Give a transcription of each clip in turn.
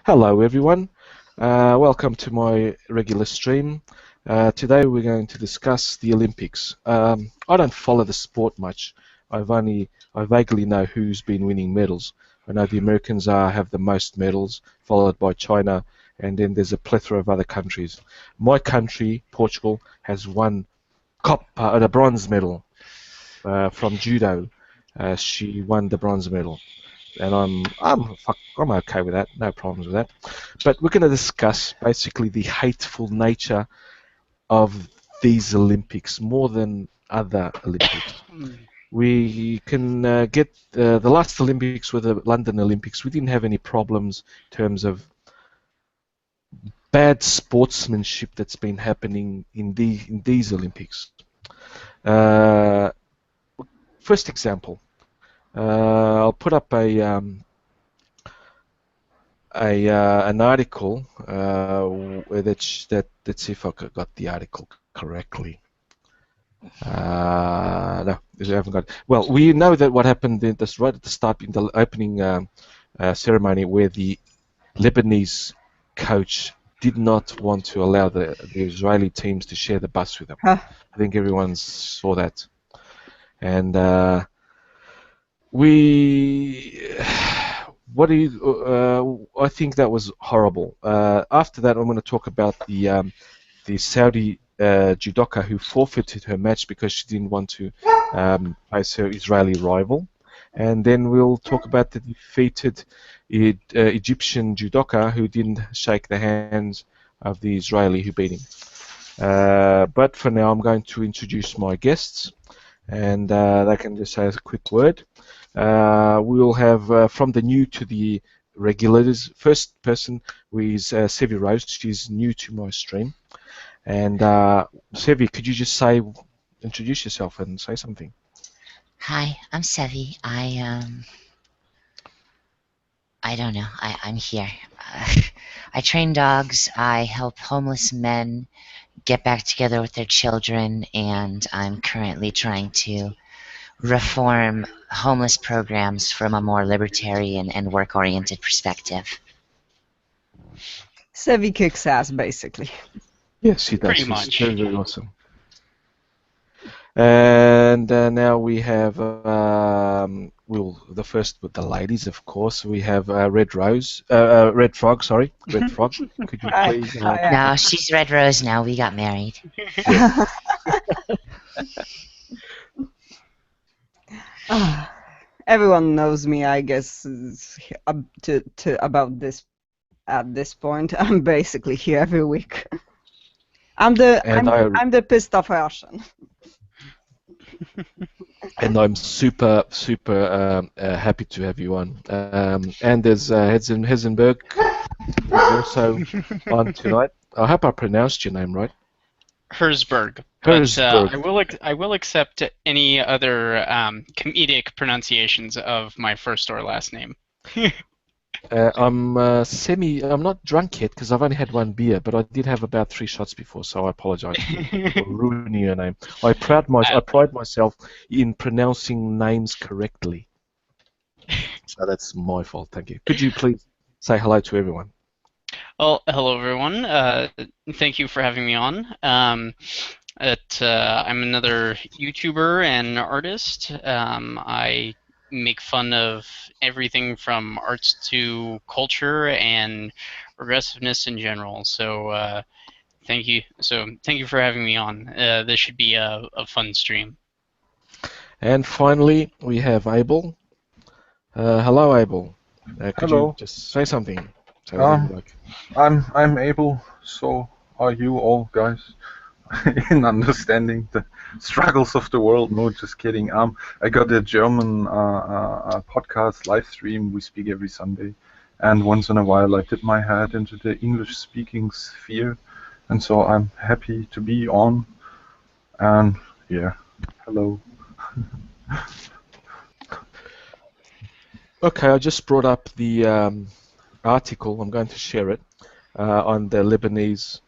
Hello everyone, welcome to my regular stream. Today we're going to discuss the Olympics. I don't follow the sport much. I vaguely know who's been winning medals. I know the Americans have the most medals, followed by China, and then there's a plethora of other countries. My country, Portugal, has won a bronze medal from judo. She won the bronze medal. And I'm okay with that, no problems with that. But we're going to discuss basically the hateful nature of these Olympics more than other Olympics. We can get the last Olympics were the London Olympics. We didn't have any problems in terms of bad sportsmanship that's been happening in these Olympics. First example. I'll put up an article. Let's see if I got the article correctly. No, I haven't got it. Well, we know that what happened right at the start in the opening ceremony, where the Lebanese coach did not want to allow the Israeli teams to share the bus with them. I think everyone saw that, and I think that was horrible. After that, I'm going to talk about the Saudi judoka who forfeited her match because she didn't want to face her Israeli rival, and then we'll talk about the defeated Egyptian judoka who didn't shake the hands of the Israeli who beat him. But for now, I'm going to introduce my guests, and they can just say a quick word. We'll have from the new to the regulars. First person is Sevvie Rose. She's new to my stream. And Sevvie, could you just introduce yourself and say something? Hi, I'm Sevvie. I don't know. I'm here. I train dogs. I help homeless men get back together with their children, and I'm currently trying to reform homeless programs from a more libertarian and work-oriented perspective. Sevvie kicks ass, basically. Yes, he does. Pretty much. Very, very awesome. And now we have the first with the ladies, of course. We have Red Frog. Sorry, Red Frog. Could you please? No, she's Red Rose now. We got married. Everyone knows me, I guess, about this. At this point, I'm basically here every week. I'm the pissed off Russian. And I'm super happy to have you on. And there's Herzberg also on tonight. I hope I pronounced your name right. Herzberg. Herzberg. But I will accept any other comedic pronunciations of my first or last name. I'm not drunk yet because I've only had one beer, but I did have about 3 shots before, so I apologize for ruining your name. I pride myself in pronouncing names correctly. So that's my fault, thank you. Could you please say hello to everyone? Well, hello everyone. Thank you for having me on. I'm another YouTuber and artist. I make fun of everything from arts to culture and progressiveness in general. So thank you. So thank you for having me on. This should be a fun stream. And finally, we have Abel. Hello, Abel. Could Hello. you just say something? I'm Abel. So are you all, guys? In understanding the struggles of the world. No, just kidding. I got a German podcast live stream. We speak every Sunday, and once in a while I dip my head into the English-speaking sphere, and so I'm happy to be on. And yeah, hello. Okay, I just brought up the article. I'm going to share it on the Lebanese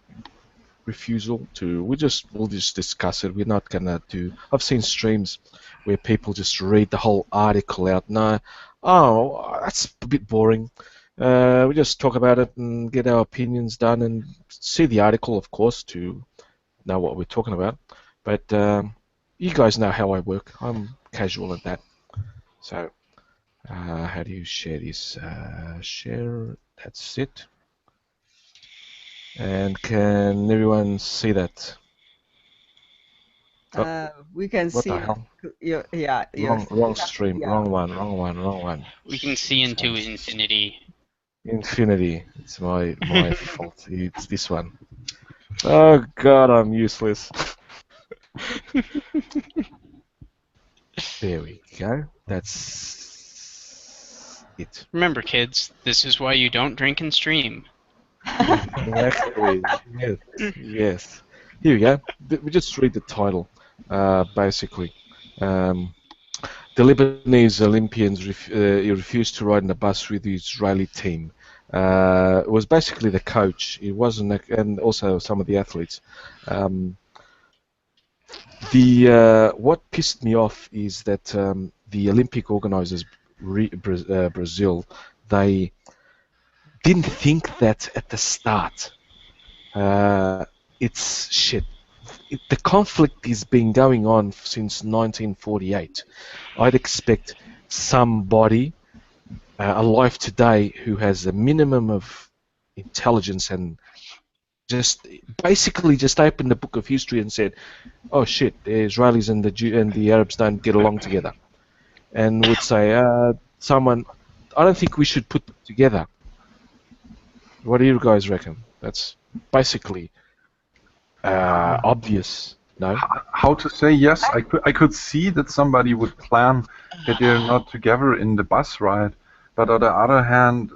refusal to. We'll just discuss it. We're not gonna do. I've seen streams where people just read the whole article out. No, oh, that's a bit boring. We just talk about it and get our opinions done and see the article, of course, to know what we're talking about. But you guys know how I work. I'm casual at that. So how do you share this? Share. That's it. And can everyone see that? We can What see. the hell? Yeah. Wrong stream. Yeah. Wrong one. We can see into infinity. Infinity. It's my fault. It's this one. Oh God, I'm useless. There we go. That's it. Remember, kids, this is why you don't drink and stream. Exactly. Yes. Here we go. We just read the title, basically. The Lebanese Olympians refused to ride in the bus with the Israeli team. It was basically the coach. It wasn't, and also some of the athletes. What pissed me off is that the Olympic organizers, Brazil, they didn't think that at the start. It's shit. The conflict has been going on since 1948. I'd expect somebody alive today who has a minimum of intelligence and just basically just opened the book of history and said, "Oh shit, the Israelis and the Arabs don't get along together," and would say, "Someone, I don't think we should put them together." What do you guys reckon? That's basically obvious. No. How to say yes? I could see that somebody would plan that they're not together in the bus ride, but on the other hand,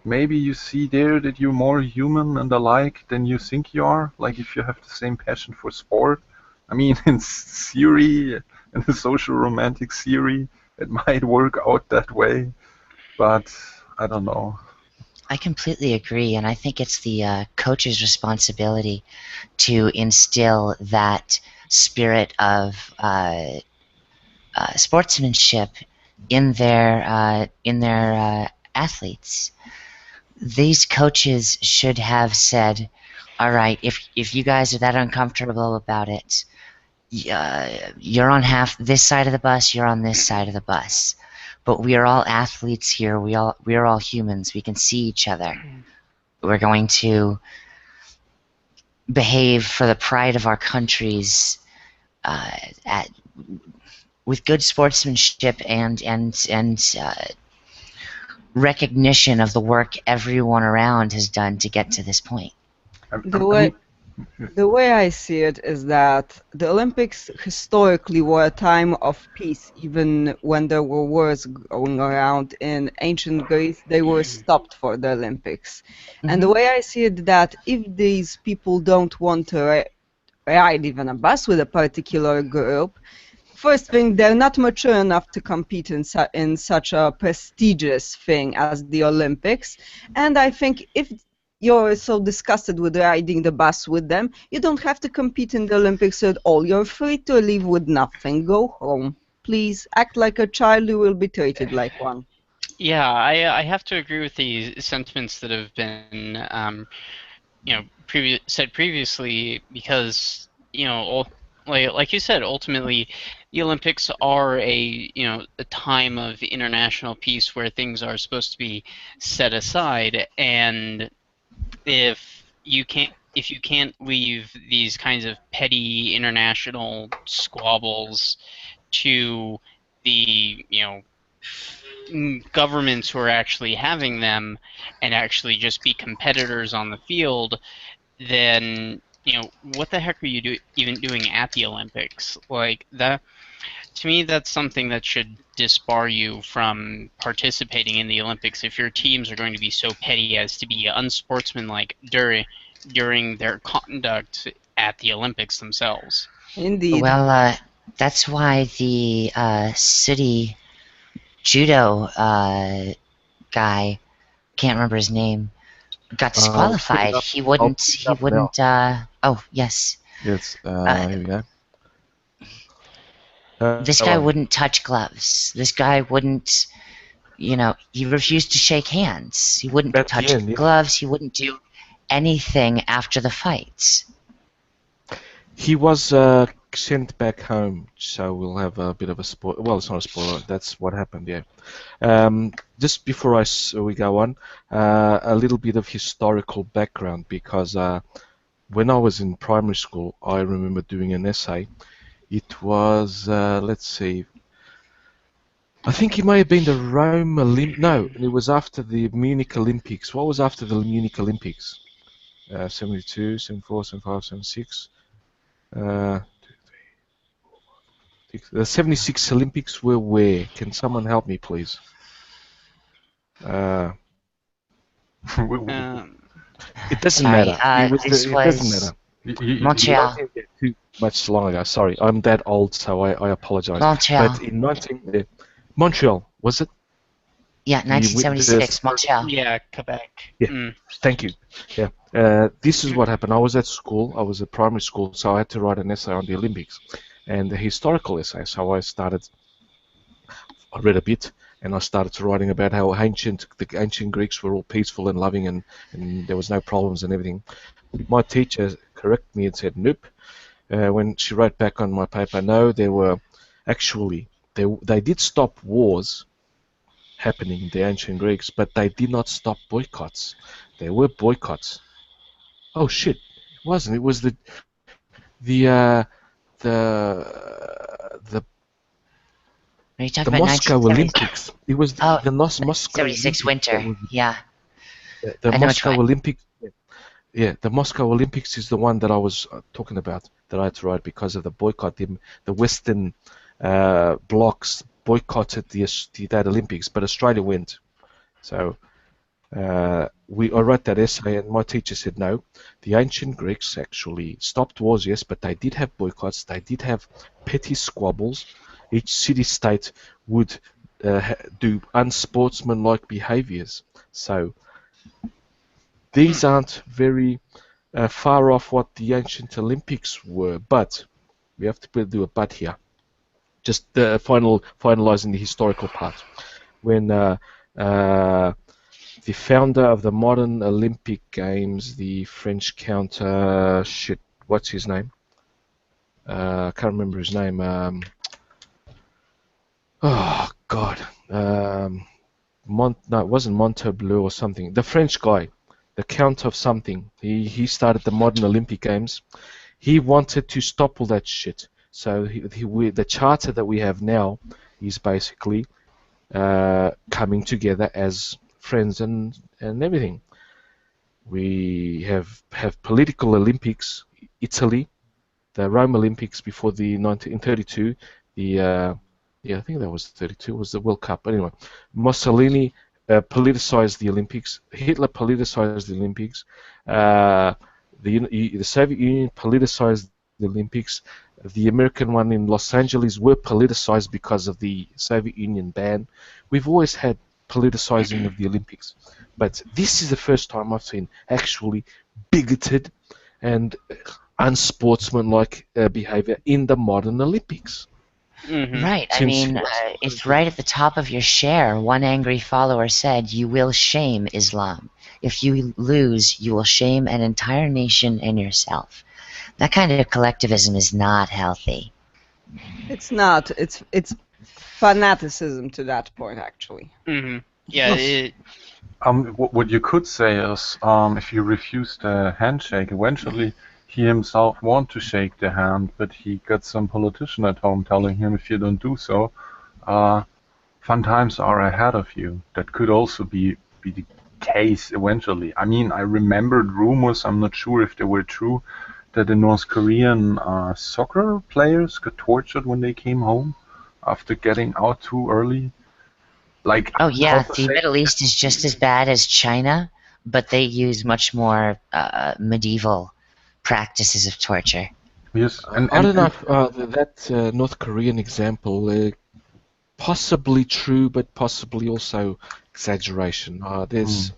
maybe you see there that you're more human and alike than you think you are. Like if you have the same passion for sport. I mean, in theory, in the social romantic theory, it might work out that way, but I don't know. I completely agree, and I think it's the coach's responsibility to instill that spirit of sportsmanship in their athletes. These coaches should have said, "All right, if you guys are that uncomfortable about it, you're on half this side of the bus, you're on this side of the bus. But we are all athletes here. We are all humans. We can see each other. We're going to behave for the pride of our countries with good sportsmanship and recognition of the work everyone around has done to get to this point." The way I see it is that the Olympics historically were a time of peace. Even when there were wars going around in ancient Greece, they were stopped for the Olympics. Mm-hmm. And the way I see it, that if these people don't want to ride even a bus with a particular group, first thing, they're not mature enough to compete in such a prestigious thing as the Olympics. And I think if you're so disgusted with riding the bus with them, you don't have to compete in the Olympics at all. You're free to leave with nothing. Go home. Please act like a child. You will be treated like one. Yeah, I have to agree with the sentiments that have been said previously, because like you said, ultimately the Olympics are a time of international peace where things are supposed to be set aside, and if you can't leave these kinds of petty international squabbles to the governments who are actually having them and actually just be competitors on the field, then what the heck are you even doing at the Olympics? Like that, to me, that's something that should disbar you from participating in the Olympics if your teams are going to be so petty as to be unsportsmanlike during their conduct at the Olympics themselves. Indeed. Well, that's why the city judo guy, can't remember his name, got disqualified. He wouldn't. Oh, yes. Yes. Here we go. This guy wouldn't touch gloves. This guy wouldn't he refused to shake hands. He wouldn't At the touch end, yeah. gloves. He wouldn't do anything after the fights. He was sent back home, so we'll have a bit of a spoiler. Well, it's not a spoiler. That's what happened, yeah. Just before we go on, a little bit of historical background, because when I was in primary school, I remember doing an essay. It was, let's see, I think it may have been the Rome No, it was after the Munich Olympics. What was after the Munich Olympics? 72, 74, 75, 76. The 76 Olympics were where? Can someone help me, please? It doesn't Sorry, matter. this It doesn't was matter. Montreal. Too much long ago. Sorry, I'm that old, so I apologize. Montreal. But in Montreal, was it? Yeah, 1976, Montreal. Yeah, Quebec. Yeah. Thank you. Yeah. This is what happened. I was at school. I was at primary school, so I had to write an essay on the Olympics, and a historical essay. So I read a bit, and I started writing about how the ancient Greeks were all peaceful and loving, and there was no problems and everything. My teacher corrected me and said, nope. When she wrote back on my paper, no, there were actually, they did stop wars happening in the ancient Greeks, but they did not stop boycotts. There were boycotts. Oh shit, it wasn't. It was the Are you talking the about Moscow 1976? Olympics. It was the Moscow 76 Olympics. winter. Yeah. The I know Moscow which one. Olympics. Yeah, the Moscow Olympics is the one that I was talking about, that I had to write because of the boycott. The Western blocs boycotted that Olympics, but Australia went. So I wrote that essay, and my teacher said, no, the ancient Greeks actually stopped wars, yes, but they did have boycotts. They did have petty squabbles. Each city-state would do unsportsmanlike behaviors. So these aren't very far off what the ancient Olympics were, but we have to do a but here. Just finalizing the historical part. When the founder of the modern Olympic Games, the French counter, what's his name? I can't remember his name. Oh God. No, it wasn't Montaubleu or something. The French guy. The Count of something. He started the modern Olympic Games. He wanted to stop all that shit. So the charter that we have now is basically coming together as friends and everything. We have political Olympics. Italy, the Rome Olympics before in 1932. I think that was 32. Was the World Cup. Anyway, Mussolini politicized the Olympics. Hitler politicized the Olympics. The Soviet Union politicized the Olympics. The American one in Los Angeles were politicized because of the Soviet Union ban. We've always had politicizing of the Olympics, but this is the first time I've seen actually bigoted and unsportsmanlike behavior in the modern Olympics. Mm-hmm. Right. I mean, it's right at the top of your share. One angry follower said, "You will shame Islam. If you lose, you will shame an entire nation and yourself." That kind of collectivism is not healthy. It's not. It's fanaticism to that point, actually. Mm-hmm. Yeah. What you could say is, if you refuse the handshake, eventually he himself want to shake the hand, but he got some politician at home telling him, if you don't do so, fun times are ahead of you. That could also be the case eventually. I mean, I remembered rumors, I'm not sure if they were true, that the North Korean soccer players got tortured when they came home after getting out too early. Like, oh yeah, the Middle East is just as bad as China, but they use much more medieval practices of torture. Yes, and I don't know if that North Korean example possibly true, but possibly also exaggeration. There's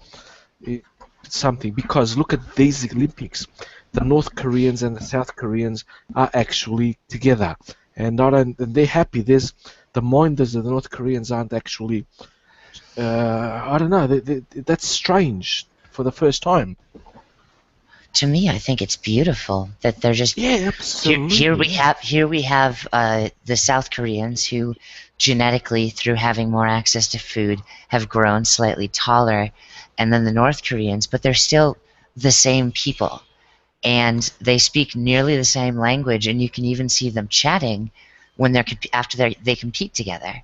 something, because look at these Olympics. The North Koreans and the South Koreans are actually together, and they're happy. The minders of the North Koreans aren't actually I don't know. That's strange for the first time. To me, I think it's beautiful that they're just Yeah, here. absolutely. Here we have the South Koreans who, genetically through having more access to food, have grown slightly taller, and then the North Koreans, but they're still the same people, and they speak nearly the same language, and you can even see them chatting when they compete together.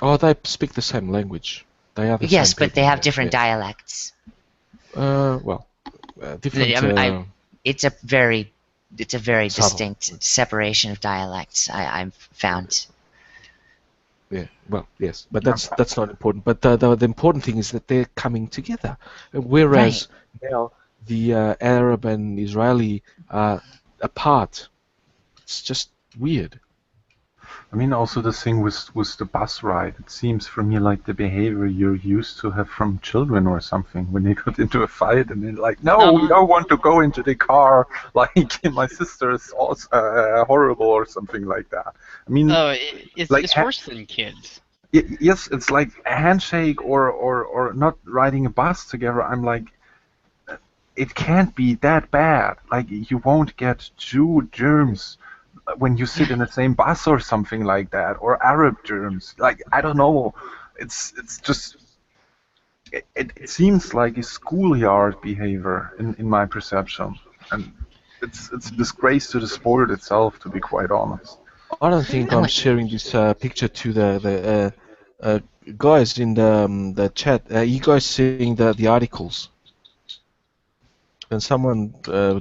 Oh, they speak the same language. They are the Yes, same but people. they have Yeah, different yes. dialects. Well, different. It's a very Subtle. distinct separation of dialects. I've found. Yeah, well, yes, but that's not important. But the important thing is that they're coming together, whereas now the Arab and Israeli are apart. It's just weird. I mean, also the thing with the bus ride. It seems for me like the behavior you're used to have from children or something when they got into a fight and they're like, "No, we don't want to go into the car." Like my sister is also, horrible or something like that. I mean, Oh, like it's worse than kids. yes, it's like a handshake or not riding a bus together. I'm like, it can't be that bad. Like you won't get Jew germs when you sit in the same bus or something like that, or Arab germs. Like I don't know. It's just it seems like a schoolyard behavior in my perception, and it's a disgrace to the sport itself, to be quite honest. I don't think I'm sharing this picture to the guys in the chat. You guys seeing the articles? And someone,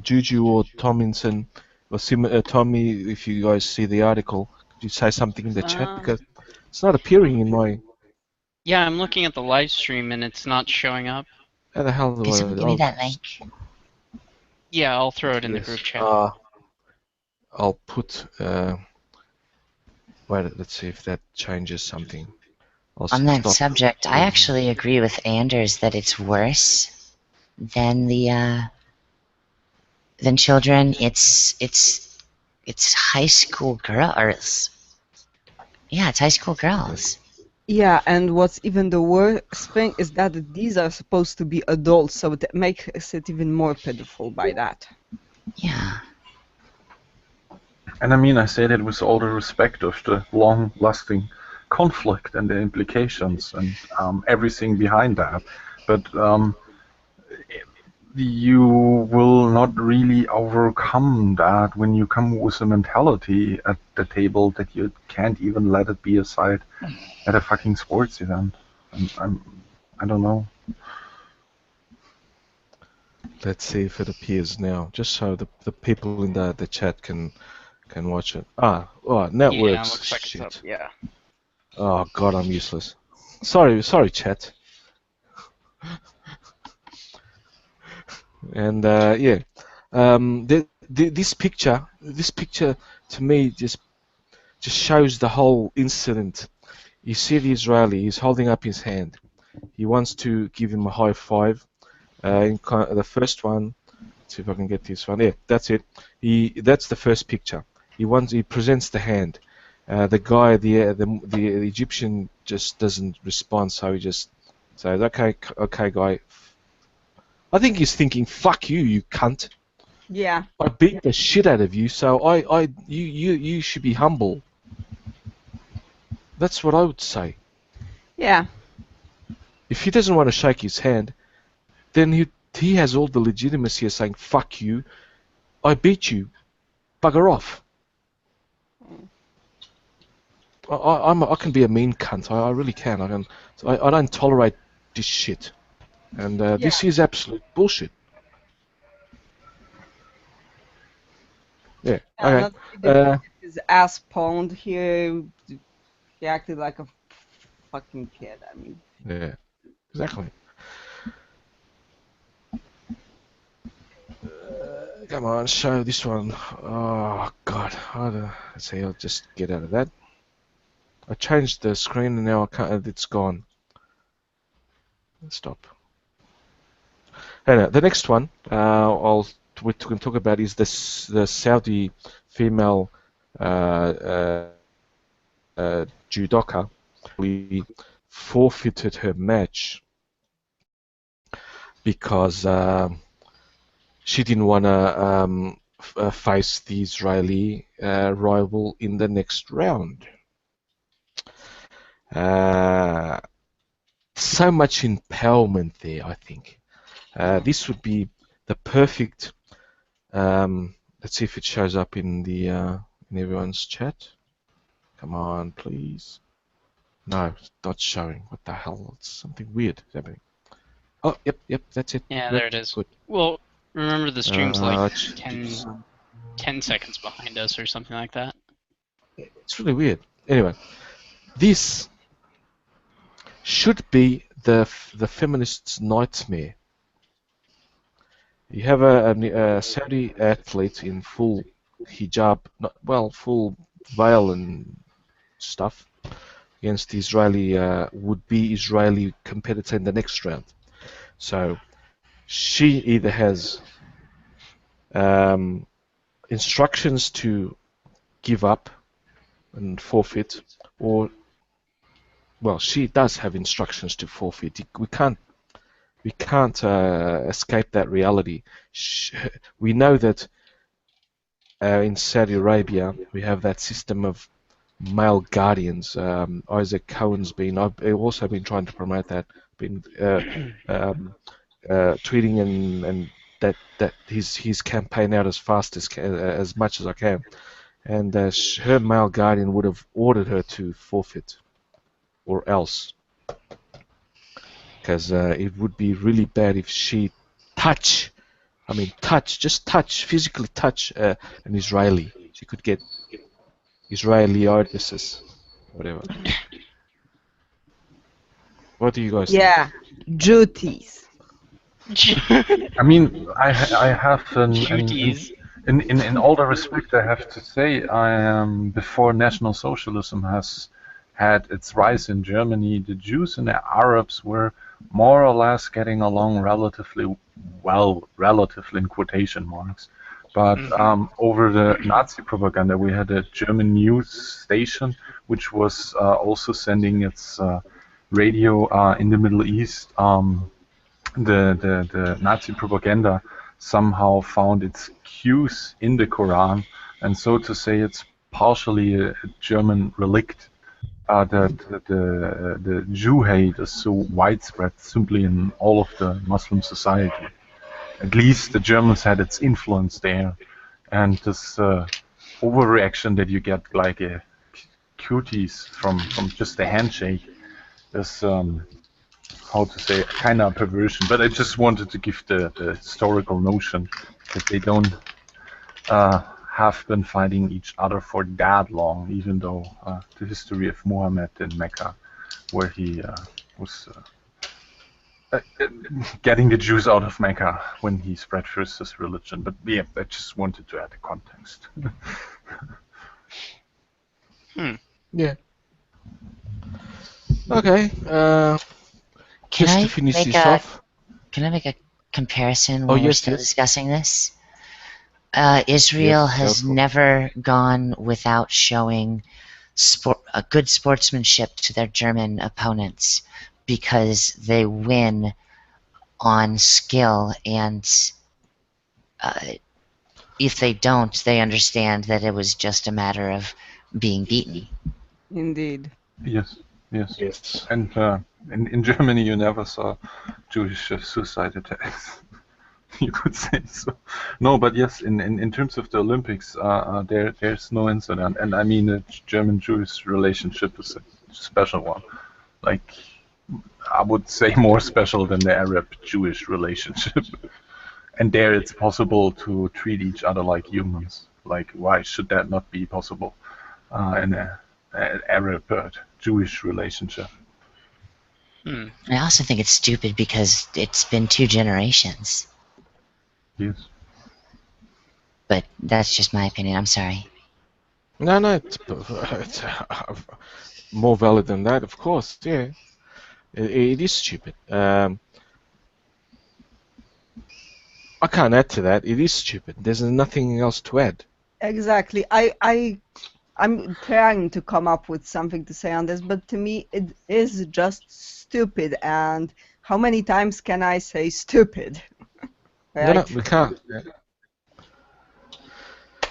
Juju or Tomlinson or Tommy, if you guys see the article, could you say something in the chat because it's not appearing in my. Yeah, I'm looking at the live stream and it's not showing up. How the hell do Can I? someone give me that link? Yeah, I'll throw it in the Yes. group chat. I'll put. Wait, let's see if that changes something. On that stop. subject, I actually agree with Anders that it's worse than than children. It's high school girls. Yeah, it's high school girls. Yeah, and what's even the worst thing is that these are supposed to be adults, so it makes it even more pitiful by that. Yeah. And I mean, I say that with all the respect of the long-lasting conflict and the implications and everything behind that. But you will not really overcome that when you come with a mentality at the table that you can't even let it be aside at a fucking sports event. I don't know. Let's see if it appears now, just so the people in the chat can watch it. Oh, now it Yeah, works. looks like Shit. it's up. Yeah. Oh god, I'm useless. Sorry, chat. And yeah, this picture to me just shows the whole incident. You see the Israeli, he's holding up his hand. He wants to give him a high five. The first one, let's see if I can get this one. Yeah, that's it. That's the first picture. He presents the hand. The guy, the Egyptian just doesn't respond, so he just says, "Okay, guy." I think he's thinking, "Fuck you, you cunt." Yeah. I beat the shit out of you, so you should be humble. That's what I would say. Yeah. If he doesn't want to shake his hand, then he has all the legitimacy of saying, "Fuck you, I beat you, bugger off." I can be a mean cunt. I really can. I don't tolerate this shit, and this is absolute bullshit. Yeah. Okay. His ass pawned here. He acted like a fucking kid. I mean. Yeah. Exactly. Come on, show this one. Oh god. Let's see. I'll just get out of that. I changed the screen and now I can't. It's gone. Stop. And the next one we can talk about is the Saudi female judoka forfeited her match because she didn't want to face the Israeli rival in the next round. So much empowerment there, I think. This would be the perfect. Let's see if it shows up in the in everyone's chat. Come on, please. No, it's not showing. What the hell? It's something weird happening. Oh, yep, that's it. Yeah, Yep, there it is. good. Well, remember the stream's like It's 10 seconds behind us or something like that. It's really weird. Anyway, this should be the feminist's nightmare. You have a Saudi athlete in full hijab, full veil and stuff, against the Israeli would-be Israeli competitor in the next round. So she either has instructions to give up and forfeit, or she does have instructions to forfeit. We can't escape that reality. We know that in Saudi Arabia we have that system of male guardians. Isaac Cohen's I've also been trying to promote that. Been tweeting and that his campaign out as fast as much as I can. And her male guardian would have ordered her to forfeit, or else, because it would be really bad if she physically touch an Israeli. She could get Israeliosis, whatever. What do you guys think? Yeah, duties. I mean, I have Cuties. in all the respect, I have to say, before National Socialism has had its rise in Germany, the Jews and the Arabs were more or less getting along relatively well, relatively in quotation marks. But over the Nazi propaganda, we had a German news station which was also sending its radio in the Middle East. The Nazi propaganda somehow found its cues in the Quran, and so to say, it's partially a German relict. The Jew hate is so widespread simply in all of the Muslim society. At least the Germans had its influence there, and this overreaction that you get like a cuties from just a handshake is how to say, kind of perversion. But I just wanted to give the historical notion that they don't have been fighting each other for that long, even though the history of Muhammad in Mecca, where he was getting the Jews out of Mecca when he spread first his religion. But yeah, I just wanted to add the context. Yeah. Okay. Just to finish this off. Can I make a comparison Oh, when we're yes, still yes. discussing this? Israel Yes, has go for it. never gone without showing a good sportsmanship to their German opponents, because they win on skill, and if they don't, they understand that it was just a matter of being beaten. Indeed. Yes. Yes. And in Germany, you never saw Jewish suicide attacks. You could say so. No, but yes, in terms of the Olympics, there's no incident, and I mean the German-Jewish relationship is a special one. Like, I would say more special than the Arab-Jewish relationship. And there, it's possible to treat each other like humans. Like, why should that not be possible in an Arab-Jewish relationship? I also think it's stupid because it's been 2 generations. Yes. But that's just my opinion. I'm sorry. No, it's more valid than that, of course. Yeah, it is stupid. I can't add to that. It is stupid. There's nothing else to add. Exactly. I I'm trying to come up with something to say on this, but to me it is just stupid. And how many times can I say stupid? No, Right? we can't.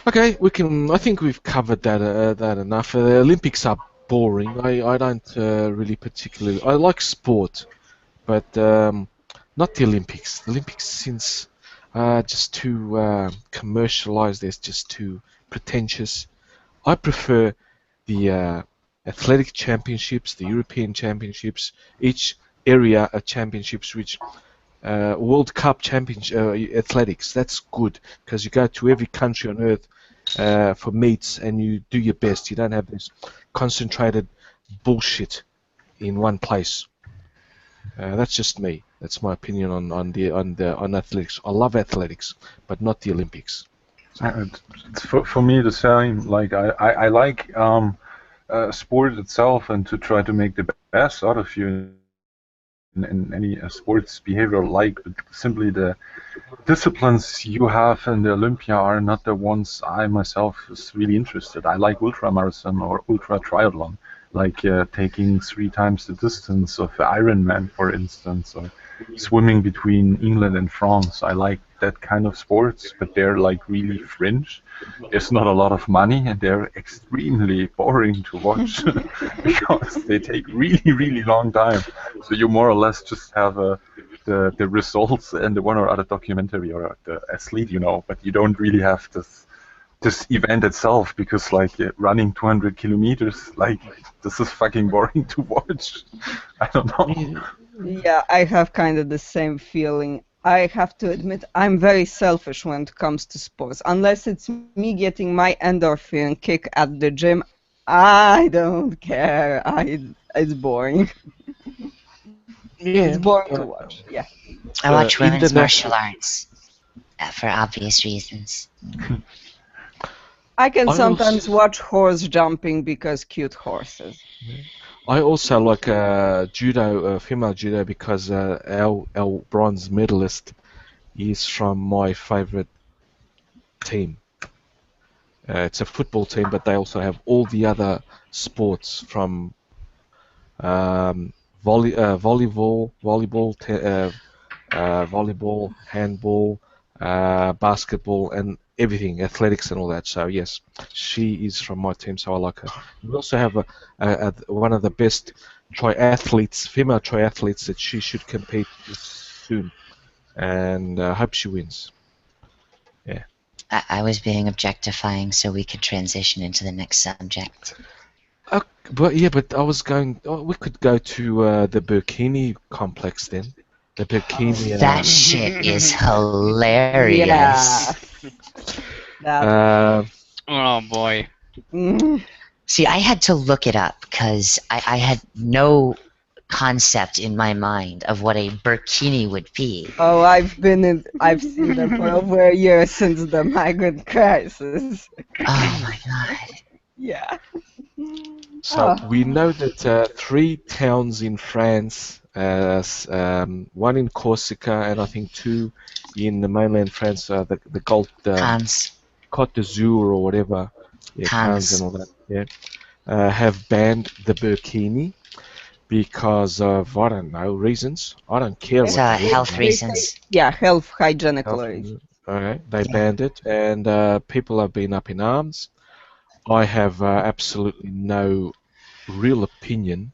Okay, we can. I think we've covered that enough. The Olympics are boring. I don't really particularly. I like sport, but not the Olympics. The Olympics since just too commercialized. It's just too pretentious. I prefer the athletic championships, the European championships, each area of championships, which World Cup championship athletics. That's good because you go to every country on earth for meets and you do your best. You don't have this concentrated bullshit in one place. That's just me. That's my opinion on athletics. I love athletics, but not the Olympics. It's for me the same. Like I like sport itself and to try to make the best out of you in any sports behavior, like, but simply the disciplines you have in the Olympia are not the ones I myself is really interested. I like ultramarathon or ultra triathlon, like taking 3 times the distance of Ironman, for instance, or swimming between England and France. I like that kind of sports, but they're like really fringe. There's not a lot of money and they're extremely boring to watch because they take really, really long time. So you more or less just have the results and the one or other documentary or the athlete, but you don't really have this event itself, because like running 200 kilometers, like, this is fucking boring to watch. I don't know. Yeah, I have kind of the same feeling. I have to admit, I'm very selfish when it comes to sports. Unless it's me getting my endorphin kick at the gym, I don't care. It's boring. Yeah, It's boring to watch. Yeah. I watch women's international- martial arts for obvious reasons. I can I sometimes also- watch horse jumping because cute horses. I also like judo, female judo, because our bronze medalist is from my favorite team. It's a football team, but they also have all the other sports from volleyball, handball, basketball, and everything, athletics and all that. So yes, she is from my team, so I like her. We also have one of the best female triathletes that she should compete soon, and I hope she wins. I was being objectifying so we could transition into the next subject. But I was going. Oh, we could go to the Burkini complex then. The Burkini. That shit is hilarious. Yeah. That. Oh boy. Mm. See, I had to look it up because I had no concept in my mind of what a burkini would be. Oh, I've seen them for over a year since the migrant crisis. Oh my god. Yeah. So Oh. we know that 3 towns in France, one in Corsica and I think 2 in the mainland France, the Cons. Côte d'Azur or whatever, Cannes and all that, have banned the burkini because of, I don't know, reasons. I don't care. It's what health reasons. Yeah, health hygienic Health reasons. reasons. Okay, they banned it, and people have been up in arms. I have absolutely no real opinion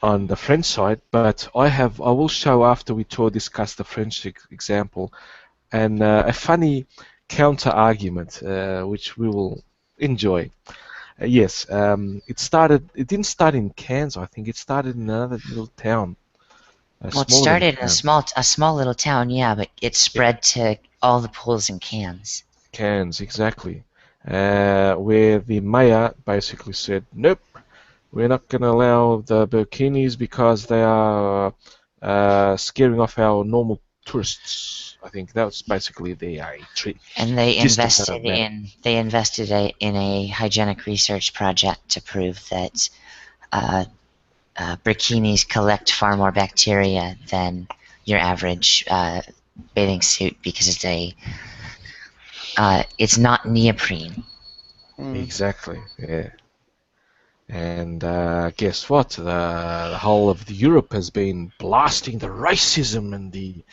on the French side, but I will show after we discuss the French example, and a funny counter argument which we will enjoy. Yes, it didn't start in Cannes, I think. It started in another little town. Well, it started in a small little town, yeah, but it spread to all the pools and cans. Cannes, exactly. Where the mayor basically said, nope, we're not going to allow the burkinis because they are scaring off our normal tourists. I think that was basically the treat. And they invested in a hygienic research project to prove that burkinis collect far more bacteria than your average bathing suit because it's not neoprene. Exactly. Yeah. And guess what? The whole of Europe has been blasting the racism and the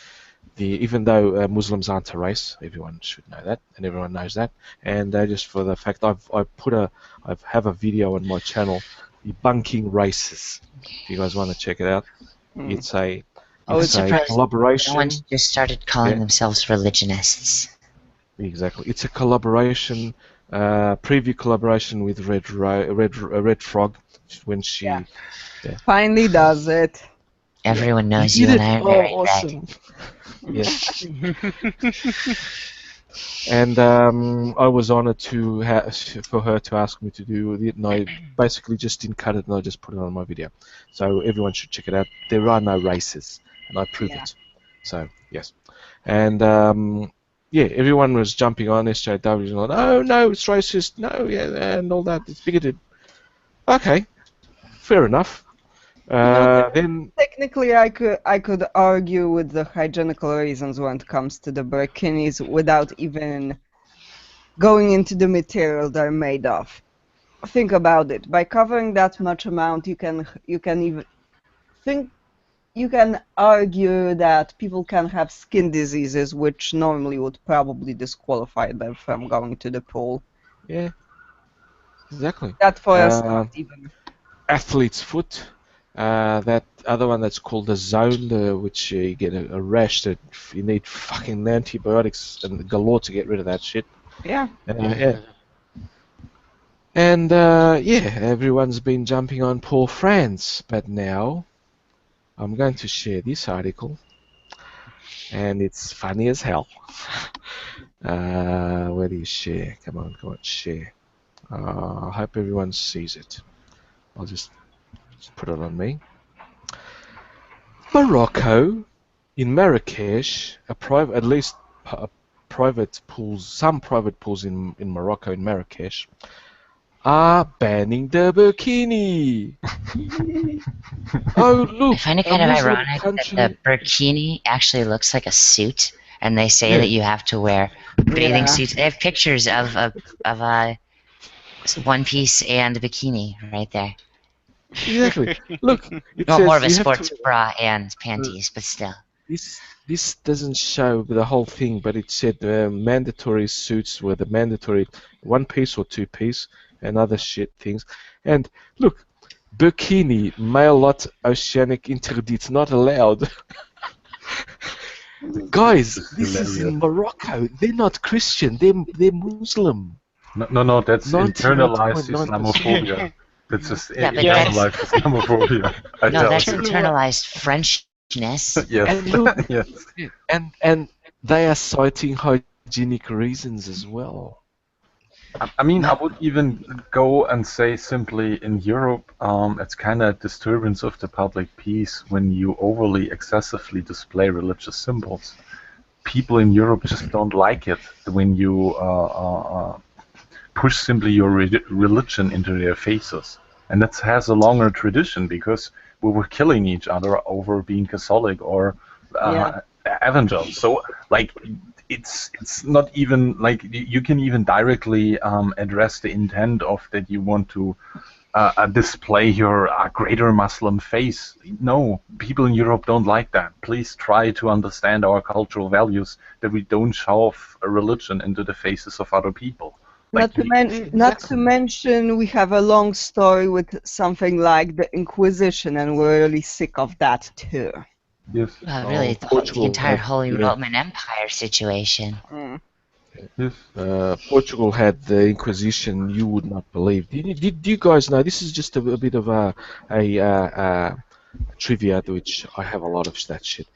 even though Muslims aren't a race, everyone should know that, and everyone knows that. And just for the fact, I have a video on my channel debunking races. If you guys want to check it out, it's a Oh, I'm it's a surprised no collaboration. one just started calling Yeah. themselves religionists. Exactly, it's a collaboration, preview collaboration with Red Frog when she. Yeah. Finally does it. Everyone You knows did you and it! I are Oh, very awesome! red. Yeah. And I was honored for her to ask me to do it, and I basically just didn't cut it, and I just put it on my video. So everyone should check it out. There are no races, and I prove it. So yes, and yeah, everyone was jumping on SJW and like, oh no, it's racist, no, yeah, and all that, it's bigoted. Okay, fair enough. Then Technically, I could argue with the hygienical reasons when it comes to the bikinis without even going into the material they're made of. Think about it. By covering that much amount, you can even think you can argue that people can have skin diseases, which normally would probably disqualify them from going to the pool. yeah, exactly. That for a start, even. Athlete's foot. That other one that's called the zone, which you get a rash that you need fucking antibiotics and galore to get rid of that shit. Yeah. Yeah. And yeah, everyone's been jumping on poor France, but now I'm going to share this article, and it's funny as hell. Where do you share? Come on, share. I hope everyone sees it. I'll just put it on me. Morocco, in Marrakesh, at least private pools, some private pools in Morocco, in Marrakesh, are banning the bikini. Oh, look! I find it kind of ironic that the burkini actually looks like a suit, and they say that you have to wear bathing suits. They have pictures of one piece and a bikini right there. Exactly. Look, it Well, says more of a you have sports to, bra and panties, but still. This doesn't show the whole thing, but it said mandatory suits were the mandatory one piece or two piece and other shit things. And look, bikini, male lot, oceanic interdit, not allowed. Guys, this is in Morocco. They're not Christian. They're Muslim. No, that's internalized 99.9%. Islamophobia. That's just Yeah, but internalized Islamophobia. No, that's internalized Frenchness. Yes. And look, Yes. and they are citing hygienic reasons as well. I mean, I would even go and say simply in Europe, it's kind of a disturbance of the public peace when you overly, excessively display religious symbols. People in Europe just don't like it when you push simply your religion into their faces. And that has a longer tradition because we were killing each other over being Catholic or evangel. So, like, it's not even like you can even directly address the intent of that you want to display your greater Muslim face. No, people in Europe don't like that. Please try to understand our cultural values, that we don't shove a religion into the faces of other people. Not to mention, we have a long story with something like the Inquisition, and we're really sick of that too. Yes. Really, the entire Holy Roman Empire situation. Yes. Portugal had the Inquisition. You would not believe. Did you guys know? This is just a bit of a trivia, which I have a lot of that shit.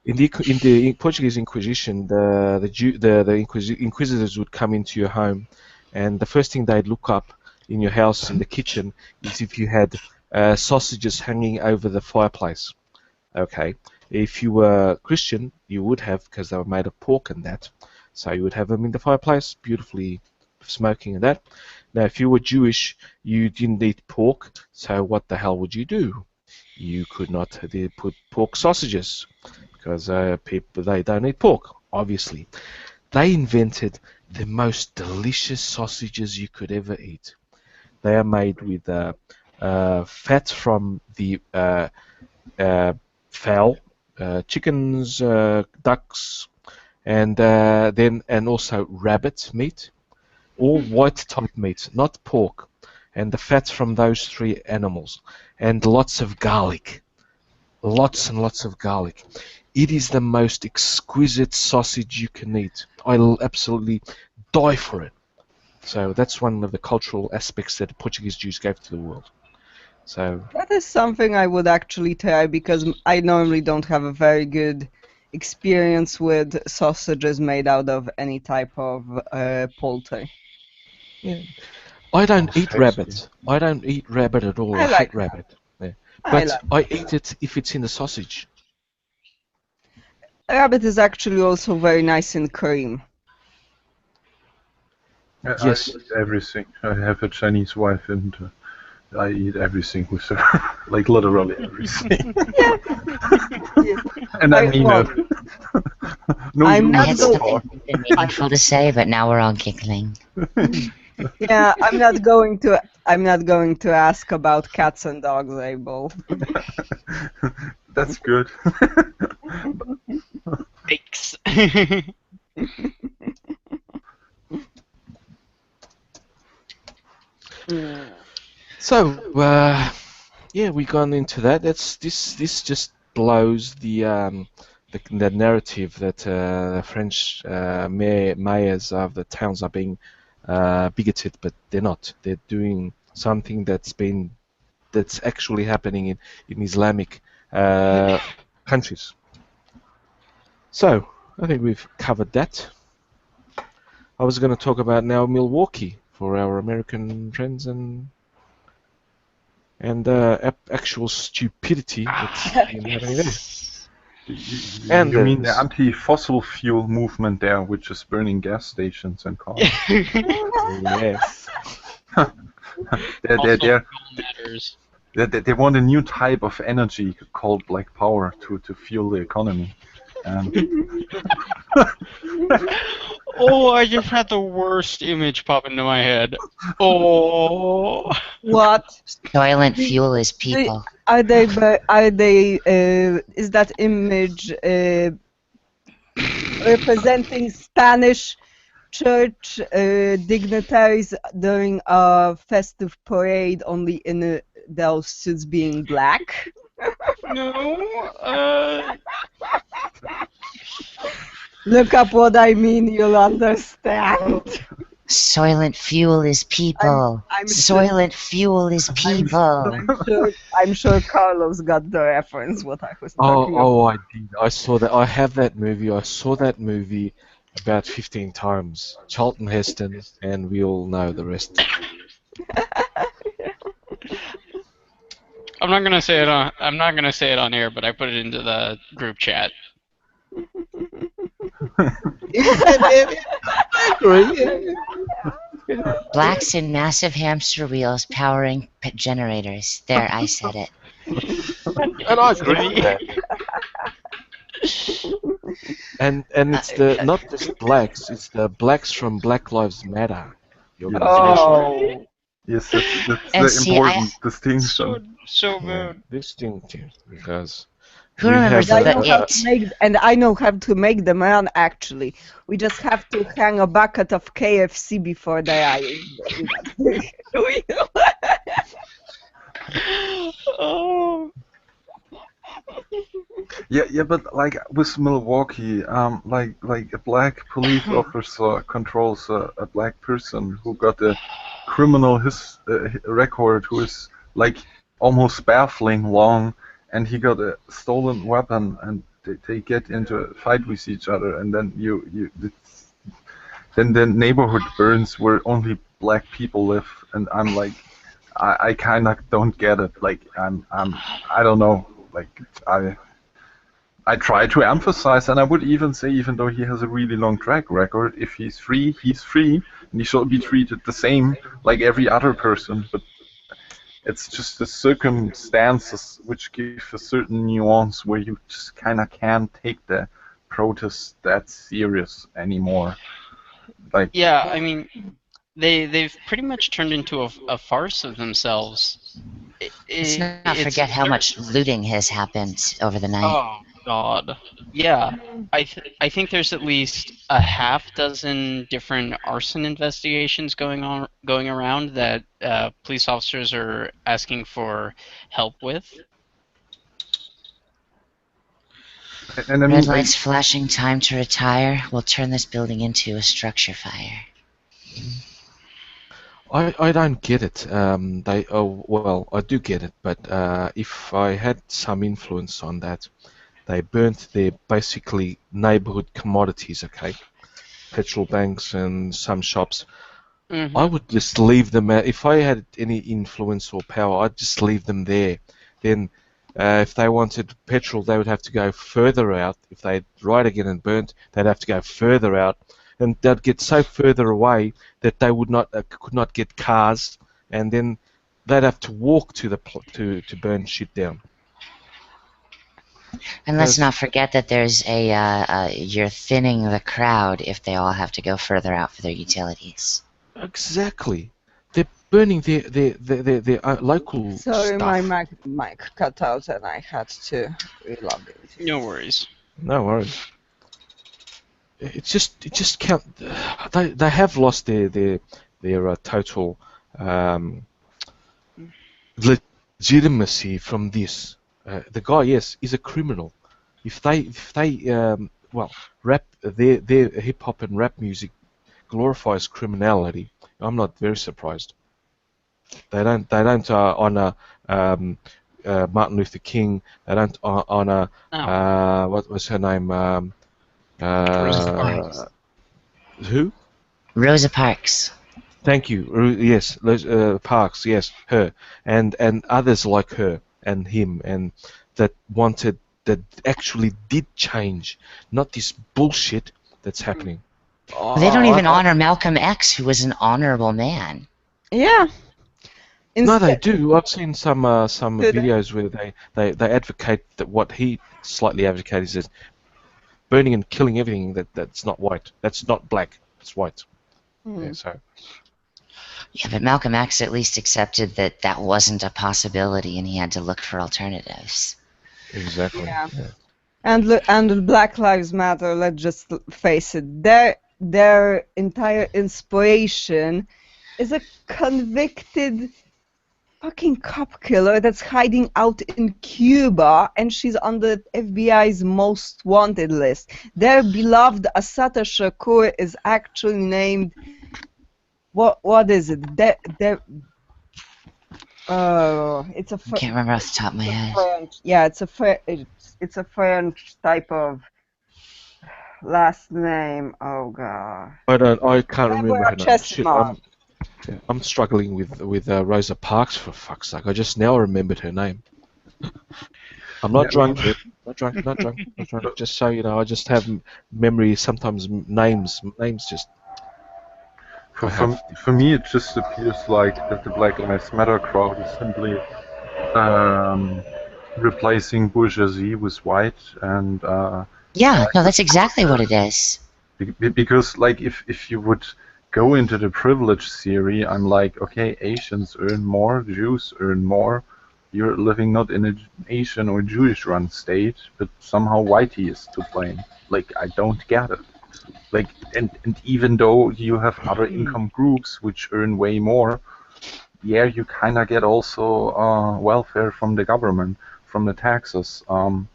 In the Portuguese Inquisition, the inquisitors would come into your home, and the first thing they'd look up in your house in the kitchen is if you had sausages hanging over the fireplace. Okay, if you were Christian, you would have, because they were made of pork and that, so you would have them in the fireplace, beautifully smoking and that. Now, if you were Jewish, you didn't eat pork, so what the hell would you do? You could not put pork sausages, because people, they don't eat pork, obviously. They invented the most delicious sausages you could ever eat. They are made with fat from the fowl, chickens, ducks, and also rabbit meat, all white type meat, not pork, and the fats from those three animals, and lots of garlic, lots and lots of garlic. It is the most exquisite sausage you can eat. I'll absolutely die for it. So that's one of the cultural aspects that the Portuguese Jews gave to the world. So That is something I would actually try because I normally don't have a very good experience with sausages made out of any type of poultry. yeah, I don't Sounds eat tasty. rabbit. I don't eat rabbit at all. I I like hate rabbit. Yeah. I But like I eat it if it's in the sausage. rabbit is actually also very nice in cream. I Yes. eat everything. I have a Chinese wife and I eat everything with her. Like literally everything. And I mean well, it. No I'm I not had humans go- apart. something meaningful to say, but now we're on giggling. Yeah, I'm not going to ask about cats and dogs, Abel. That's good. Thanks. So yeah, we gone into that. This just blows the narrative that the French mayors of the towns are being bigoted, but they're not. They're doing something that's actually happening in Islamic countries. So I think we've covered that. I was going to talk about now Milwaukee for our American friends and actual stupidity that's been happening there. And You mean the there's- anti-fossil fuel movement there, which is burning gas stations and cars? Yes. They're, Also, they're, fuel matters. they want a new type of energy called black power to fuel the economy. And Oh, I just had the worst image pop into my head. Oh. What? Soylent fuel is people. Are they? Is that image representing Spanish church dignitaries during a festive parade, only in their suits being black? No. Look up what I mean. You'll understand. Soylent fuel is people. I'm sure- Soylent fuel is people. I'm sure Carlos got the reference. What I was talking about. Oh, I did. I saw that. I have that movie. I saw that movie about 15 times. Charlton Heston, and we all know the rest. I'm not gonna say it on air, but I put it into the group chat. Blacks in massive hamster wheels powering generators. There, I said it. And I agree with that. And it's the not just blacks. It's the blacks from Black Lives Matter. The organization. Oh. yes, that's And the see, important So distinction. so Yeah, bad. distinctive because Who we remembers have, I know the how it? to make, and I know how to make them run. Actually, we just have to hang a bucket of KFC before they are. Oh. Yeah, but like with Milwaukee, like a black police officer controls a black person who got a criminal record, who is like almost baffling long, and he got a stolen weapon, and they get into a fight with each other, and then then the neighborhood burns where only black people live, and I'm like, I kind of don't get it. Like I don't know. Like I try to emphasize, and I would even say, even though he has a really long track record, if he's free, he's free, and he should be treated the same like every other person. But it's just the circumstances which give a certain nuance where you just kind of can't take the protest that serious anymore. Like, Yeah, I mean, they've pretty much turned into a farce of themselves. Let's not It's forget how much looting has happened over the night. oh God, yeah. I think there's at least a half dozen different arson investigations going around that police officers are asking for help with. and I Red mean, lights flashing, time to retire. We'll turn this building into a structure fire. I don't get it. Well, I do get it, but if I had some influence on that, they burnt their basically neighborhood commodities, okay? Petrol banks and some shops. I Hmm. would just leave them at, if I had any influence or power, I'd just leave them there. Then, if they wanted petrol, they would have to go further out. If they'd ride again and burnt, they'd have to go further out, and they'd get so further away that they would not could not get cars, and then they'd have to walk to the to burn shit down. And let's not forget that there's you're thinning the crowd if they all have to go further out for their utilities. Exactly. They're burning their local Sorry, stuff. my mic cut out and I had to relog it. No worries. No worries. It just can't. They have lost their total legitimacy from this. The guy, yes, is a criminal. If they well, rap their hip hop and rap music glorifies criminality, I'm not very surprised. They don't honor Martin Luther King. They don't honor No. what was her name? Rosa Parks. Who? Rosa Parks. Thank you. Yes, Parks. Yes, her and others like her and him and that wanted that actually did change, not this bullshit that's happening. They don't even honor Malcolm X, who was an honorable man. Yeah. No, they Instead, do. I've seen some Do they? videos where they advocate that what he slightly advocates is burning and killing everything that's not white. That's not black. It's white. Yeah, so. Yeah, but Malcolm X at least accepted that that wasn't a possibility and he had to look for alternatives. Exactly. Yeah. Yeah. And Black Lives Matter, let's just face it, their entire inspiration is a convicted fucking cop killer that's hiding out in Cuba, and she's on the FBI's most wanted list. Their beloved Assata Shakur is actually named what is it? It's a I can't remember off the top of my head. French. Yeah, it's a French type of last name. Oh god. I can't remember her name. Shit, Chestnut. I'm struggling with Rosa Parks, for fuck's sake. I just now remembered her name. I'm not drunk, Ed. Not drunk. Just so you know, I just have memory. Sometimes names just. for me, it just appears like that the Black Lives Matter crowd is simply replacing bourgeoisie with white, and Yeah, no, that's exactly what it is. because like if you would go into the privilege theory, I'm like, okay, Asians earn more, Jews earn more. You're living not in an Asian or Jewish-run state, but somehow whitey is to blame. Like, I don't get it. Like, and even though you have other income groups which earn way more, yeah, you kind of get also welfare from the government, from the taxes, on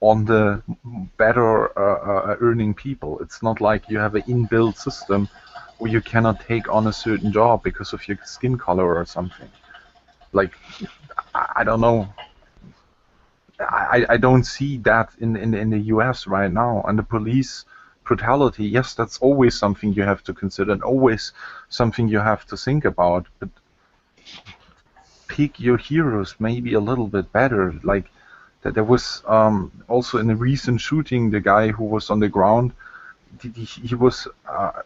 the better earning people. It's not like you have an inbuilt system where you cannot take on a certain job because of your skin color or something. Like, I don't know. I don't see that in the US right now. And the police brutality, yes, that's always something you have to consider and always something you have to think about. But pick your heroes maybe a little bit better. Like, that there was also in a recent shooting, the guy who was on the ground, he was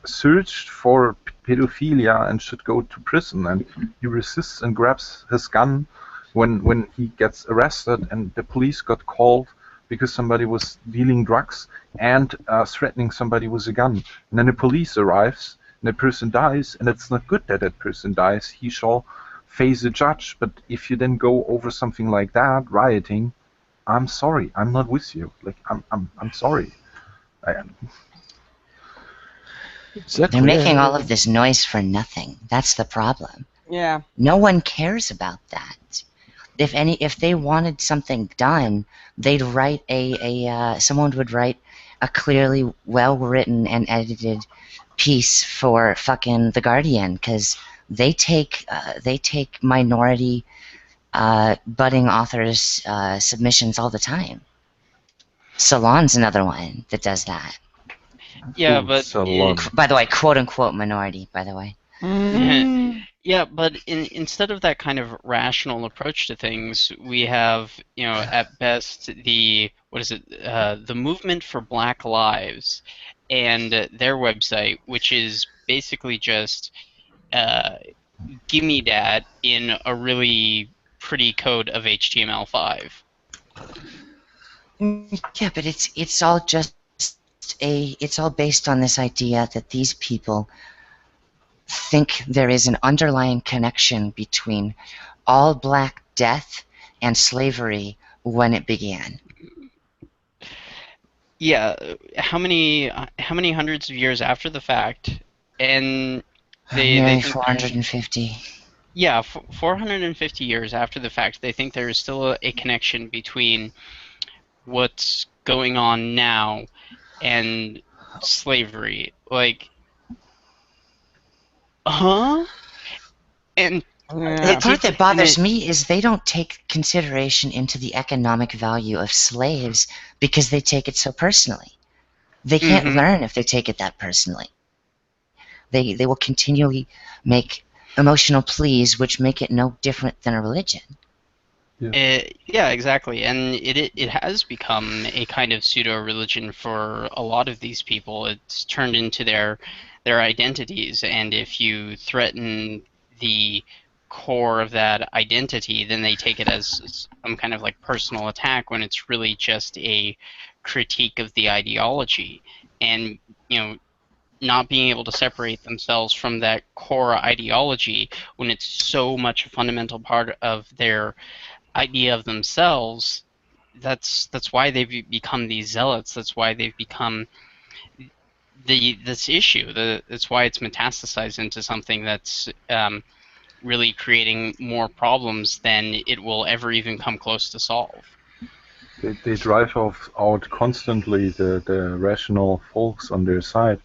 searched for pedophilia and should go to prison, and he resists and grabs his gun when he gets arrested, and the police got called because somebody was dealing drugs and threatening somebody with a gun. And then the police arrives, and the person dies, and it's not good that that person dies. He shall face a judge. But if you then go over something like that, rioting, I'm sorry, I'm not with you. Like I'm sorry. Exactly. They're yeah. making all of this noise for nothing. That's the problem. Yeah. No one cares about that. If they wanted something done, they'd write someone would write a clearly well written and edited piece for fucking The Guardian, because they take minority budding authors submissions all the time. Salon's another one that does that. Yeah, Ooh, but Salon. By the way, quote unquote minority. By the way. Mm. yeah, but instead of that kind of rational approach to things, we have, at best the the Movement for Black Lives, and their website, which is basically just gimme that in a really pretty code of HTML5. Yeah, but it's all just it's all based on this idea that these people think there is an underlying connection between all black death and slavery when it began. Yeah, how many hundreds of years after the fact, and they Nearly think 450. yeah, 450 years after the fact, they think there is still a connection between what's going on now and slavery. Like, huh? And The Yeah. part that bothers me is they don't take consideration into the economic value of slaves because they take it so personally. They can't Mhm. learn if they take it that personally. They will continually make emotional pleas which make it no different than a religion. Yeah, exactly, and it has become a kind of pseudo religion for a lot of these people. It's turned into their identities, and if you threaten the core of that identity, then they take it as some kind of like personal attack when it's really just a critique of the ideology. And not being able to separate themselves from that core ideology when it's so much a fundamental part of their idea of themselves, that's why they've become these zealots. That's why they've become this issue. That's why it's metastasized into something that's really creating more problems than it will ever even come close to solve. They drive out constantly the rational folks on their side.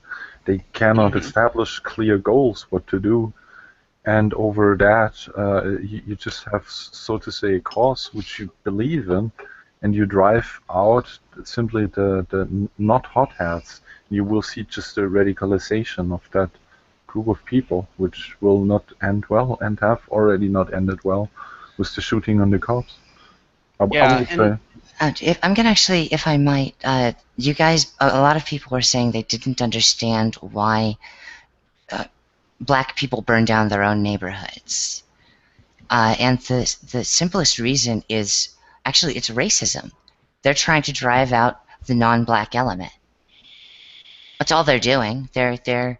They cannot establish clear goals, what to do. And over that, you just have, so to say, a cause which you believe in, and you drive out simply the not hotheads. You will see just a radicalization of that group of people, which will not end well and have already not ended well with the shooting on the cops. I would say. I'm gonna actually, if I might, you guys, a lot of people are saying they didn't understand why black people burn down their own neighborhoods. And the simplest reason is actually it's racism. They're trying to drive out the non-black element. That's all they're doing. They're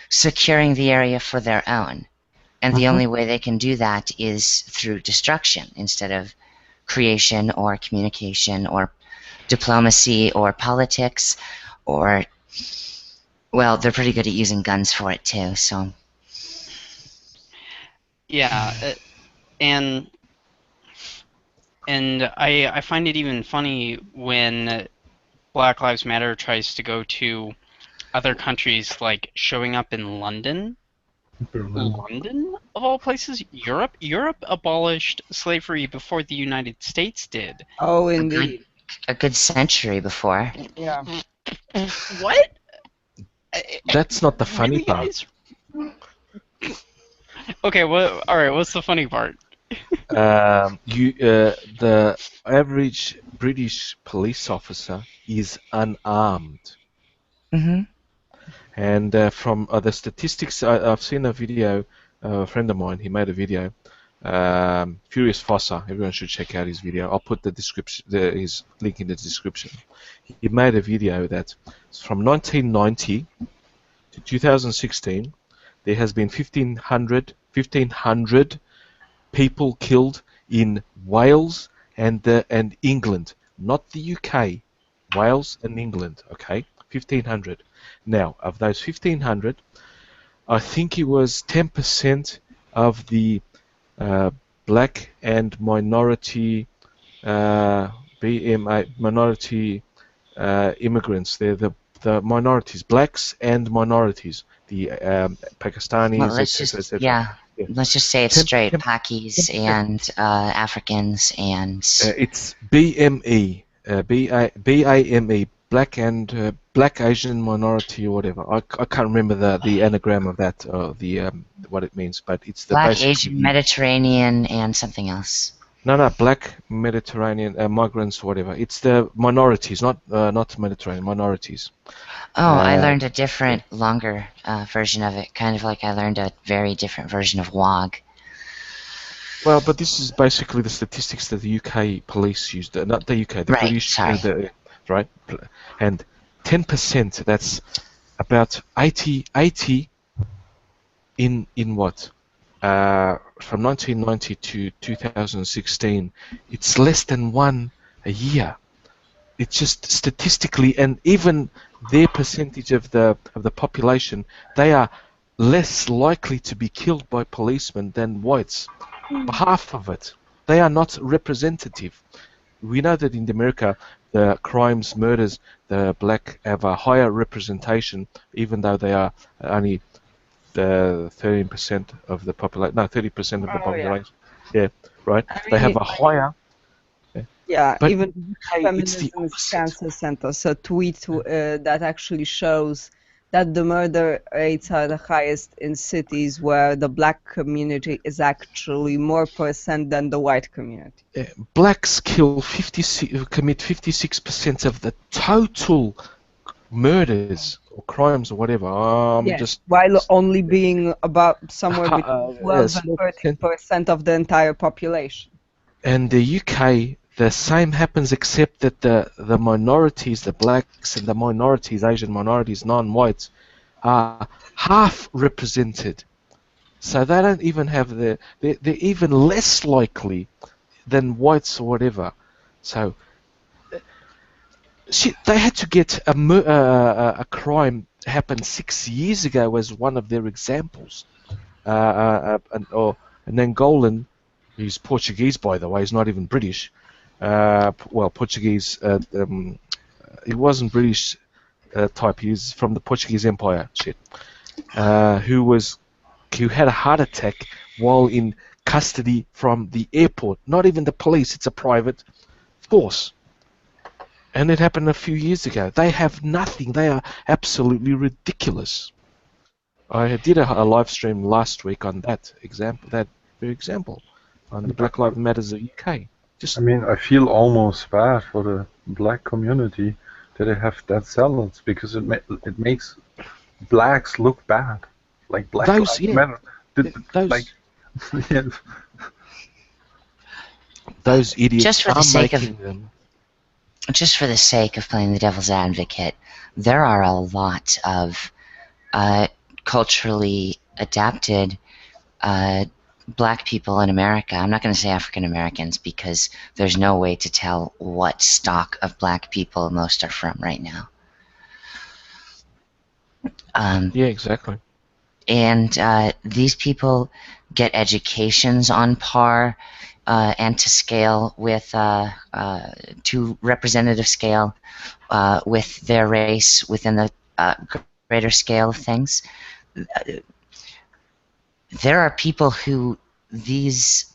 securing the area for their own. And the only way they can do that is through destruction instead of creation or communication or diplomacy or politics or, well, they're pretty good at using guns for it too, so. Yeah, and I find it even funny when Black Lives Matter tries to go to other countries, like showing up in London. London, of all places? Europe abolished slavery before the United States did. Oh, indeed. A good century before. Yeah. What? That's not the funny Really, part. guys? Okay, well, all right. What's the funny part? The average British police officer is unarmed. Mm-hmm. And from the statistics, I've seen a video, a friend of mine, he made a video Furious Fossa. Everyone should check out his video. I'll put the description, his link in the description. He made a video that from 1990 to 2016, there has been 1,500 people killed in Wales and England, not the UK. Wales and England, okay, 1,500. Now, of those 1,500, I think it was 10% of the black and minority BMA minority immigrants. They're the minorities, blacks and minorities, the Pakistanis, Well, let's etc., just, etc. yeah, let's just say it 10, straight. 10, Pakis 10%. and Africans and It's BME, BAME, black and black Asian minority or whatever. I can't remember the anagram of that, the what it means, but it's the Black, basically Asian, Mediterranean, and something else. no, black Mediterranean migrants or whatever. It's the minorities, not Mediterranean minorities. Oh, I learned a different, longer version of it. Kind of like I learned a very different version of WOG. Well, but this is basically the statistics that the UK police used, not the UK, the Right, British, sorry. right? And 10%, that's about 80 in what? From 1990 to 2016, it's less than one a year. It's just statistically, and even their percentage of the population, they are less likely to be killed by policemen than whites. Half of it. They are not representative. We know that in America, the crimes, murders, the black have a higher representation, even though they are only 13% of the population. No, 30% of the population. Yeah, right. They have a higher. Yeah, But even UK, it's the Feminism is opposite. Cancer sent us a tweet that actually shows that the murder rates are the highest in cities where the black community is actually more percent than the white community. Blacks commit 56% of the total murders or crimes or whatever. Yes, while only being about somewhere between 12 small and 30% of the entire population. And the UK, the same happens, except that the minorities, the blacks and the minorities, Asian minorities, non-whites, are half represented. So they don't even have they're even less likely than whites or whatever. So they had to get a crime happen 6 years ago as one of their examples. Or an Angolan, he's Portuguese by the way, he's not even British. Well, Portuguese. He wasn't British type. He was from the Portuguese Empire. Shit. Who had a heart attack while in custody from the airport. Not even the police. It's a private force. And it happened a few years ago. They have nothing. They are absolutely ridiculous. I did a live stream last week on that very example, on the Black Lives Matters of UK. I mean, I feel almost bad for the black community that they have that silence because it makes blacks look bad, like Black Lives Matter. Those idiots Just for the are sake of making them. Just for the sake of playing the devil's advocate, there are a lot of culturally adapted black people in America. I'm not going to say African Americans because there's no way to tell what stock of black people most are from right now. Yeah, exactly. And these people get educations on par and to scale with to representative scale with their race within the greater scale of things. There are people who these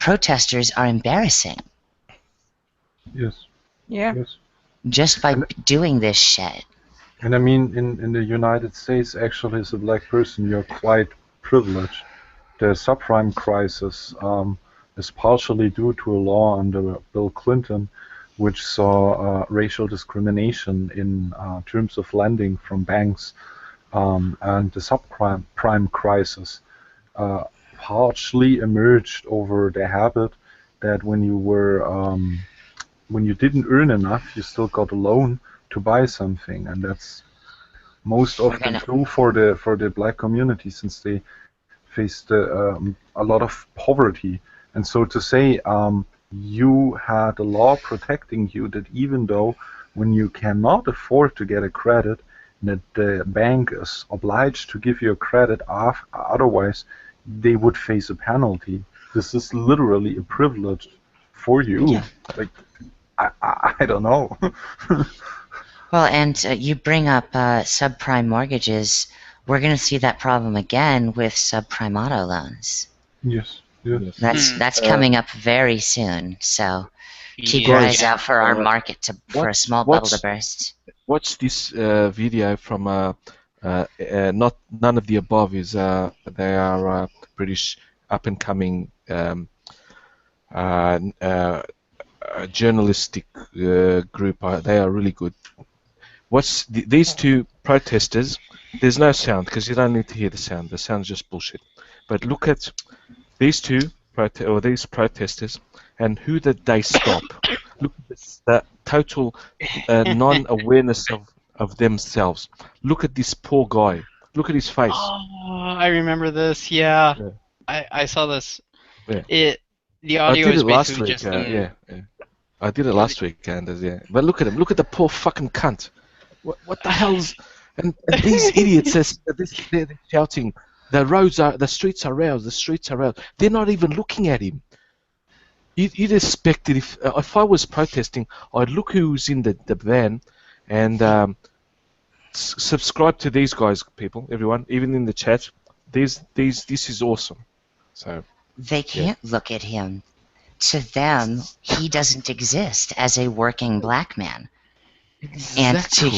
protesters are embarrassing. Yes. Yeah. Yes. Just by doing this shit. And I mean, in the United States, actually, as a black person, you're quite privileged. The subprime crisis is partially due to a law under Bill Clinton, which saw racial discrimination in terms of lending from banks, and the subprime crisis partially emerged over the habit that when you didn't earn enough, you still got a loan to buy something, and that's most We're often gonna true for the black community, since they faced a lot of poverty. And so to say, you had a law protecting you that even though when you cannot afford to get a credit, that the bank is obliged to give you a credit, otherwise they would face a penalty. This is literally a privilege for you. Yeah. Like, I don't know. Well, and you bring up subprime mortgages. We're going to see that problem again with subprime auto loans. Yes, yes. Yes. That's coming up very soon. So keep Yeah. your eyes out for our market for a What- small bubble to what's- burst. Watch this video from none of the above is they are British up and coming journalistic group. They are really good. Watch these two protesters. There's no sound because you don't need to hear the sound. The sound's just bullshit. But look at these two these protesters and who did they stop? Look at this, the total non-awareness of themselves. Look at this poor guy. Look at his face. Oh, I remember this. Yeah, Yeah. I saw this. Yeah. The I audio did is it last basically week. just them. Yeah. I did it last weekend. Yeah. But look at him. Look at the poor fucking cunt. What the hell's and these idiots they're shouting. The streets are ours. The streets are ours. They're not even looking at him. You'd expect it if I was protesting, I'd look who's in the van, and subscribe to these guys, people, everyone, even in the chat. This is awesome. So They can't look at him. To them, he doesn't exist as a working black man. And to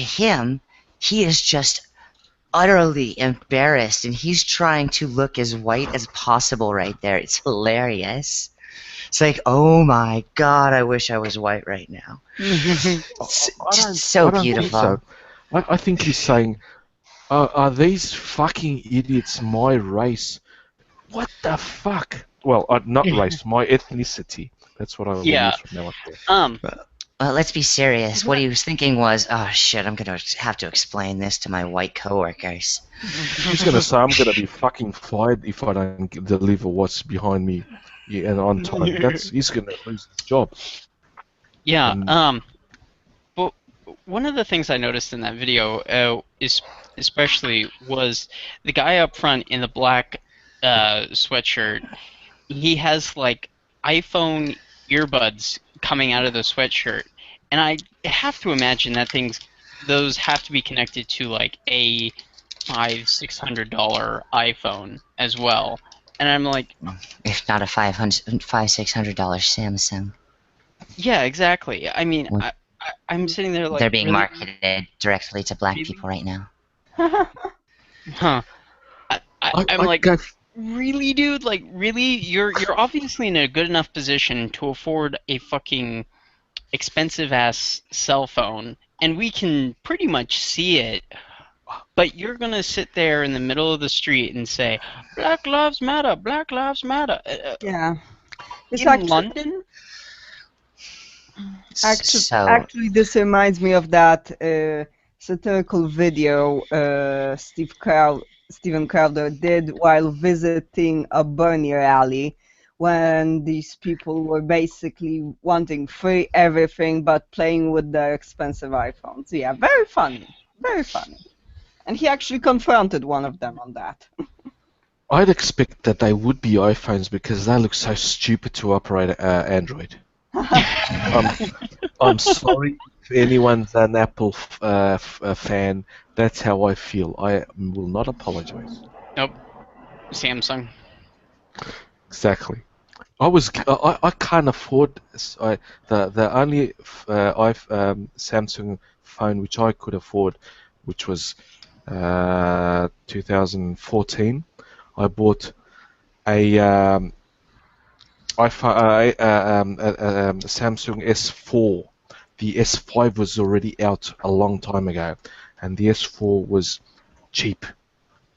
him, he is just utterly embarrassed, and he's trying to look as white as possible right there. It's hilarious. It's like, oh my god, I wish I was white right now. It's just so I don't think beautiful. so. I think he's saying, are these fucking idiots my race? What the fuck? Well, not race, my ethnicity. That's what I will Yeah. use from now on. Let's be serious. What he was thinking was, oh shit, I'm gonna have to explain this to my white coworkers. He's gonna say I'm gonna be fucking fired if I don't deliver what's behind me, and on time. He's gonna lose his job. Yeah. And- But one of the things I noticed in that video is especially was the guy up front in the black sweatshirt. He has like iPhone earbuds coming out of the sweatshirt, and I have to imagine that those have to be connected to like a $500-600 iPhone as well. And I'm like, If not a $600 Samsung. yeah, exactly. I mean, What? I'm sitting there like They're being really? marketed directly to black Really? people right now. Huh. I'm I like, go- really, dude? Like, really? You're obviously in a good enough position to afford a fucking expensive ass cell phone, and we can pretty much see it. But you're gonna sit there in the middle of the street and say, "Black Lives Matter, Black Lives Matter." Yeah. It's In actually, London? So, actually, this reminds me of that satirical video Steven Crowder did while visiting a Bernie rally, when these people were basically wanting free everything but playing with their expensive iPhones. Yeah, very funny. Very funny. And he actually confronted one of them on that. I'd expect that they would be iPhones because they look so stupid to operate Android. I'm sorry if anyone's an Apple fan. That's how I feel. I will not apologize. Nope. Samsung. Exactly. I can't afford the only Samsung phone which I could afford, which was 2014. I bought a Samsung S4. The S5 was already out a long time ago, and the S4 was cheap.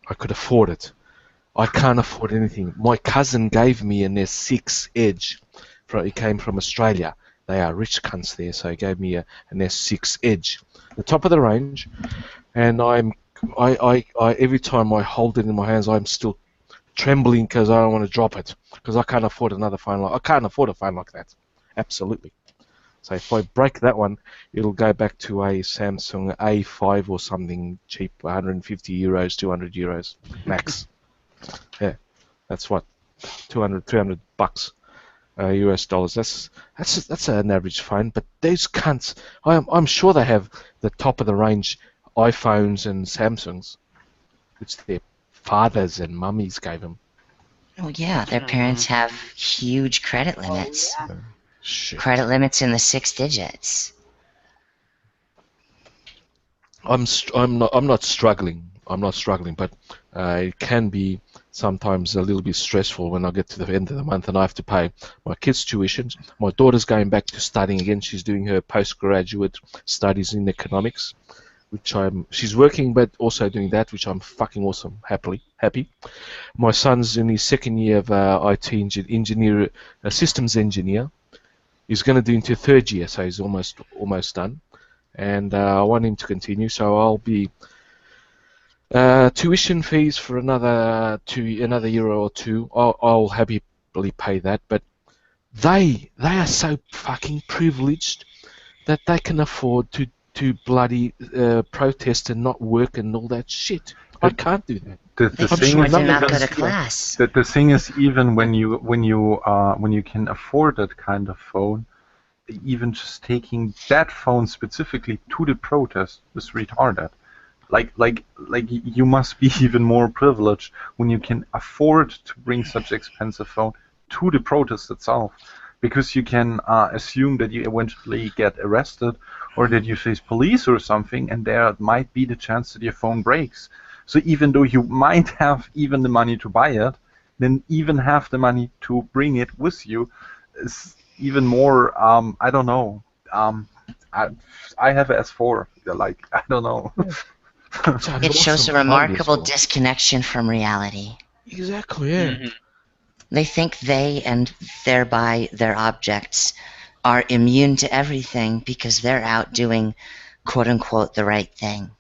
I could afford it. I can't afford anything. My cousin gave me a ness 6 Edge. He came from Australia. They are rich cunts there, so he gave me a ness 6 Edge, the top of the range. And every time I hold it in my hands, I'm still trembling because I don't want to drop it, because I can't afford another phone. I can't afford a phone like that. Absolutely. So if I break that one, it'll go back to a Samsung A5 or something cheap, 150 euros, 200 euros max. Yeah, that's what, 200, 300 bucks, US dollars. That's an average phone. But these cunts, I'm sure they have the top of the range iPhones and Samsungs, which their fathers and mummies gave them. Oh yeah, their parents have huge credit limits. Oh, yeah. Shit. Credit limits in the 6 digits. I'm not struggling. I'm not struggling, but it can be sometimes a little bit stressful when I get to the end of the month and I have to pay my kids' tuition. My daughter's going back to studying again. She's doing her postgraduate studies in economics, which she's working but also doing that, which I'm fucking awesome, happy. My son's in his second year of IT engineer, systems engineer. He's going to do into third year, so he's almost done. And I want him to continue, so I'll be tuition fees for another year or two. I'll happily pay that, but they are so fucking privileged that they can afford to bloody protest and not work and all that shit. I can't do that. The They thing can is, afford to not go does, to class. the thing is, even when you can afford that kind of phone, even just taking that phone specifically to the protest is retarded. Like you must be even more privileged when you can afford to bring such expensive phone to the protest itself, because you can assume that you eventually get arrested or that you face police or something, and there might be the chance that your phone breaks. So even though you might have even the money to buy it, then even have the money to bring it with you is even more. I don't know. I have a S4. Like, I don't know. It shows a awesome phone, remarkable this one. disconnection from reality. Exactly, yeah. Mhm. They think they, and thereby their objects, are immune to everything because they're out doing quote-unquote the right thing.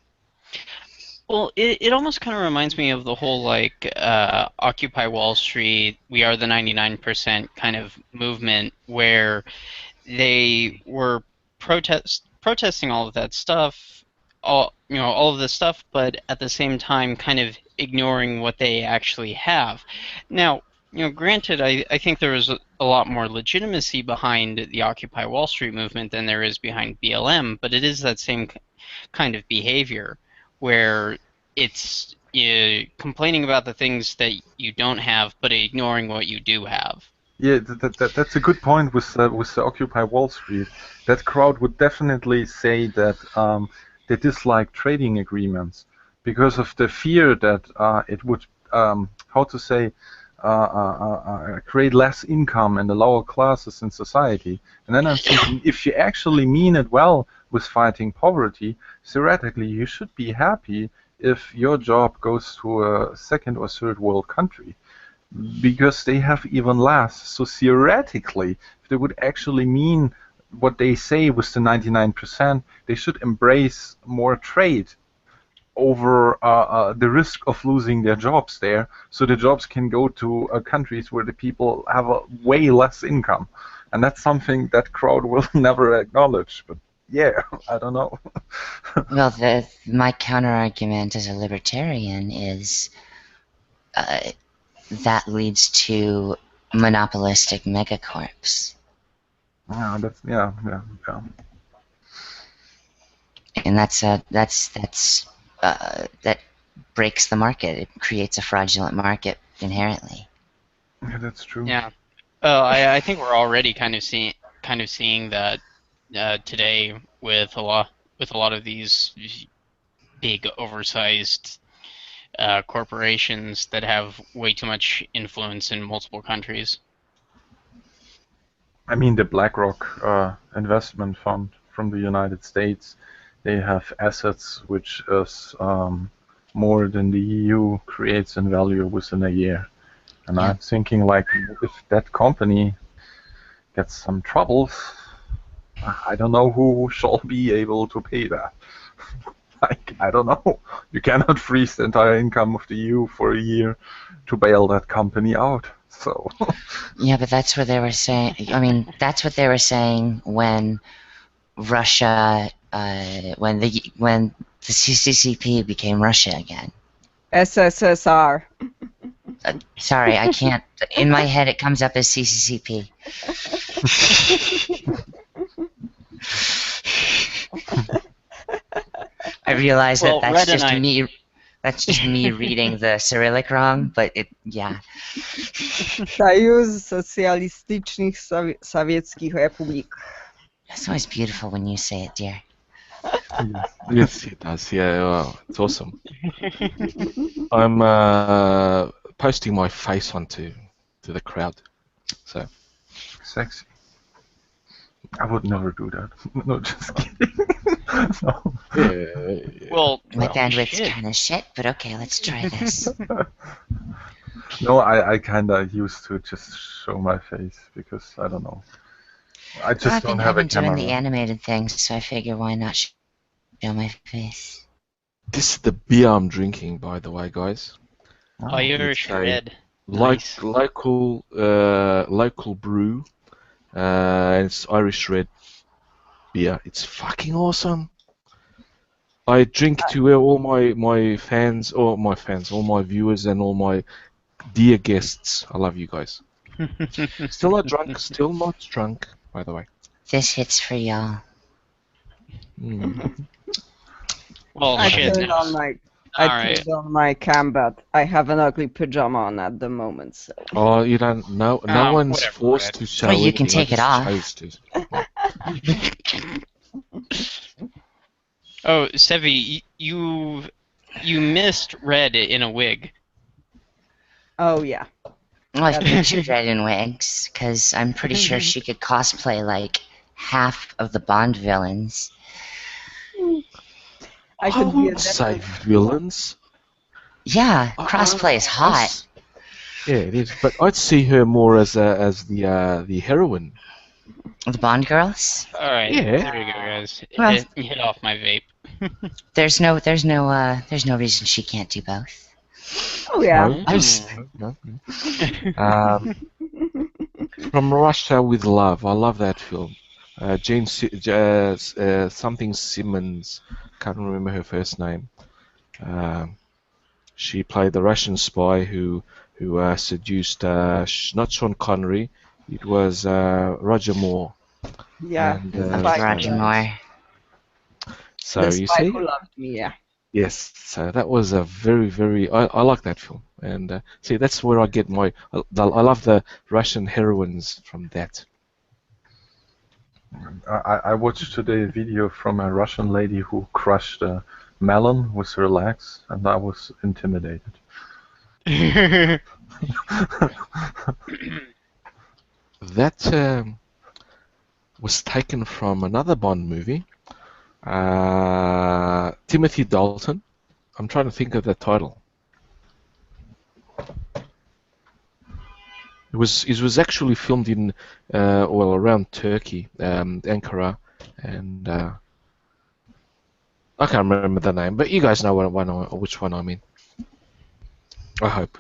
Well, it almost kind of reminds me of the whole like Occupy Wall Street, we are the 99% kind of movement, where they were protesting all of that stuff, all of this stuff, but at the same time kind of ignoring what they actually have. Now, granted, I think there is a lot more legitimacy behind the Occupy Wall Street movement than there is behind BLM, but it is that same kind of behavior where it's complaining about the things that you don't have, but ignoring what you do have. Yeah, that's a good point with the Occupy Wall Street. That crowd would definitely say that they dislike trading agreements because of the fear that it would, how to say, create less income in the lower classes in society. And then I'm thinking, if you actually mean it well with fighting poverty, theoretically you should be happy if your job goes to a second or third world country, because they have even less. So theoretically, if they would actually mean what they say with the 99%, they should embrace more trade over the risk of losing their jobs there, so the jobs can go to countries where the people have a way less income. And that's something that crowd will never acknowledge. But yeah, I don't know. Well, my counter-argument as a libertarian is that leads to monopolistic megacorps. Yeah, yeah. And that breaks the market. It creates a fraudulent market inherently. Yeah, that's true. Yeah. I think we're already kind of seeing that today with a lot of these big oversized corporations that have way too much influence in multiple countries. I mean, the BlackRock investment fund from the United States, they have assets which is more than the EU creates in value within a year. And Yeah. I'm thinking, like, if that company gets some troubles, I don't know who shall be able to pay that. Like, I don't know. You cannot freeze the entire income of the EU for a year to bail that company out. So, Yeah, but that's what they were saying. I mean, that's what they were saying when Russia, when the CCCP became Russia again. SSSR. Sorry, I can't. In my head, it comes up as CCCP. I realize Well, that Red and I- me. That's just me reading the Cyrillic wrong, but yeah. Союз социалистичных советских republik. That's always beautiful when you say it, dear. Yes, it does. Yeah, well, it's awesome. I'm posting my face onto the crowd. So sexy. I would never do that. No, just kidding. No. yeah. Well, My Well, bandwidth's shit. kind of shit, but okay, let's try this. No, I kinda used to just show my face because I don't know. I just Well, don't I've have a been doing camera. the animated things, so I figure why not show my face. This is the beer I'm drinking, by the way, guys. Irish it's a Red. Like Nice. local brew. And it's Irish red beer. It's fucking awesome. I drink to where all my fans, all my viewers, and all my dear guests. I love you guys. Still not drunk, by the way. This hits for y'all. Mm. Well, I shit. turned Now. on my Alright. turned on my cam, but I have an ugly pajama on at the moment. So. Oh, you don't. No one's whatever, forced Red. to show. Well, you can anything. I take it just off. chose to. Oh, Sevvie, you missed Red in a wig. Oh yeah. Well, I've That's- pictured Red in wigs, because I'm pretty sure she could cosplay like half of the Bond villains. I I could be a wouldn't say different. villains. Yeah, crossplay is hot. Yeah, it is. But I'd see her more as the heroine. The Bond girls? Alright, Yeah. there we go, guys. Well- Hit off my vape. There's no reason she can't do both. Oh yeah. No. From Russia with Love. I love that film. Something Simmons. Can't remember her first name. She played the Russian spy who seduced not Sean Connery. It was Roger Moore. Yeah. And, the Loved spy who Roger loved- Moore. So the you spy see, who loved me. Yeah. yes. So that was a very. I like that film, and see that's where I get my. I love the Russian heroines from that. I watched today a video from a Russian lady who crushed a melon with her legs, and I was intimidated. That was taken from another Bond movie. Timothy Dalton. I'm trying to think of the title. It was actually filmed in around Turkey, Ankara, and I can't remember the name, but you guys know which one I mean. I hope.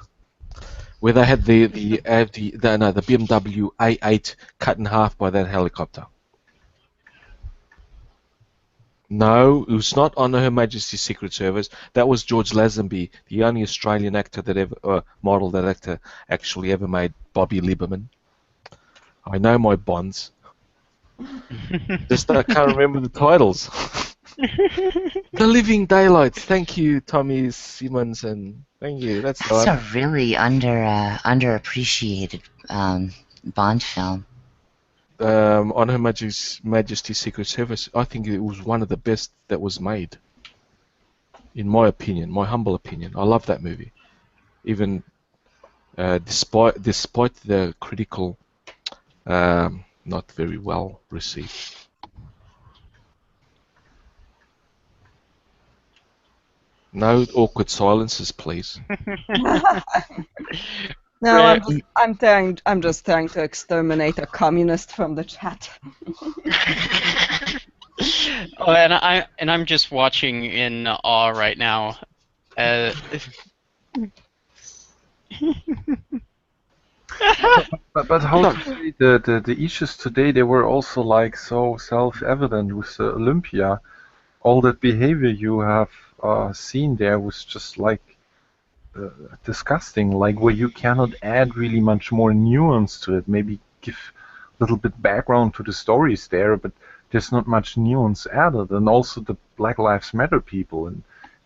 Where they had the BMW A8 cut in half by that helicopter. No, it was not on Her Majesty's Secret Service. That was George Lazenby, the only Australian actor that ever model that actor actually ever made Bobby Lieberman. I know my Bonds. Just I can't remember the titles. The Living Daylights. Thank you, Tommy Simmons, and thank you. That's That's the a really underappreciated Bond film. on Her Majesty's Secret Service. I think it was one of the best that was made. In my opinion, my humble opinion, I love that movie. Even despite the critical, not very well received. No awkward silences, please. No, Right. I'm just trying to exterminate a communist from the chat. Oh, and I'm just watching in awe right now. Uh, But how No. to say the issues today, they were also like so self-evident with the Olympia. All that behavior you have seen there was just like disgusting, like where you cannot add really much more nuance to it. Maybe give a little bit background to the stories there, but there's not much nuance added. And also the Black Lives Matter people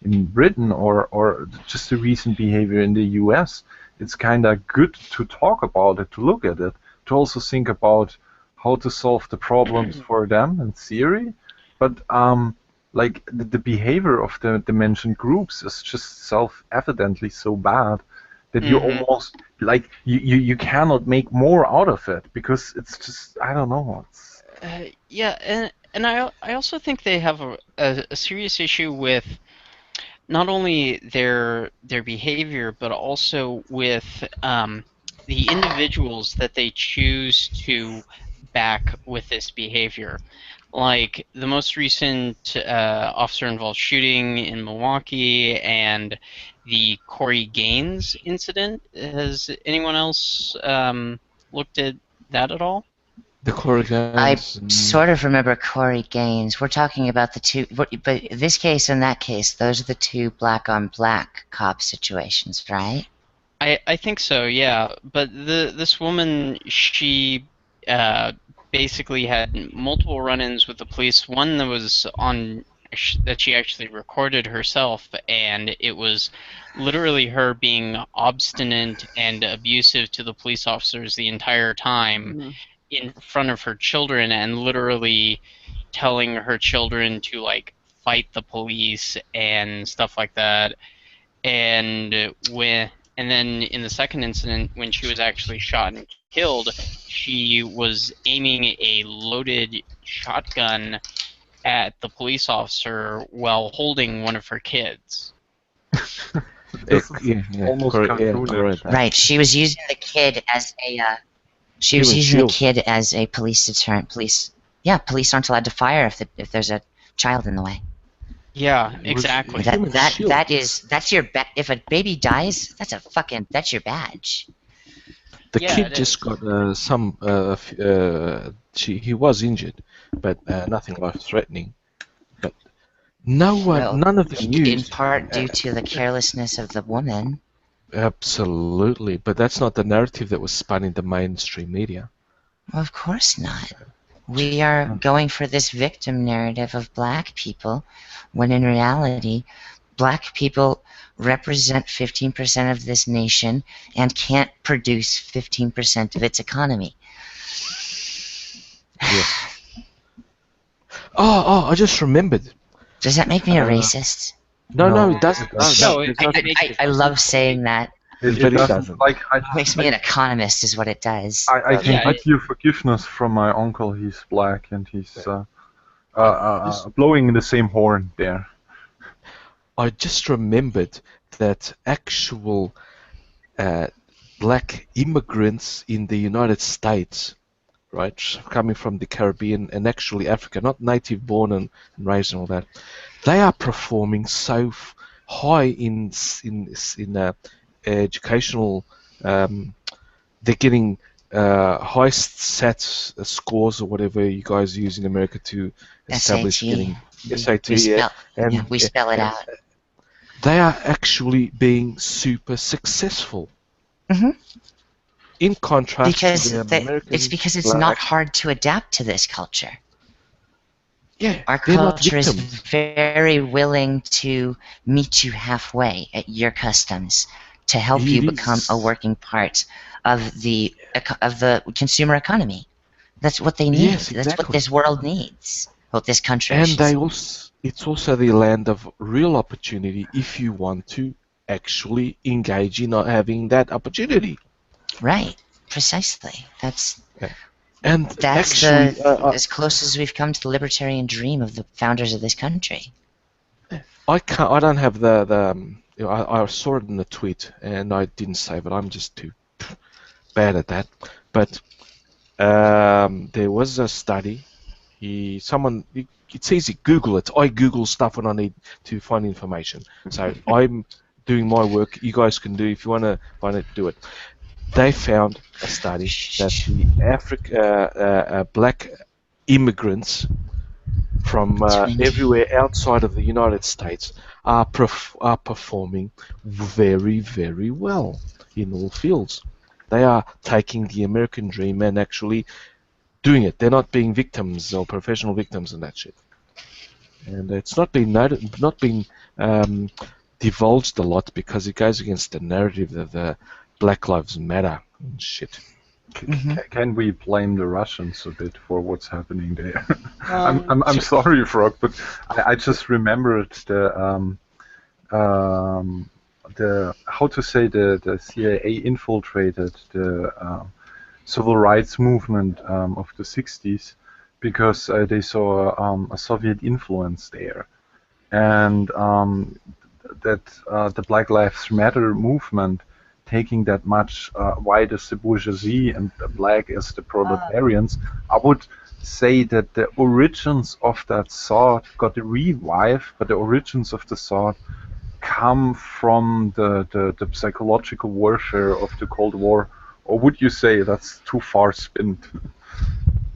in Britain or just the recent behavior in the US, it's kind of good to talk about it, to look at it, to also think about how to solve the problems for them in theory. But like the behavior of the mentioned groups is just self-evidently so bad that you Mhm. almost like you cannot make more out of it because it's just I don't know. It's, Yeah, and I also think they have a serious issue with not only their behavior, but also with the individuals that they choose to back with this behavior. Like the most recent officer-involved shooting in Milwaukee and the Corey Gaines incident. Has anyone else looked at that at all? The I Corrigans. sort of remember Corey Gaines. We're talking about the two, but this case and that case, those are the two black on black cop situations, right? I think so, yeah. But this woman, she basically had multiple run-ins with the police. One that was on that she actually recorded herself, and it was literally her being obstinate and abusive to the police officers the entire time Mm. in front of her children, and literally telling her children to like fight the police and stuff like that. And then in the second incident, when she was actually shot and killed, she was aiming a loaded shotgun at the police officer while holding one of her kids. this is Yeah, almost yeah, cartoonish. Right. She was using the kid as a. She was Human using the shield. kid as a police deterrent. Police aren't allowed to fire if there's a child in the way. Yeah, It was exactly. human shield. That's your if a baby dies, that's your badge. The Yeah, kid it just is. got he was injured, but nothing life-threatening. But Well, none of the in news. part due to the carelessness of the woman. Absolutely, but that's not the narrative that was spun in the mainstream media. Well, of course not. We are going for this victim narrative of black people, when in reality, black people represent 15% of this nation and can't produce 15% of its economy. Yes. Oh, I just remembered. Does that make me a racist? No, No, it doesn't. it doesn't. No, It it doesn't. makes I love saying that. But It it doesn't. doesn't. Like It makes me an economist is what it does. I can Yeah, give you forgiveness from my uncle. He's black and he's blowing in the same horn there. I just remembered that actual black immigrants in the United States, right, coming from the Caribbean and actually Africa, not native born and raised and all that, they are performing so high in educational. They're getting high SAT scores or whatever you guys use in America to establish SAT. getting SAT. Yeah, and we spell it out. they are actually being super successful. Mhm. In contrast Because to the American it's because it's black, not hard to adapt to this culture. Yeah, Our they're not culture is victims. very willing to meet you halfway at your customs to help you It become is. a working part of the consumer economy. That's what they need. Yes, That's what exactly. this world needs. What this country. I And should they say. also, it's also the land of real opportunity if you want to actually engage in not having that opportunity. Right. Precisely. That's Actually, as close as we've come to the libertarian dream of the founders of this country. I can't. I don't have the. I saw it in the tweet and I didn't save it. I'm just too bad at that. But there was a study. It's easy. Google it. I Google stuff when I need to find information. So I'm doing my work. You guys can do if you want to find it. Do it. They found a study that the black immigrants from everywhere outside of the United States are performing very, very well in all fields. They are taking the American dream and actually doing it. They're not being victims or professional victims and that shit. And it's not been divulged a lot because it goes against the narrative of the Black Lives Matter and shit. Can we blame the Russians a bit for what's happening there? Um, I'm sorry, Frog, but I just remembered the how to say the CIA infiltrated the civil rights movement of the 60s because they saw a Soviet influence there, and that the Black Lives Matter movement taking that much white as the bourgeoisie and the black as the proletarians, I would say that the origins of that thought got revived, but the origins of the thought come from the psychological warfare of the Cold War. Or would you say that's too far spent?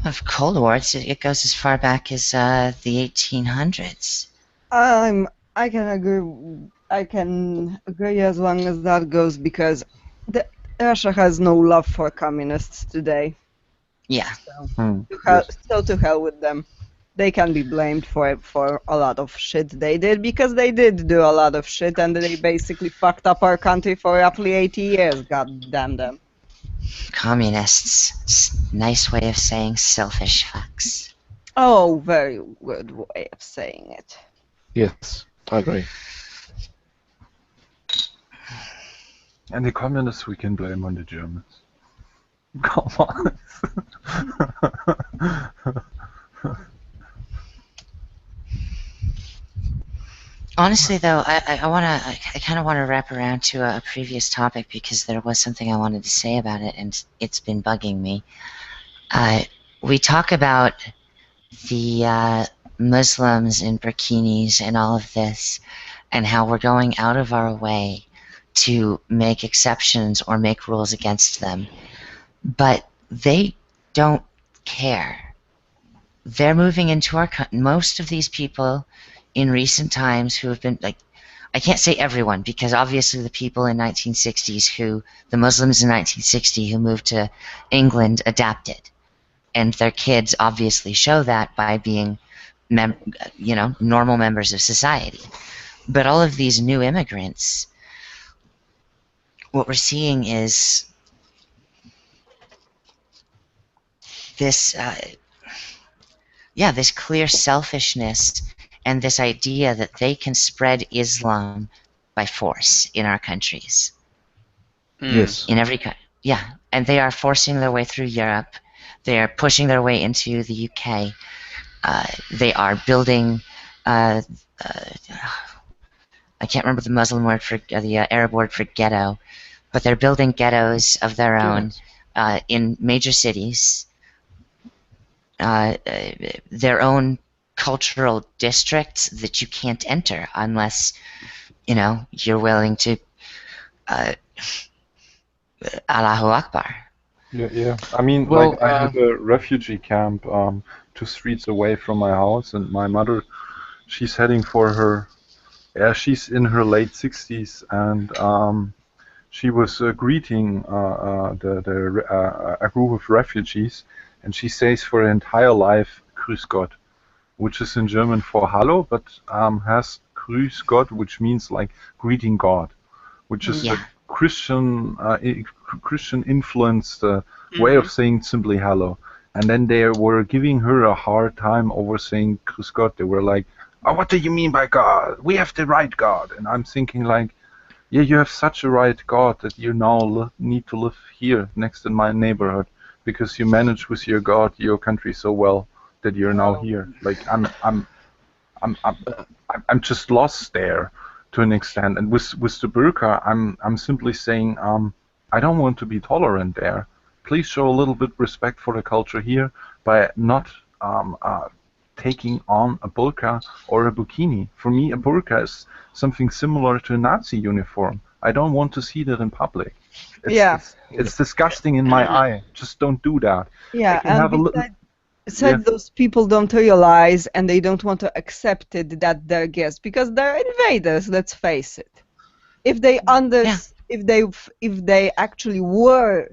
Of Cold War, it goes as far back as the 1800s. I can agree. I can agree as long as that goes because Russia has no love for communists today. Yeah. So to hell with them. They can be blamed for a lot of shit they did because they did do a lot of shit and they basically fucked up our country for roughly 80 years. God damn them. Communists. Nice way of saying selfish fucks. Oh, very good way of saying it. Yes, I agree. And the communists we can blame on the Germans. Come on. Honestly, though, I kind of want to wrap around to a previous topic because there was something I wanted to say about it, and it's been bugging me. We talk about the Muslims in bikinis and all of this, and how we're going out of our way to make exceptions or make rules against them, but they don't care. They're moving into our country. Most of these people in recent times who have been, like, I can't say everyone because obviously the people in 1960s the Muslims in 1960 who moved to England adapted, and their kids obviously show that by being normal members of society. But all of these new immigrants, what we're seeing is this this clear selfishness and this idea that they can spread Islam by force in our countries. Yes. In every country. Yeah, and they are forcing their way through Europe. They are pushing their way into the UK. They are building. I can't remember the Muslim word for the Arab word for ghetto, but they're building ghettos of their own in major cities. Their own cultural districts that you can't enter unless you're willing to Allahu Akbar. Yeah. I mean, Well, I have a refugee camp 2 streets away from my house, and my mother, she's heading for her. Yeah, she's in her late 60s, and she was greeting a group of refugees, and she says for her entire life, "Grüß Gott," which is in German for hello, but has "Grüß Gott," which means like greeting God, which is a Christian influenced way of saying simply hello. And then they were giving her a hard time over saying "Grüß Gott." They were like, "Oh, what do you mean by God? We have the right God." And I'm thinking like, yeah, you have such a right God that you now need to live here next in my neighborhood because you manage with your God your country so well that you're now here. Like I'm I'm just lost there to an extent. And with the burqa, I'm simply saying I don't want to be tolerant there. Please show a little bit respect for the culture here by not taking on a burqa or a bikini. For me, a burqa is something similar to a Nazi uniform. I don't want to see that in public. Yeah. It's disgusting in my eye. Just don't do that. I Yeah, can and have a little. besides those people don't realize and they don't want to accept it that they're guests because they're invaders, let's face it. If they if they actually were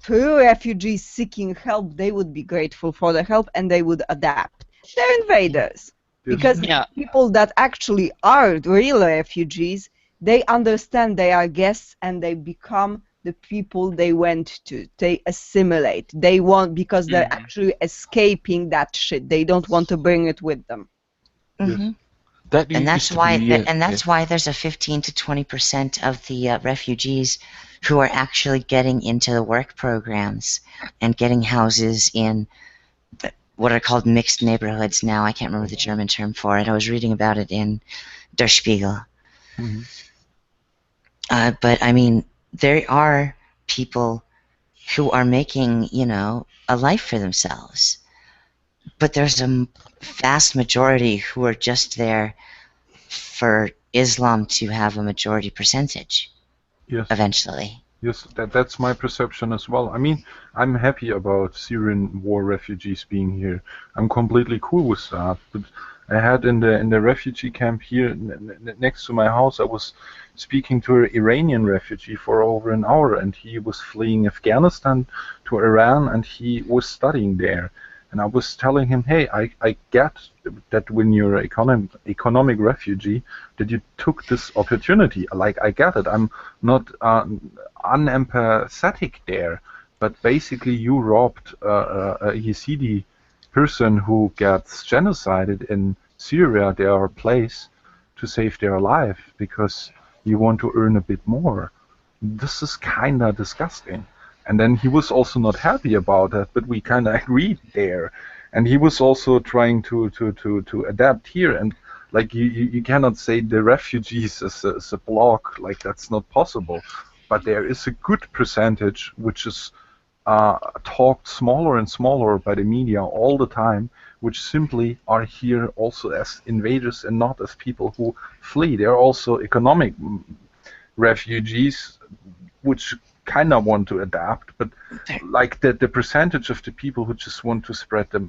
true refugees seeking help, they would be grateful for the help and they would adapt. They're invaders. Because Yeah. people that actually are real refugees, they understand they are guests and they become the people they went to. They assimilate. They want, because they're actually escaping that shit. They don't want to bring it with them. Mhm. That And used that's to why, be, and that's why there's a 15 to 20% of the refugees who are actually getting into the work programs and getting houses in what are called mixed neighborhoods now. I can't remember the German term for it. I was reading about it in Der Spiegel. Mhm. But I mean, there are people who are making, you know, a life for themselves. But there's a vast majority who are just there for Islam to have a majority percentage Yes. eventually. Yes, that's my perception as well. I mean, I'm happy about Syrian war refugees being here. I'm completely cool with that. But I had in the refugee camp here next to my house, I was speaking to an Iranian refugee for over an hour, and he was fleeing Afghanistan to Iran, and he was studying there. And I was telling him, hey, I get that when you're an economic refugee, that you took this opportunity. Like, I get it. I'm not unempathetic there, but basically you robbed a Yazidi person who gets genocided in Syria, their place, to save their life because you want to earn a bit more. This is kinda disgusting. And then he was also not happy about that, but we kinda agreed there. And he was also trying to adapt here. And like you cannot say the refugees as a block, like that's not possible. But there is a good percentage which is talked smaller and smaller by the media all the time, which simply are here also as invaders and not as people who flee. They're also economic refugees, which kind of want to adapt, but like the percentage of the people who just want to spread the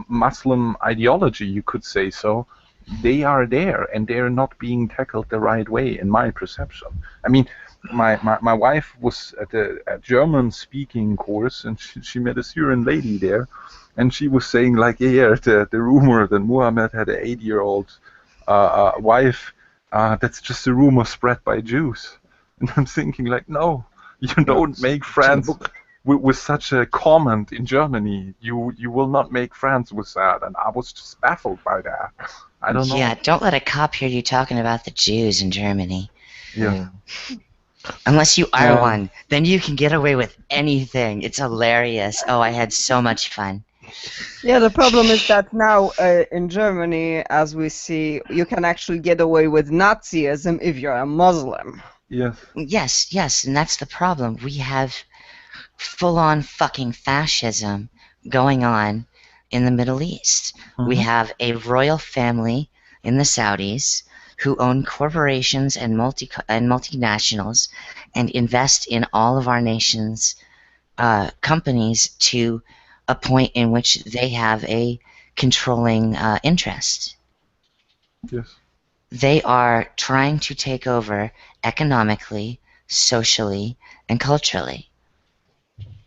Muslim ideology, you could say so, they are there and they're not being tackled the right way, in my perception. I mean, my wife was at a German speaking course and she met a Syrian lady there, and she was saying like, yeah, the rumor that Muhammad had an 8-year-old wife, that's just a rumor spread by Jews. And I'm thinking like, no, you don't make friends with such a comment in Germany. You will not make friends with that. And I was just baffled by that. I don't know. Yeah, don't let a cop hear you talking about the Jews in Germany. Yeah. Unless you are one, then you can get away with anything. It's hilarious. Oh, I had so much fun. Yeah, the problem is that now in Germany, as we see, you can actually get away with Nazism if you're a Muslim. Yes. Yes, and that's the problem. We have full-on fucking fascism going on in the Middle East. We have a royal family in the Saudis who own corporations and multinationals and invest in all of our nation's companies to a point in which they have a controlling interest. Yes. They are trying to take over economically, socially, and culturally.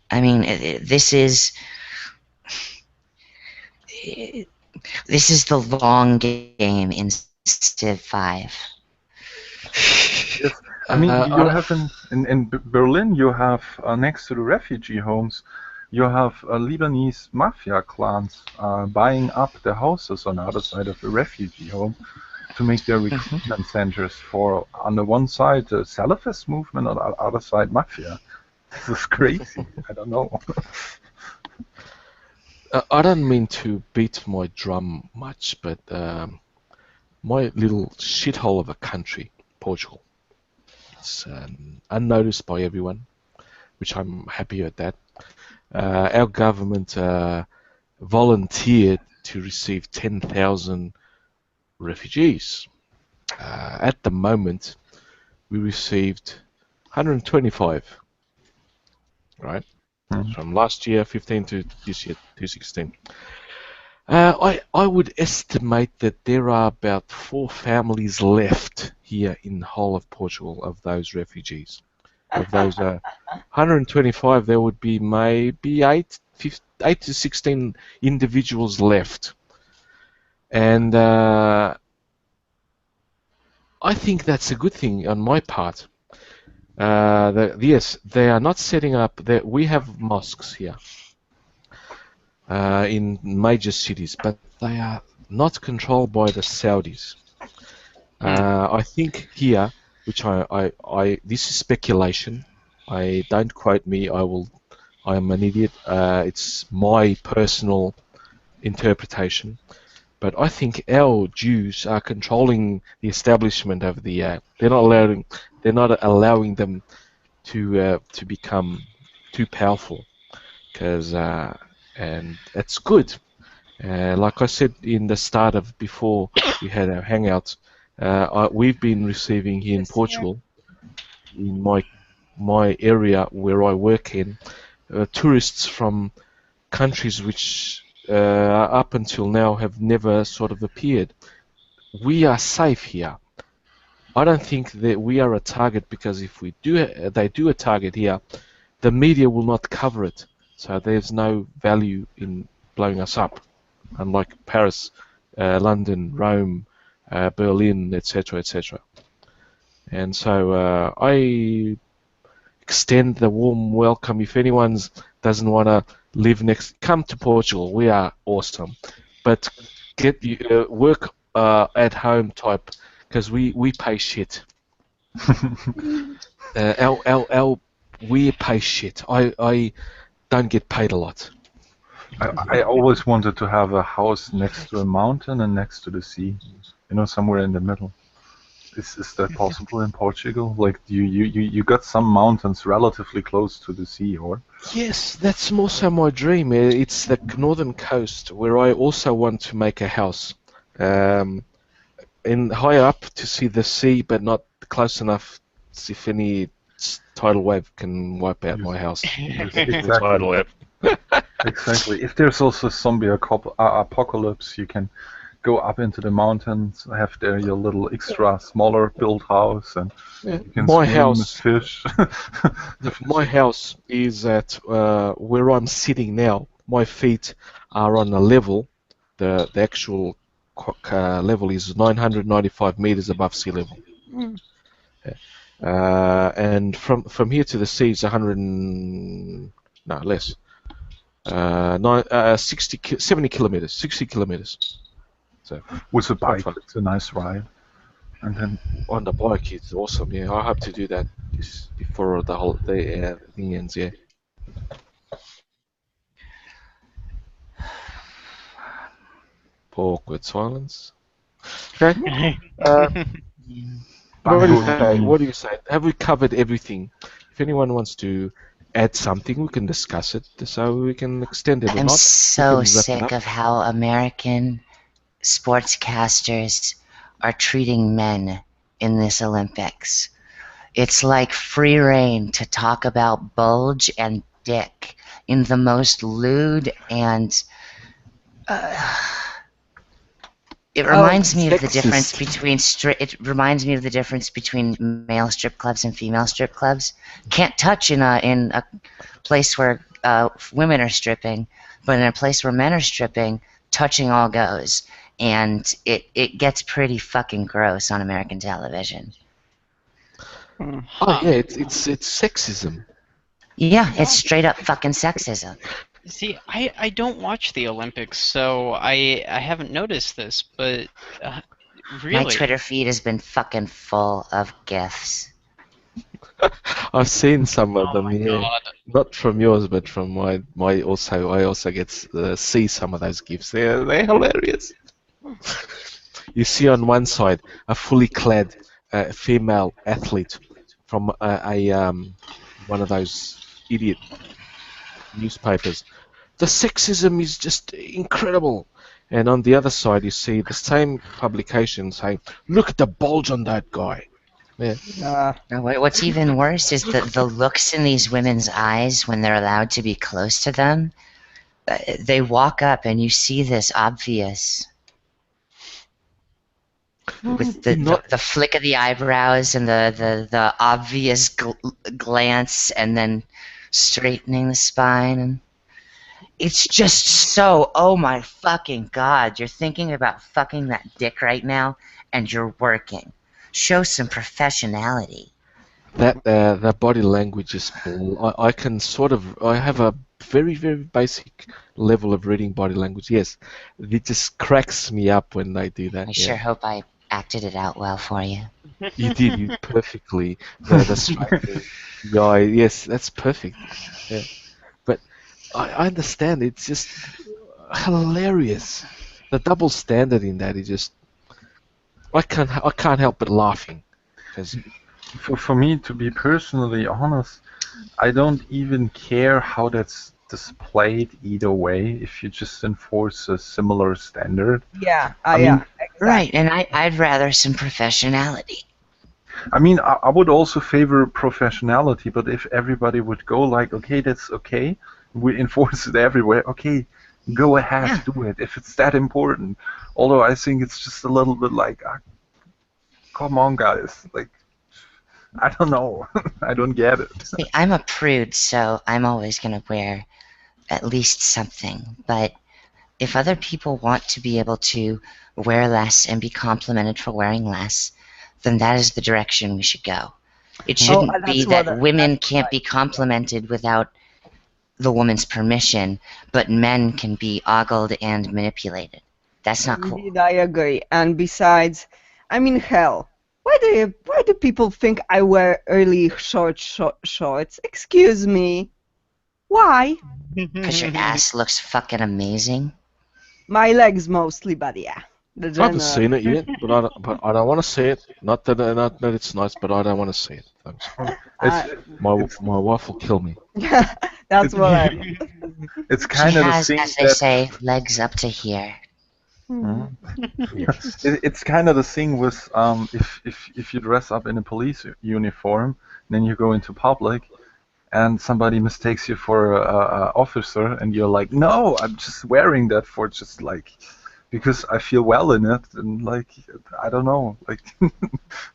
I mean, this is the long game in Civ 5. Yes. I mean, you have in Berlin, you have next to the refugee homes, you have Lebanese mafia clans buying up the houses on the other side of the refugee home to make their recruitment centers for, on the one side, the Salafist movement, on the other side, mafia. This is crazy. I don't know. I don't mean to beat my drum much, but my little shithole of a country, Portugal. It's unnoticed by everyone, which I'm happy at that. Our government volunteered to receive 10,000 refugees. At the moment, we received 125, right? From last year, 15 to this year, 2016. I would estimate that there are about 4 families left here in the whole of Portugal of those refugees. Of those 125, there would be maybe 8 to 16 individuals left. And I think that's a good thing on my part. Yes, they are not setting up. We have mosques here in major cities, but they are not controlled by the Saudis. I think here, which this is speculation. Don't quote me. I am an idiot. It's my personal interpretation. But I think our Jews are controlling the establishment of the. They're not allowing them to become too powerful, and that's good. Like I said in the start of before we had our hangouts, we've been receiving here in Portugal, in my area where I work in, tourists from countries which up until now have never sort of appeared. We are safe here. I don't think that we are a target, because if they do a target here, the media will not cover it. So there's no value in blowing us up, unlike Paris, London, Rome, Berlin, etc., etc. And so I extend the warm welcome. If anyone doesn't want to live come to Portugal. We are awesome, but get work at home type, because we pay shit. We pay shit. I don't get paid a lot. I always wanted to have a house next to a mountain and next to the sea, somewhere in the middle. Is that possible in Portugal? Like, you got some mountains relatively close to the sea, or? Yes, that's also my dream. It's the northern coast where I also want to make a house, in higher up to see the sea, but not close enough if any tidal wave can wipe out my house. Exactly. Tidal wave. Exactly. If there's also zombie apocalypse, you can go up into the mountains, have there your little extra smaller built house, and you can swim with fish. My house is at where I'm sitting now. My feet are on a level. The actual level is 995 meters above sea level. And from here to the sea is 70 kilometers, 60 kilometers. So with a bike, it's a nice ride. And then on the bike, it's awesome. Yeah, I hope to do that just before the whole thing ends. Yeah. Awkward silence. Okay. What do you say? Have we covered everything? If anyone wants to add something, we can discuss it, so we can extend it or not. I'm so sick of how American sportscasters are treating men in this Olympics. It's like free reign to talk about bulge and dick in the most lewd and it reminds me of the difference between male strip clubs and female strip clubs. Can't touch in a place where women are stripping, but in a place where men are stripping, touching all goes. And it gets pretty fucking gross on American television. Oh yeah, it's sexism. Yeah, it's straight up fucking sexism. See, I don't watch the Olympics, so I haven't noticed this, but really. My Twitter feed has been fucking full of GIFs. I've seen some of them, yeah. God. Not from yours, but from my I also get see some of those GIFs. They're hilarious. You see on one side a fully clad female athlete from one of those idiot newspapers. The sexism is just incredible. And on the other side, you see the same publication saying, "Look at the bulge on that guy." Yeah. No, what's even worse is the looks in these women's eyes when they're allowed to be close to them. They walk up and you see this obvious, with the flick of the eyebrows and the obvious glance and then straightening the spine. And it's just so, oh my fucking god, you're thinking about fucking that dick right now and you're working. Show some professionality. That body language is. I can sort of. I have a very basic level of reading body language. Yes, it just cracks me up when they do that. I yeah. sure hope I acted it out well for you. You did. You perfectly. The straightening the eye. Yes, that's perfect. Yeah. But I understand. It's just hilarious. The double standard in that is just. I can't help but laughing. Because. For me, to be personally honest, I don't even care how that's displayed either way if you just enforce a similar standard. Yeah, I mean, yeah, exactly. Right, and I'd rather some professionality. I mean, I would also favor professionality, but if everybody would go like, okay, that's okay, we enforce it everywhere, okay, go ahead, Yeah. do it, if it's that important. Although I think it's just a little bit like, come on, guys, like, I don't know. I don't get it. See, I'm a prude, so I'm always going to wear at least something. But if other people want to be able to wear less and be complimented for wearing less, then that is the direction we should go. It shouldn't be that women can't be complimented without the woman's permission, but men can be ogled and manipulated. That's not cool. Indeed, I agree. And besides, I mean, hell, why do people think I wear early shorts? Excuse me. Why? Because your ass looks fucking amazing. My legs mostly, but yeah. The I general. haven't seen it yet, but I don't want to see it. Not that it's nice, but I don't want to see it. Thanks. My wife will kill me. That's what I. It's She kind of the has, thing as they that say, legs up to here. it's kind of the thing with if you dress up in a police uniform, then you go into public, and somebody mistakes you for a officer, and you're like, no, I'm just wearing that for just like because I feel well in it, and like I don't know, like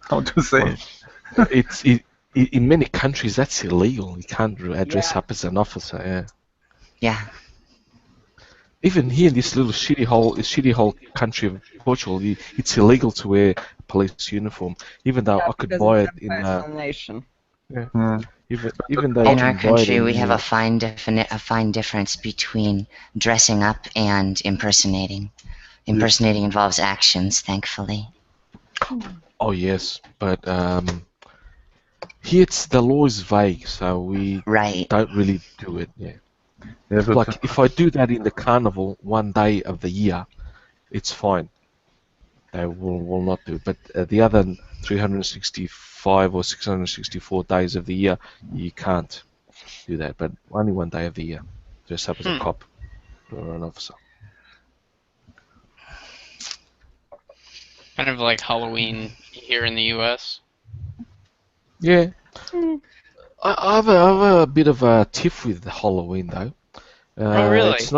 how to say it. In many countries that's illegal. You can't dress up as an officer. Yeah. Yeah. Even here in this little shitty hole country of Portugal, it's illegal to wear a police uniform. Even though I could buy it in. Even though in our country, we have a fine difference between dressing up and impersonating. Impersonating involves actions, thankfully. Oh yes, but here the law is vague, so we don't really do it. Yeah. Like if I do that in the carnival one day of the year, it's fine. They will not do it. But the other 365 or 664 days of the year, you can't do that. But only one day of the year, dress up as a cop or an officer. Kind of like Halloween here in the U.S. Yeah. I have a bit of a tiff with Halloween though. Oh really? It's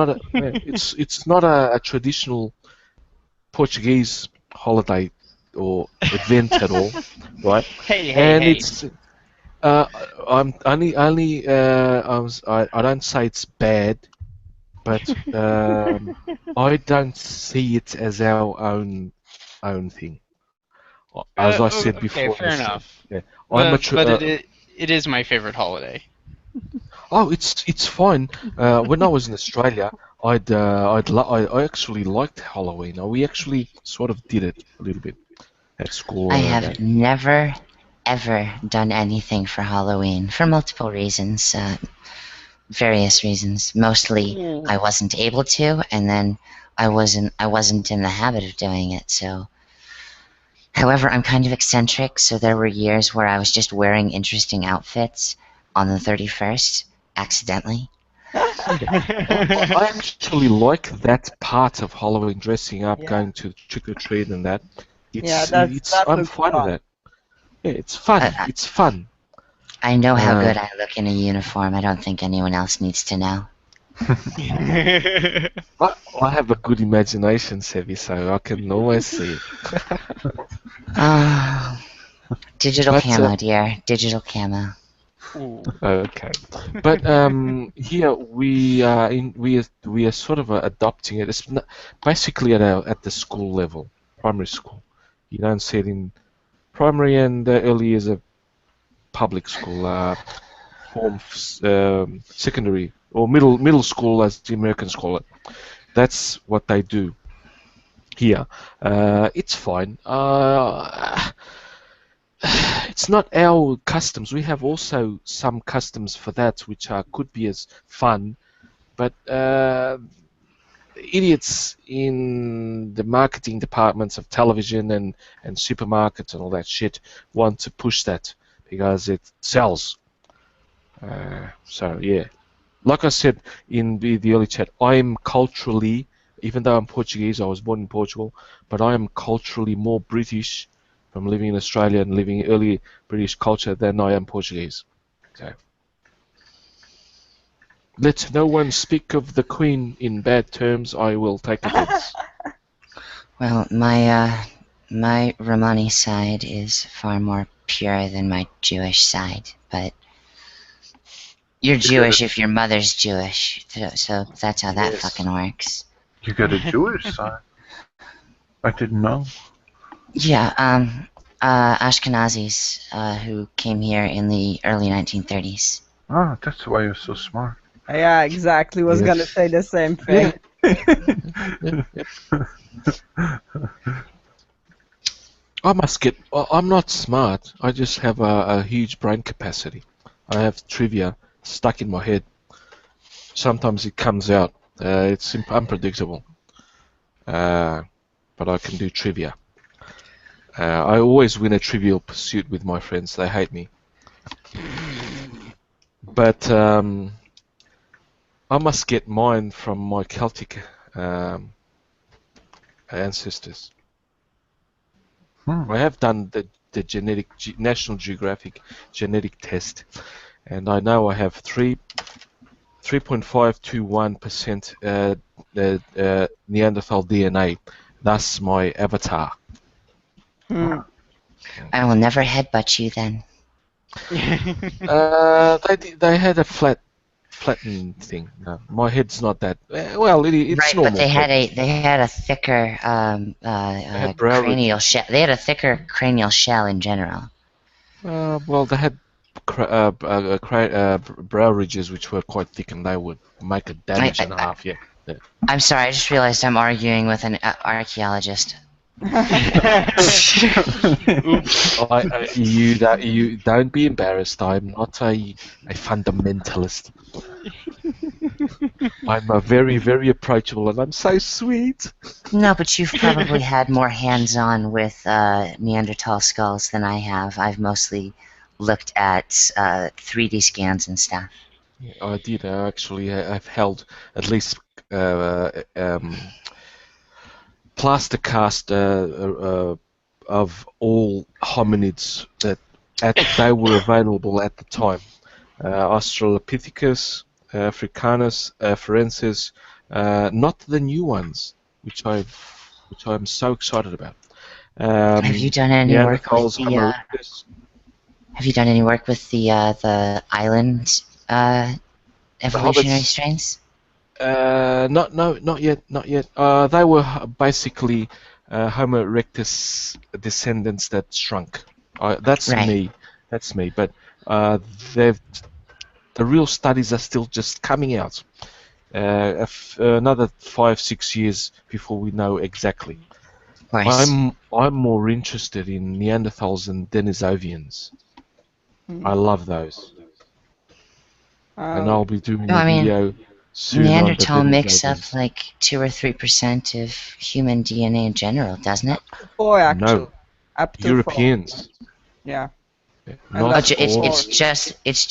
not a traditional Portuguese holiday or event at all, right? Hey. It's I don't say it's bad, but I don't see it as our own thing. As I said before. Okay, fair enough. Yeah. It is my favorite holiday. Oh, it's fine. When I was in Australia, I actually liked Halloween. We actually sort of did it a little bit at school. I have never, ever done anything for Halloween for multiple reasons, various reasons. Mostly, I wasn't able to, and then I wasn't in the habit of doing it. So However, I'm kind of eccentric, so there were years where I was just wearing interesting outfits on the 31st, accidentally. I actually like that part of Halloween, dressing up, Yeah. going to trick or treat, and that. Yeah, It's I'm looks fine with fun. that. Yeah, it's fun. I- It's fun. I know how Uh, good I look in a uniform. I don't think anyone else needs to know. I have a good imagination, Sevvie, so I can always see it. Digital But, camo, dear. Digital camo. Ooh. Okay, but here we are sort of adopting it. It's basically at the school level, primary school. You don't see it in primary and early years of public school, secondary or middle school, as the Americans call it. That's what they do here. It's fine. It's not our customs. We have also some customs for that, which could be as fun, but idiots in the marketing departments of television and supermarkets and all that shit want to push that because it sells. So yeah, like I said in the early chat, I'm culturally, even though I'm Portuguese, I was born in Portugal, but I am culturally more British from living in Australia and living early British culture than I am Portuguese. So let no one speak of the Queen in bad terms. I will take offence. Well, my Romani side is far more pure than my Jewish side, but you're Jewish if your mother's Jewish, so that's how that Yes. fucking works. You got a Jewish side? I didn't know. Yeah, Ashkenazis who came here in the early 1930s. Ah, that's why you're so smart. Yeah, exactly. Was Yes. gonna say the same thing. I must get. I'm not smart. I just have a huge brain capacity. I have trivia stuck in my head. Sometimes it comes out. It's unpredictable. But I can do trivia. I always win a Trivial Pursuit with my friends. They hate me. But I must get mine from my Celtic ancestors. I have done the National Geographic genetic test, and I know I have 3.521% Neanderthal DNA. Thus, my avatar. I will never headbutt you then. They had a flattened thing. No, my head's not that. Well, it's Right, normal. but they had a thicker had brow cranial shell. They had a thicker cranial shell in general. Well, they had brow ridges which were quite thick, and they would make a damage and a half. Yeah. I'm sorry, I just realized I'm arguing with an archaeologist. You don't be embarrassed. I'm not a fundamentalist. I'm a very, very approachable, and I'm so sweet. No, but you've probably had more hands-on with Neanderthal skulls than I have. I've mostly looked at 3D scans and stuff. Yeah, I did. I've held at least plaster cast of all hominids that they were available at the time. Australopithecus, Africanus, Forensis, not the new ones, which I'm so excited about. Have you done any work with Neanderthals, Homo the? erectus. Have you done any work with the island evolutionary hobbits. strains? Not yet. They were basically Homo erectus descendants that shrunk. That's Right. me. That's me. But the real studies are still just coming out. Another 5-6 years before we know exactly. Of course. I'm more interested in Neanderthals and Denisovians. I love those, and I'll be doing No, a I mean, video soon Neanderthal on the makes up Denisovians. like 2 or 3% of human DNA in general, doesn't it? 4 actually. No. up to 4. Europeans. Yeah. Yeah, And not that's It's all.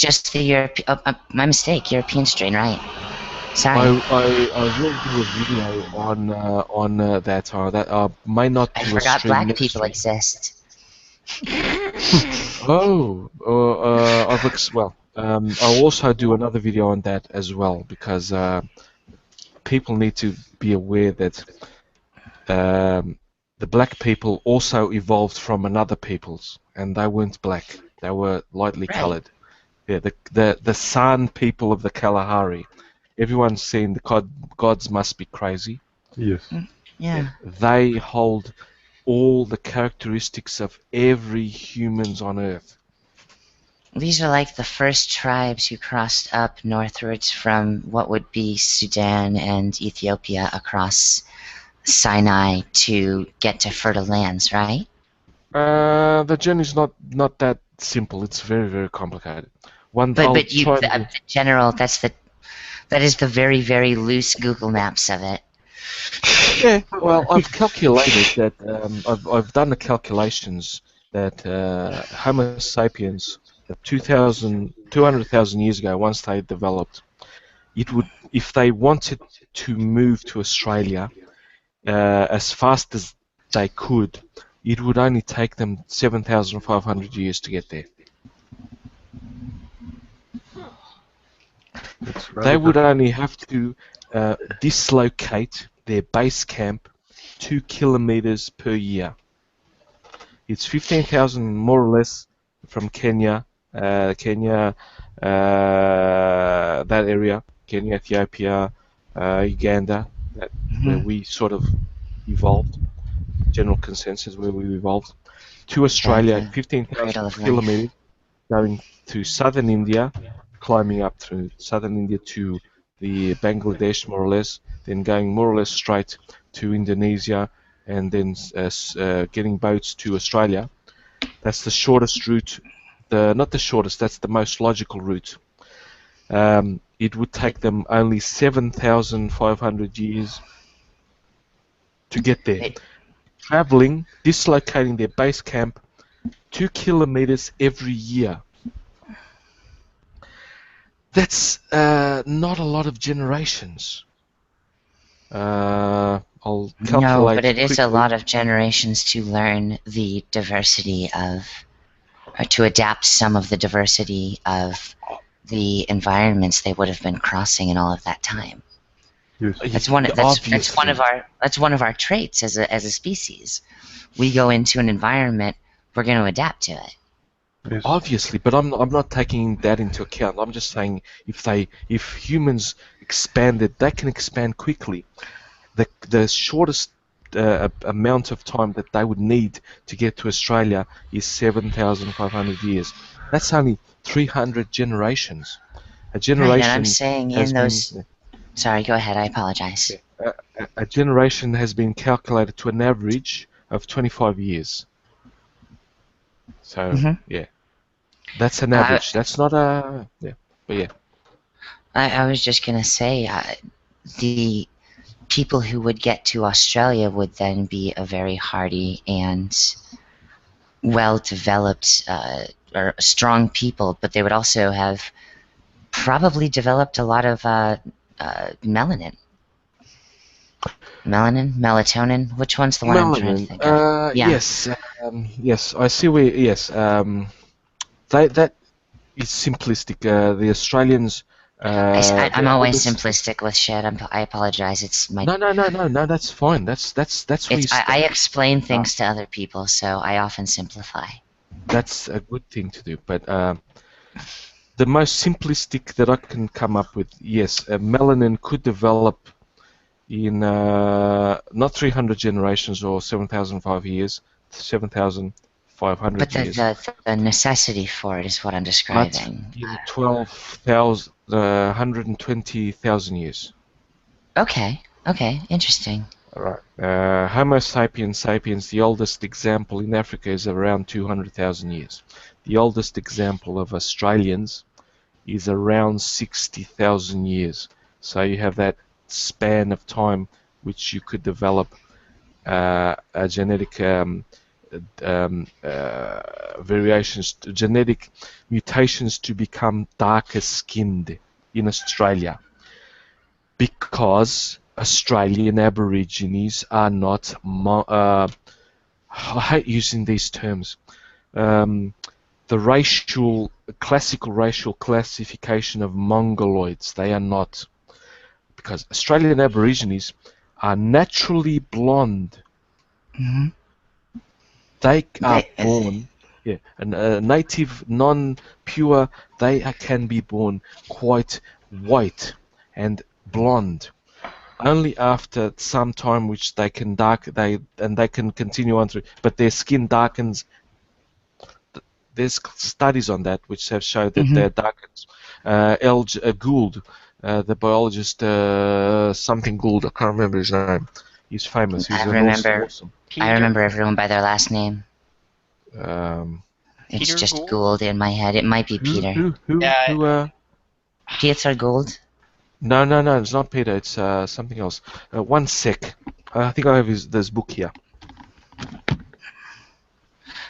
just the European. My mistake. European strain, right? Sorry. I will do a video on that. That may not I do a forgot stream black next people week. exist. Oh, I'll also do another video on that as well because people need to be aware that the black people also evolved from another peoples, and they weren't black. They were lightly Right. colored. Yeah, the San people of the Kalahari. Everyone's saying the gods must be crazy. Yes. Yeah. They hold all the characteristics of every humans on Earth. These are like the first tribes who crossed up northwards from what would be Sudan and Ethiopia across Sinai to get to fertile lands, right? The journey's not that simple. It's very, very complicated. But you the general that is the very, very loose Google Maps of it. Yeah, well, I've calculated that I've done the calculations that Homo sapiens 200,000 years ago, once they developed, it would, if they wanted to move to Australia as fast as they could, it would only take them 7,500 years to get there. They would only have to dislocate their base camp 2 kilometers per year. It's 15,000 more or less from Kenya, that area, Kenya, Ethiopia, Uganda, where we sort of evolved, general consensus where we evolved, to Australia, 15,000 kilometers, going to southern India, climbing up through southern India to the Bangladesh, more or less, then going more or less straight to Indonesia, and then getting boats to Australia. That's the shortest route. Not the shortest, that's the most logical route. It would take them only 7,500 years to get there. Traveling, dislocating their base camp 2 kilometers every year. That's not a lot of generations. I'll calculate. No, but it quickly. is a lot of generations to learn the diversity of, or to adapt some of the diversity of the environments they would have been crossing in all of that time. Yes. That's one of our traits as a species. We go into an environment, we're going to adapt to it. Yes. Obviously, but I'm not taking that into account. I'm just saying if humans expanded, they can expand quickly. The shortest amount of time that they would need to get to Australia is 7,500 years. That's only 300 generations. A generation. Right, and I'm saying in those. Sorry, go ahead. I apologize. A generation has been calculated to an average of 25 years. So yeah, that's an average. That's not a but yeah. I was just gonna say the people who would get to Australia would then be a very hardy and well-developed or strong people, but they would also have probably developed a lot of melatonin. Which one's the one I'm trying to think of? Yes, I see where. Yes, that is simplistic. The Australians. I'm always simplistic with shit. I apologize. It's my. No. That's fine. That's where I explain things to other people, so I often simplify. That's a good thing to do, but the most simplistic that I can come up with, yes, melanin could develop in not 300 generations or 7,500 years, 7,500 years. But the necessity for it is what I'm describing. But in 120,000 years. Okay, interesting. All right. Homo sapiens, the oldest example in Africa is around 200,000 years. The oldest example of Australians is around 60,000 years. So you have that span of time which you could develop a genetic variations, genetic mutations to become darker skinned in Australia, because Australian Aborigines are not. I hate using these terms. The classical racial classification of Mongoloids, they are not, because Australian Aborigines are naturally blonde. Mhm. They are born, and native, non-pure, can be born quite white and blonde. Only after some time, which they can they can continue on through, but their skin darkens. There's studies on that which have showed that they're darkens. Gould, the biologist, something Gould, I can't remember his name. He's famous. He's awesome. I remember everyone by their last name. It's Peter just Gould? Gould in my head. It might be Peter. Yeah. Peter Gould? No, it's not Peter. It's something else. One sec. I think I have this book here.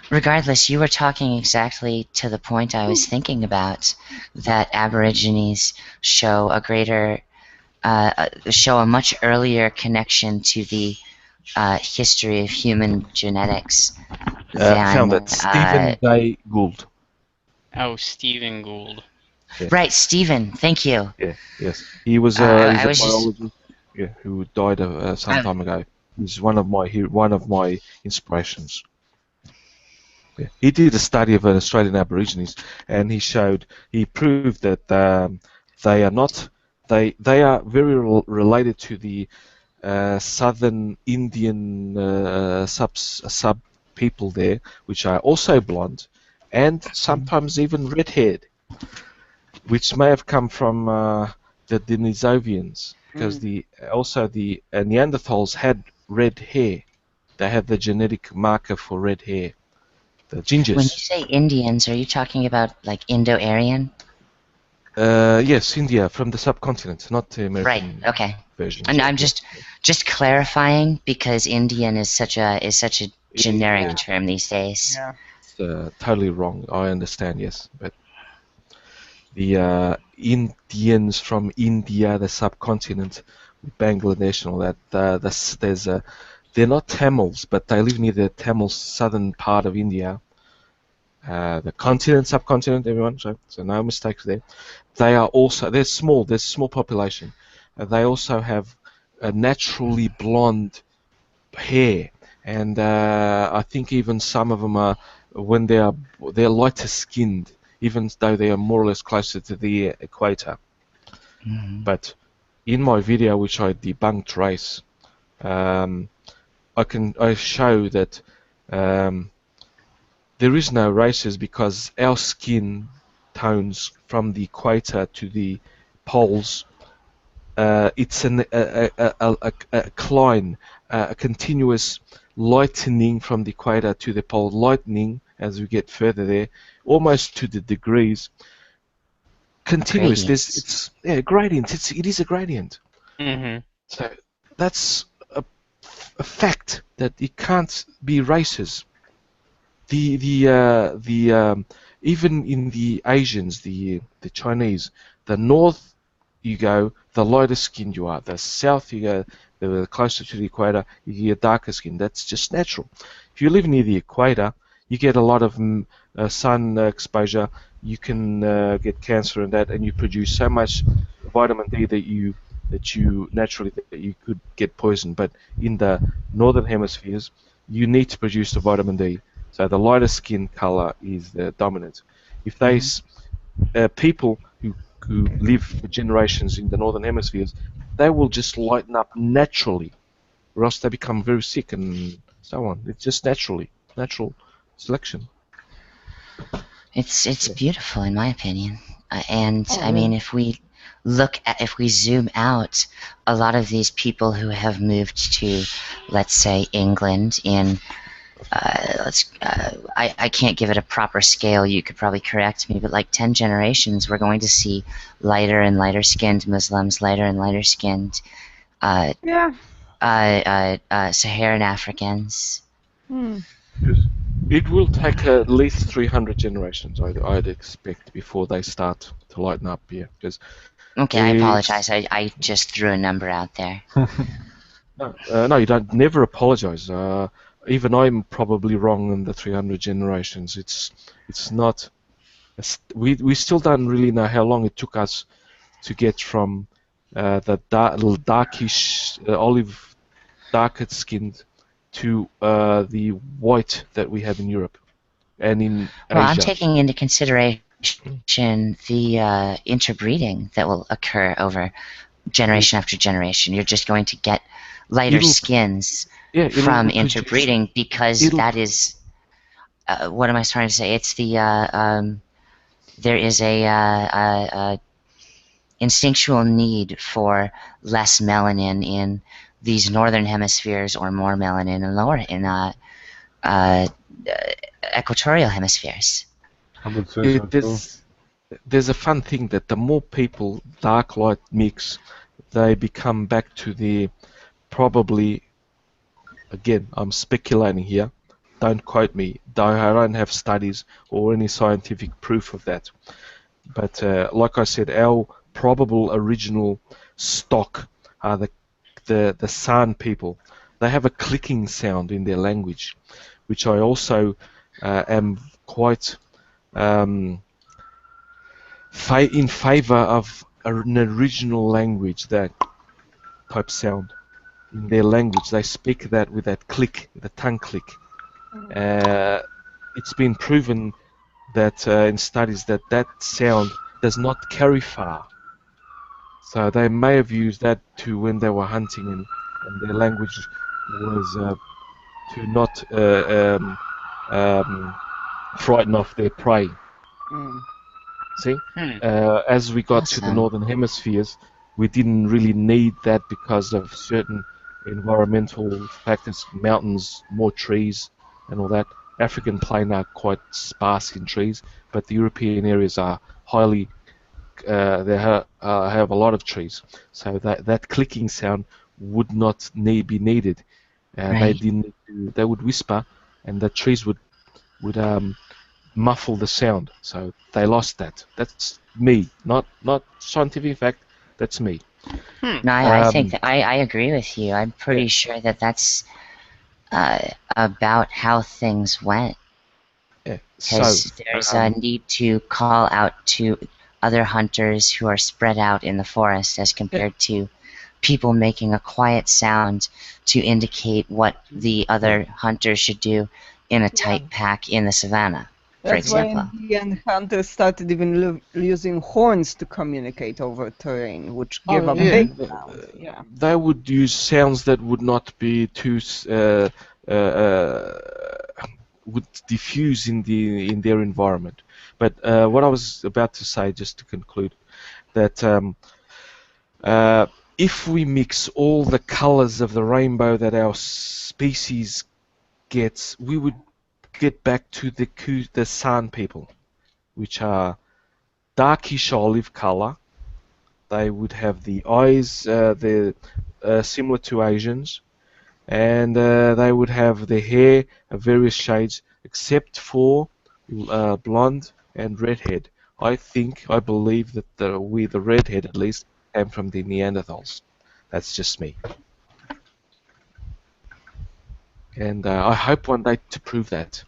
Regardless, you were talking exactly to the point I was thinking about, that Aborigines show a greater, show a much earlier connection to the history of human genetics than... Found it. Stephen Day Gould. Oh, Stephen Gould. Yeah. Right, Stephen. Thank you. Yeah. Yes. He was. He's a biologist. Yeah, who died some time ago. He's one of my inspirations. Yeah. He did a study of Australian Aborigines, and he proved that they are not. They are very related to the southern Indian sub people there, which are also blonde, and sometimes even red-haired, which may have come from the Denisovians, because the Neanderthals had red hair. They had the genetic marker for red hair. The gingers. When you say Indians, are you talking about like Indo-Aryan? Yes, India, from the subcontinent, not the American version. And I'm just clarifying, because Indian is such a generic term these days. Yeah. It's totally wrong. I understand, yes, but the Indians from India, the subcontinent, Bangladesh and all that. They're not Tamils, but they live near the Tamil southern part of India. The continent, subcontinent, everyone. So no mistakes there. They're small. There's a small population. They also have a naturally blonde hair, and I think even some of them are, when they're lighter skinned, even though they are more or less closer to the equator. Mm-hmm. But in my video, which I debunked race, I show that there is no races, because our skin tones from the equator to the poles, it's a cline, a continuous lightening from the equator to the pole, lightening as we get further there, almost to the degrees. Continuous. It's gradient. It is a gradient. Mm-hmm. So that's a fact that it can't be races. Even in the Asians, the Chinese, the north you go, the lighter skinned you are. The south you go, the closer to the equator, you get darker skin. That's just natural. If you live near the equator, you get a lot of sun exposure. You can get cancer and that, and you produce so much vitamin D that you naturally that you could get poisoned. But in the northern hemispheres, you need to produce the vitamin D. So the lighter skin color is the dominant. If they people who live for generations in the northern hemispheres, they will just lighten up naturally, or else they become very sick and so on. It's just natural selection. It's beautiful, in my opinion. I mean, if we zoom out, a lot of these people who have moved to, let's say, England in, I can't give it a proper scale, you could probably correct me, but like 10 generations, we're going to see lighter and lighter skinned Muslims, lighter and lighter skinned Yeah. Saharan Africans. Yes. It will take at least 300 generations, I'd expect, before they start to lighten up here. Because Okay, I it's apologize. I just threw a number out there. no, you don't. Never apologize. Even I'm probably wrong in the 300 generations. It's not. We still don't really know how long it took us to get from the darkish olive, darker skinned to the white that we have in Europe and in Well, I'm Asia. taking into consideration the interbreeding that will occur over generation after generation. You're just going to get lighter It'll skins it'll from produce interbreeding because it'll that is what am I trying to say? It's the there is a instinctual need for less melanin in these northern hemispheres or more melanin in lower in equatorial hemispheres. I would say so too. there's a fun thing that the more people dark light mix, they become back to the probably, again, I'm speculating here. Don't quote me. I don't have studies or any scientific proof of that. But like I said, our probable original stock are the San people. They have a clicking sound in their language, which I also am quite um, in favor of an original language, that type sound in their language. They speak that with that click, the tongue click. It's been proven that in studies that sound does not carry far. So they may have used that to when they were hunting, and their language was to not frighten off their prey. Mm. See, Hmm. as we got to the Awesome. northern hemispheres, we didn't really need that because of certain environmental factors, mountains, more trees, and all that. African plain are quite sparse in trees, but the European areas are highly have a lot of trees, so that clicking sound would not be needed. They Right. didn't. They would whisper, and the trees would muffle the sound. So they lost that. That's me, not scientific fact. That's me. Hmm. No, I think Um, that I agree with you. I'm yeah, pretty sure that that's about how things went. yeah. So Because there's a need to call out to other hunters who are spread out in the forest as yeah, compared to people making a quiet sound to indicate what the other hunters should do in a Yeah. tight pack in the savannah, for That's why example. in the end hunters started even using horns to communicate over terrain, which give a yeah. big sound. Yeah. They would use sounds that would not be too uh, uh, would diffuse in their environment. But what I was about to say, just to conclude, that uh, if we mix all the colors of the rainbow that our species gets, we would get back to the San people, which are darkish olive color. They would have the eyes, they're similar to Asians, and they would have the hair of various shades, except for blonde and redhead. I believe that the redhead at least came from the Neanderthals. That's just me, and I hope one day to prove that,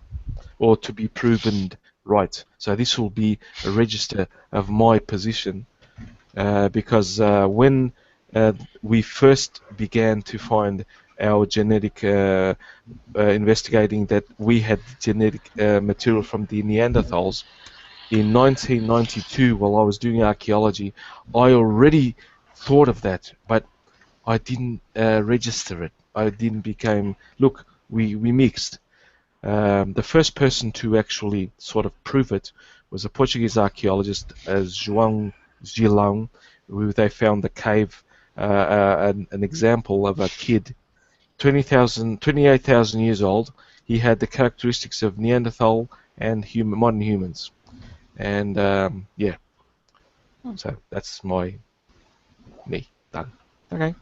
or to be proven right. So this will be a register of my position, because when we first began to find our genetic investigating that we had genetic material from the Neanderthals in 1992, while I was doing archaeology, I already thought of that, but I didn't register it. I didn't become, look, we mixed. The first person to actually sort of prove it was a Portuguese archaeologist, João Gilão, who they found the cave, an example of a kid 28,000 years old. He had the characteristics of Neanderthal and modern humans. And yeah, so that's me done. Okay.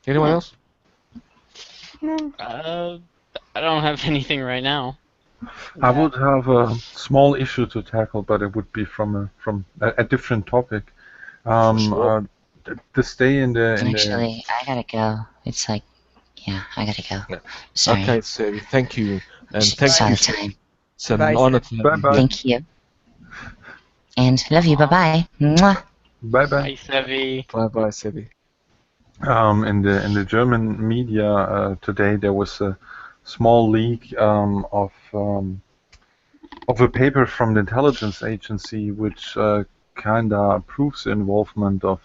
Anyone Yeah. else? No. I don't have anything right now. I Yeah. would have a small issue to tackle, but it would be from a different topic. For sure. This day in the Actually, I gotta go. It's like, yeah, I gotta go. Yeah. Sorry. Okay, Sevvie, thank you. And Sh- thank Saw you the for time. it's an Bye, honor Seb. to have bye you bye here. Thank you. And love you. Bye bye. Mwah. bye bye. Bye, Sevvie. Bye bye, Sevvie. In the German media today there was a small leak of a paper from the intelligence agency which kinda proves the involvement of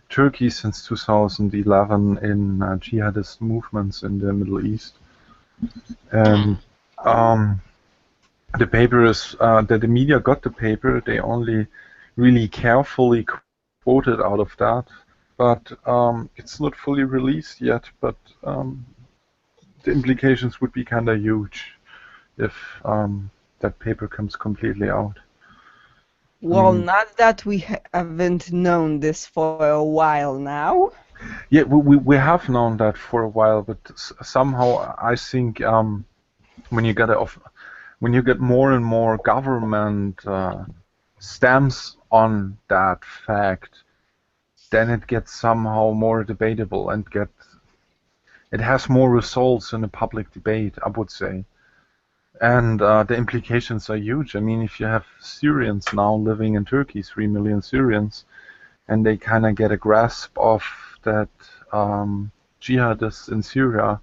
Turkey since 2011 in jihadist movements in the Middle East. And um, the paper is that the media got the paper. They only really carefully quoted out of that, but it's not fully released yet. But the implications would be kind of huge if that paper comes completely out. Well, mean- not that we haven't known this for a while now. Yeah, we have known that for a while, but somehow I think when you get when you get more and more government stamps on that fact, then it gets somehow more debatable and it has more results in the public debate, I would say. And the implications are huge. I mean, if you have Syrians now living in Turkey, 3 million Syrians, and they kind of get a grasp of that jihadists in Syria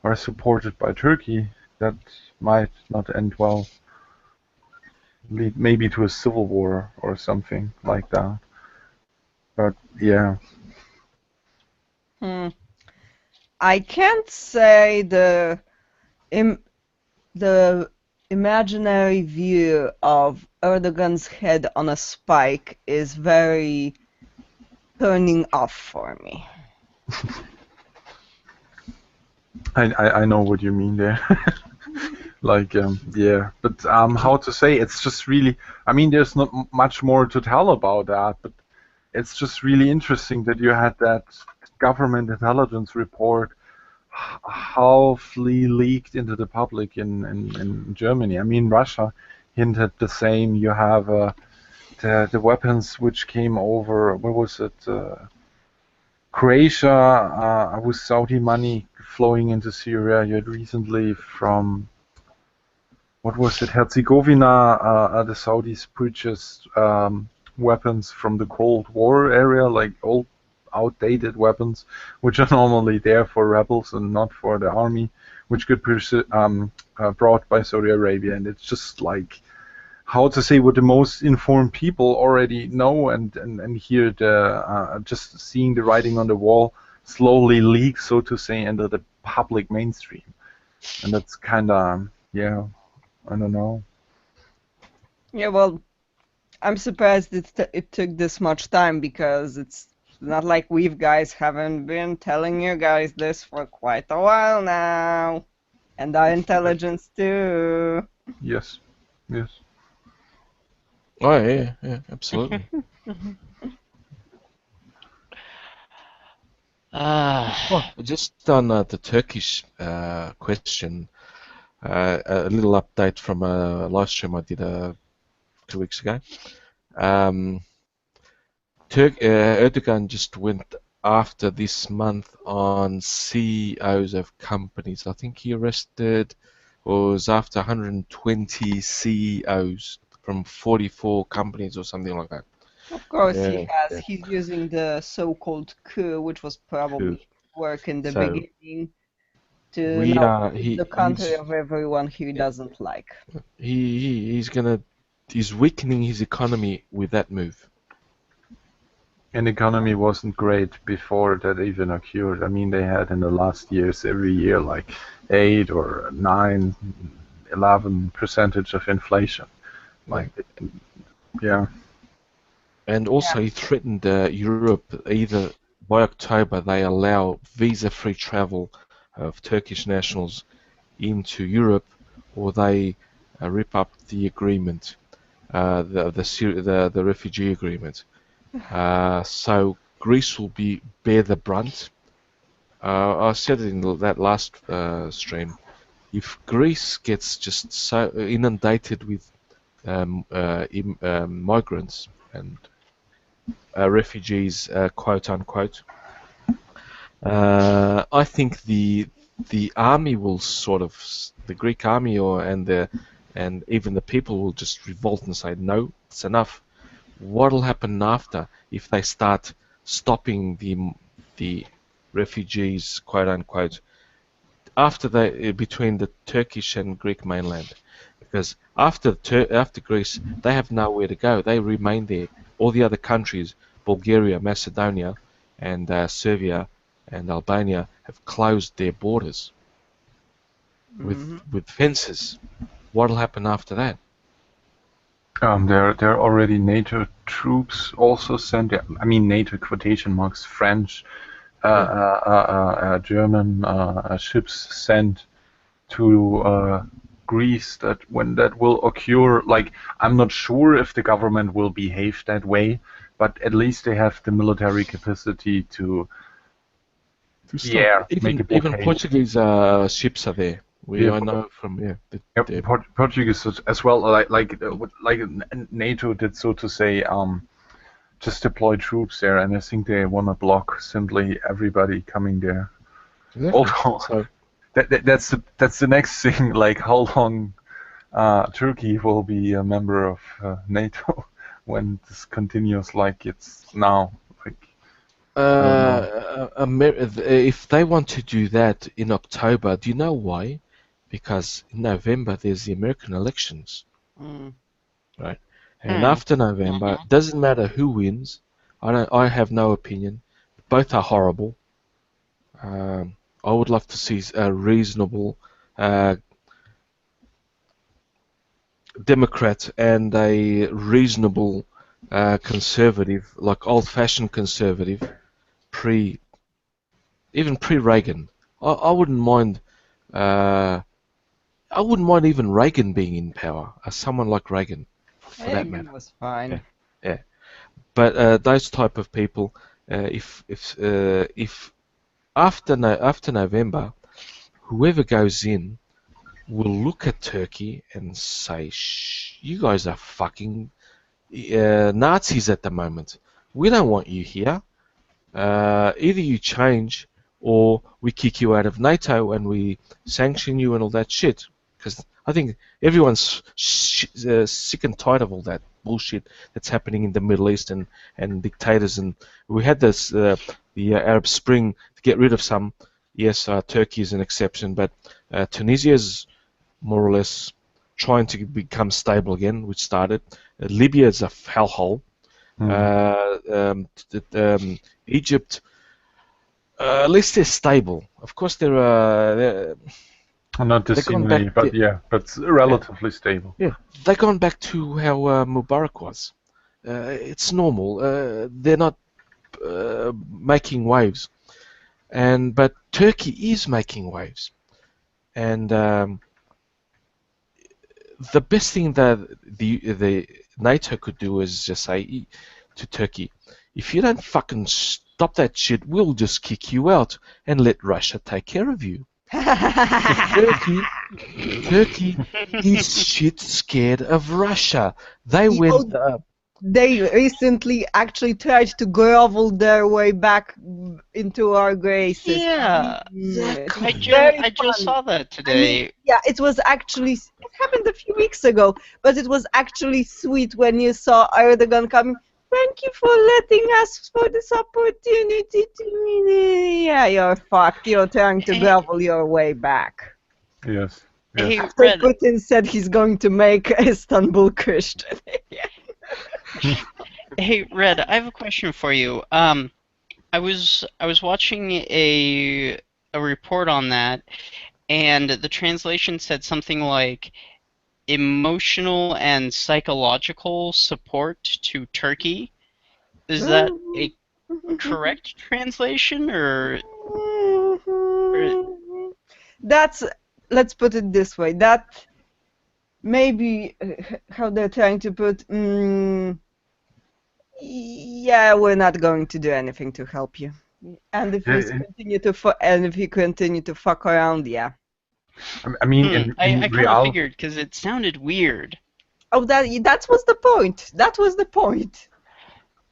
are supported by Turkey, that might not end well. Lead maybe to a civil war or something like that. But yeah, Hmm. I can't say the imaginary view of Erdogan's head on a spike is very turning off for me. I know what you mean there. Like yeah, but how to say? It's just really. I mean, there's not much more to tell about that, but it's just really interesting that you had that government intelligence report halfly leaked into the public in Germany. I mean, Russia hinted the same. You have the weapons which came over. What was it? Croatia with Saudi money flowing into Syria. You had recently from what was it? Herzegovina. The Saudis purchased weapons from the Cold War area, like old, outdated weapons, which are normally there for rebels and not for the army, which could be brought by Saudi Arabia. And it's just like how to say what the most informed people already know and hear the just seeing the writing on the wall slowly leak, so to say, into the public mainstream. And that's kind of, yeah, I don't know. Yeah, well, I'm surprised it took this much time because it's not like we guys haven't been telling you guys this for quite a while now. And our intelligence too. Yes, yes. Oh yeah, absolutely. Oh, just on the Turkish question, a little update from a live stream I did 2 weeks ago. Erdogan just went after this month on CEOs of companies. I think he arrested or was after 120 CEOs from 44 companies or something like that. Of course he Yeah, has. yeah. He's using the so-called coup, which was probably his work in the So beginning, to we now are rid the country of everyone he doesn't like. he's weakening his economy with that move. And the economy wasn't great before that even occurred. I mean, they had in the last years every year like 8 or 9, 11% of inflation. Like, yeah. And also he threatened Europe either by October they allow visa-free travel of Turkish nationals into Europe, or they rip up the agreement, the refugee agreement. So Greece will bear the brunt. I said it in that last stream if Greece gets just so inundated with migrants and refugees, quote unquote, I think the army will sort of the Greek army and even the people will just revolt and say no, it's enough. What'll happen after if they start stopping the refugees, quote unquote, after between the Turkish and Greek mainland? Because after Greece, they have nowhere to go. They remain there. All the other countries, Bulgaria, Macedonia, and Serbia and Albania, have closed their borders with fences. What'll happen after that? There are already NATO troops also sent. I mean, NATO quotation marks, French, German ships sent to Greece. That when that will occur, like, I'm not sure if the government will behave that way, but at least they have the military capacity to stop. make a Even blockade. Portuguese ships are there. I know from Portuguese as well. Like NATO did, so to say, just deploy troops there, and I think they want to block simply everybody coming there. Exactly. Although So, that's the next thing. Like, how long Turkey will be a member of NATO when this continues like it's now? Like, if they want to do that in October, do you know why? Because in November there's the American elections, right? And after November, doesn't matter who wins. I have no opinion. Both are horrible. I would love to see a reasonable Democrat and a reasonable conservative, like old-fashioned conservative, even pre-Reagan. I wouldn't mind. I wouldn't mind even Reagan being in power, someone like Reagan, for that matter. Was fine. Yeah. But those type of people, if after November, whoever goes in will look at Turkey and say, "Shh, you guys are fucking Nazis at the moment. We don't want you here. Either you change, or we kick you out of NATO and we sanction you and all that shit." Because I think everyone's sick and tired of all that bullshit that's happening in the Middle East and dictators. And we had this the Arab Spring to get rid of some. Yes, Turkey is an exception, but Tunisia is more or less trying to become stable again, which started. Libya is a hellhole. Egypt, at least they're stable. Of course, they're not dissimilarly, but but relatively stable. Yeah, they've gone back to how Mubarak was. It's normal. They're not making waves, but Turkey is making waves, and the best thing that the NATO could do is just say to Turkey, if you don't fucking stop that shit, we'll just kick you out and let Russia take care of you. Turkey is shit scared of Russia. They went up. They recently actually tried to grovel their way back into our graces. Yeah, exactly. I just saw that today. I mean, yeah, it was actually, it happened a few weeks ago, but it was actually sweet when you saw Erdogan coming. Thank you for letting us for this opportunity to. Yeah, you're fucked. You're trying to grovel your way back. Yes. Hey, After Red, Putin said he's going to make Istanbul Christian. hey, Red, I have a question for you. I was watching a report on that, and the translation said something like emotional and psychological support to Turkey. Is that a correct translation, or That's, let's put it this way, that maybe how they're trying to put, yeah, we're not going to do anything to help you. And if you continue to fuck around, yeah. I mean, in I kind of real, figured because it sounded weird. Oh, that was the point. That was the point.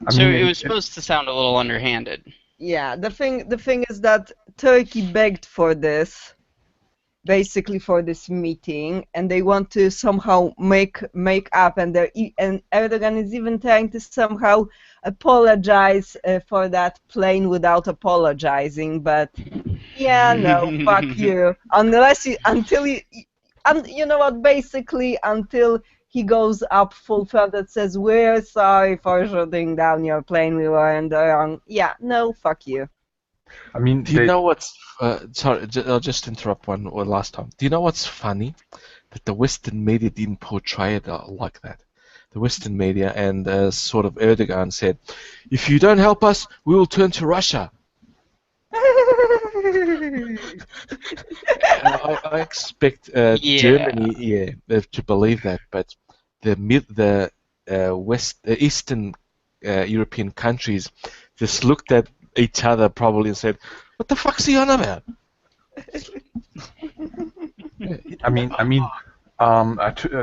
I So mean, it was supposed to sound a little underhanded. Yeah, the thing is that Turkey begged for this, basically for this meeting, and they want to somehow make up, and and Erdogan is even trying to somehow apologize for that plane without apologizing, but yeah, no, fuck you. You know what? Basically, until he goes up full front and says, "We're sorry for shooting down your plane. We were in the wrong." Yeah, no, fuck you. I mean, Do you know what's sorry? I'll just interrupt one or last time. Do you know what's funny? That the Western media didn't portray it like that. The Western media and sort of Erdogan said, "If you don't help us, we will turn to Russia." I expect Germany, to believe that, but the Eastern European countries just looked at each other probably and said, "What the fuck's he on about?"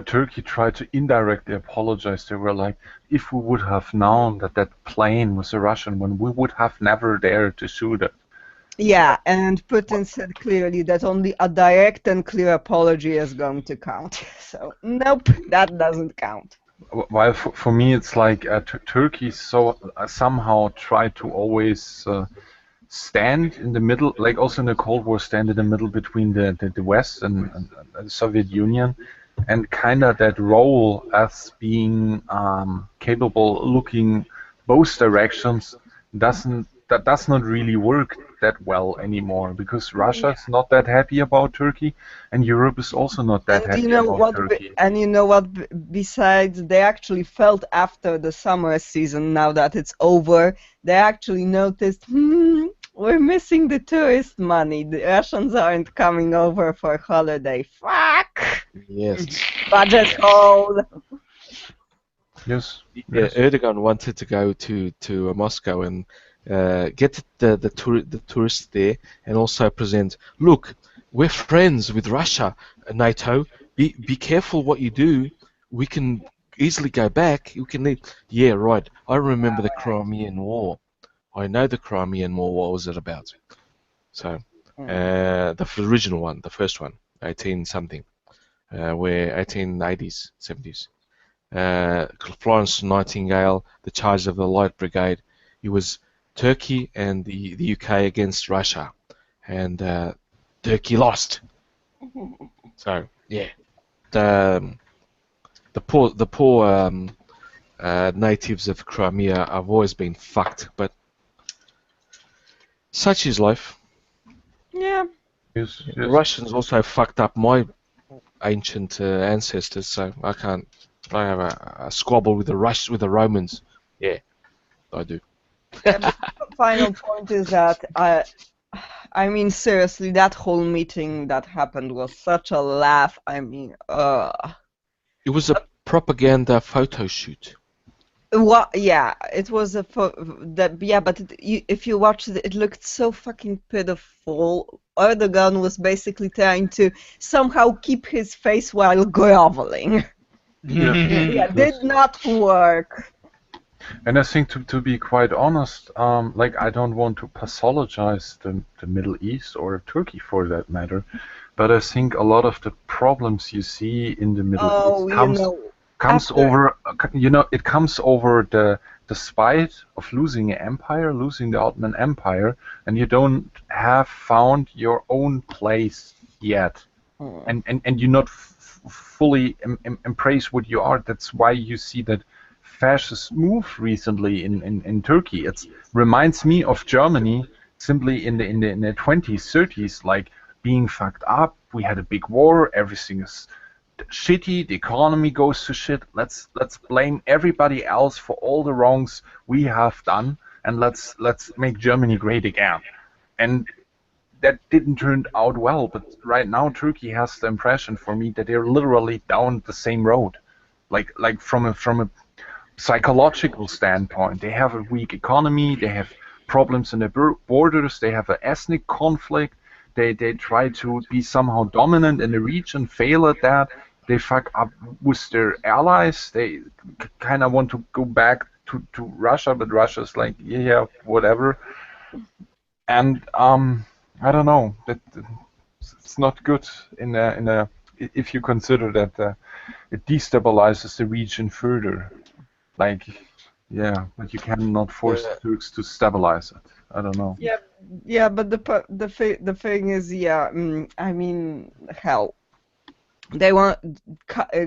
Turkey tried to indirectly apologize. They were like, if we would have known that that plane was a Russian one, we would have never dared to shoot it. Yeah, and Putin said clearly that only a direct and clear apology is going to count. So, nope, that doesn't count. While for me, it's like Turkey somehow tried to always stand in the middle, like also in the Cold War, stand in the middle between the West and the Soviet Union, and kind of that role as being capable looking both directions that does not really work that well anymore, because Russia is not that happy about Turkey, and Europe is also not that And happy you know about what? Turkey. And you know what? Besides, they actually felt after the summer season, now that it's over, they actually noticed, we're missing the tourist money. The Russians aren't coming over for holiday. Fuck! Yes. Budget hole. Yes. Yeah, Erdogan wanted to go to Moscow and get the tourists there, and also present, look, we're friends with Russia, NATO. Be careful what you do. We can easily go back. You can leave. Yeah, right. I remember the Crimean War. I know the Crimean War. What was it about? So, the original one, the first one, 18 something, where 1880s, 70s. Florence Nightingale, the charge of the Light Brigade. It was Turkey and the UK against Russia, and Turkey lost. So yeah, the poor natives of Crimea have always been fucked, but such is life. Yeah. Yes. The Russians also fucked up my ancient ancestors, so I can't. I have a squabble with the Romans. Yeah, I do. Yeah, but the final point is that I mean, seriously, that whole meeting that happened was such a laugh. I mean, It was a propaganda photo shoot. What? Yeah, it was yeah, but if you watch it, it looked so fucking pitiful. Erdogan was basically trying to somehow keep his face while groveling. Yeah, did not work. And I think to be quite honest, like I don't want to pathologize the Middle East or Turkey for that matter, but I think a lot of the problems you see in the Middle East comes over, it comes over the spite of losing an empire, losing the Ottoman Empire, and you don't have found your own place yet, and you not fully embrace what you are. That's why you see that fascist move recently in Turkey. It reminds me of Germany simply in the 20s, 30s, like being fucked up. We had a big war, everything is shitty, the economy goes to shit. Let's blame everybody else for all the wrongs we have done, and let's make Germany great again. And that didn't turn out well, but right now Turkey has the impression for me that they're literally down the same road. Like from a psychological standpoint, they have a weak economy, they have problems in their borders, they have an ethnic conflict, They try to be somehow dominant in the region, fail at that. They fuck up with their allies. They kind of want to go back to Russia, but Russia's like, yeah, whatever. And I don't know. It's not good if you consider that it destabilizes the region further. Like, yeah, but you cannot force the Turks to stabilize it. I don't know. Yeah, but the thing is, I mean, hell, they want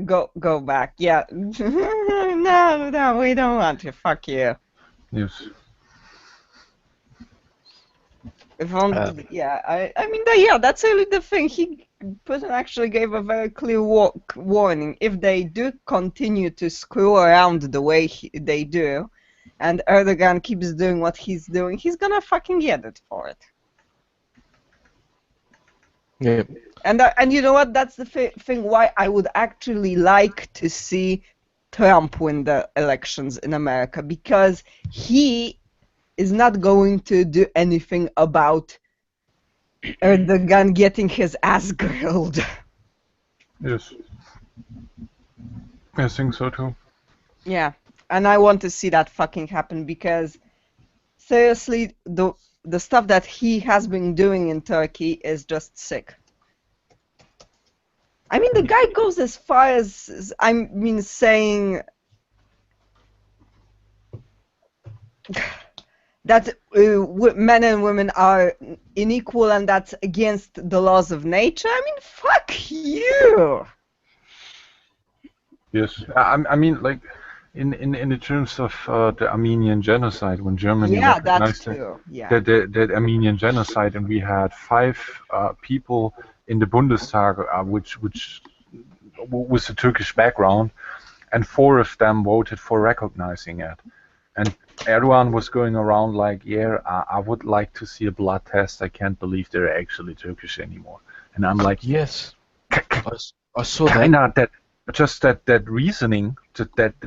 go back. Yeah, no, we don't want to. Fuck you. Yes. If only, I mean, that's really the thing. Putin actually gave a very clear warning. If they do continue to screw around the way they do, and Erdogan keeps doing what he's doing, he's gonna fucking get it for it. Yeah. And you know what? That's the thing why I would actually like to see Trump win the elections in America, because he is not going to do anything about Erdogan getting his ass grilled. Yes. I think so too. Yeah, and I want to see that fucking happen, because seriously, the stuff that he has been doing in Turkey is just sick. I mean, the guy goes as far as, I mean, saying that men and women are unequal and that's against the laws of nature. I mean, fuck you! Yes. I mean, like, in the terms of the Armenian genocide, when Germany recognized that Armenian genocide, and we had 5 people in the Bundestag which with a Turkish background, and 4 of them voted for recognizing it. And everyone was going around like, yeah, I would like to see a blood test. I can't believe they're actually Turkish anymore. And I'm like, yes, I saw that. Just that reasoning, that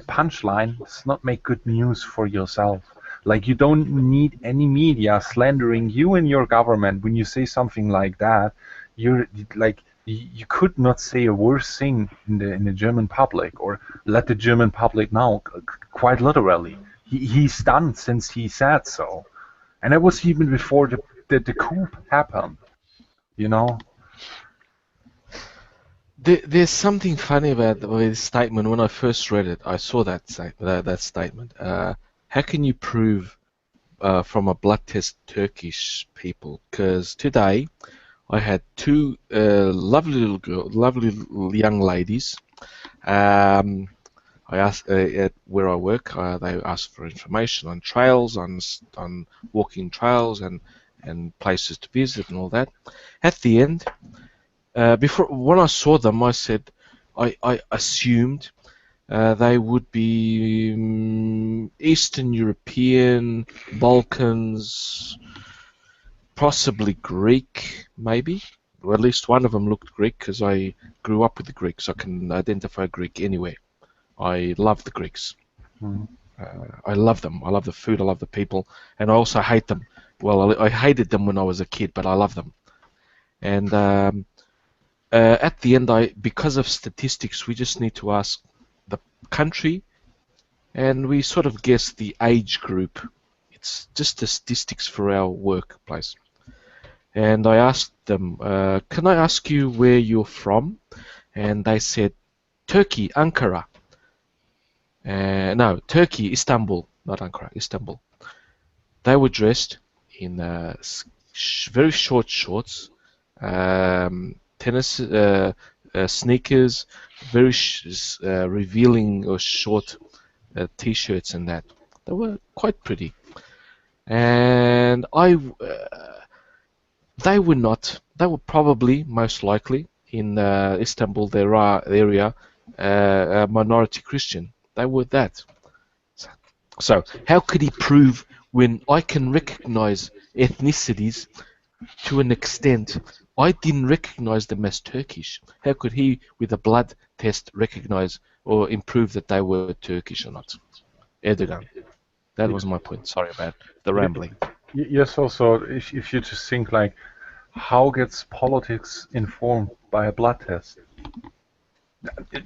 punchline does not make good news for yourself. Like, you don't need any media slandering you and your government. When you say something like that, you're like, you could not say a worse thing in the German public, or let the German public know. Quite literally, he's done since he said so, and it was even before the coup happened. You know. There's something funny about this statement. When I first read it, I saw that statement. How can you prove from a blood test Turkish people? Because today I had 2 lovely young ladies. I asked at where I work. They asked for information on trails, on walking trails, and places to visit and all that. At the end, when I saw them, I said I assumed they would be Eastern European, Balkans, possibly Greek, maybe. Or at least one of them looked Greek, because I grew up with the Greeks. I can identify Greek anywhere. I love the Greeks. I love them. I love the food. I love the people. And I also hate them. Well, I hated them when I was a kid, but I love them. And at the end, because of statistics, we just need to ask the country, and we sort of guess the age group. It's just the statistics for our workplace. And I asked them, can I ask you where you're from? And they said, Turkey, Ankara. No, Turkey, Istanbul, not Ankara, Istanbul. They were dressed in very short shorts, tennis sneakers, very revealing or short t-shirts and that. They were quite pretty. And they were not. They were probably, most likely, in Istanbul, area, a minority Christian. They were that. So how could he prove when I can recognize ethnicities to an extent? I didn't recognize them as Turkish. How could he, with a blood test, recognize or improve that they were Turkish or not? Erdogan. That was my point. Sorry about the rambling. Yes, also, if you just think like, how gets politics informed by a blood test?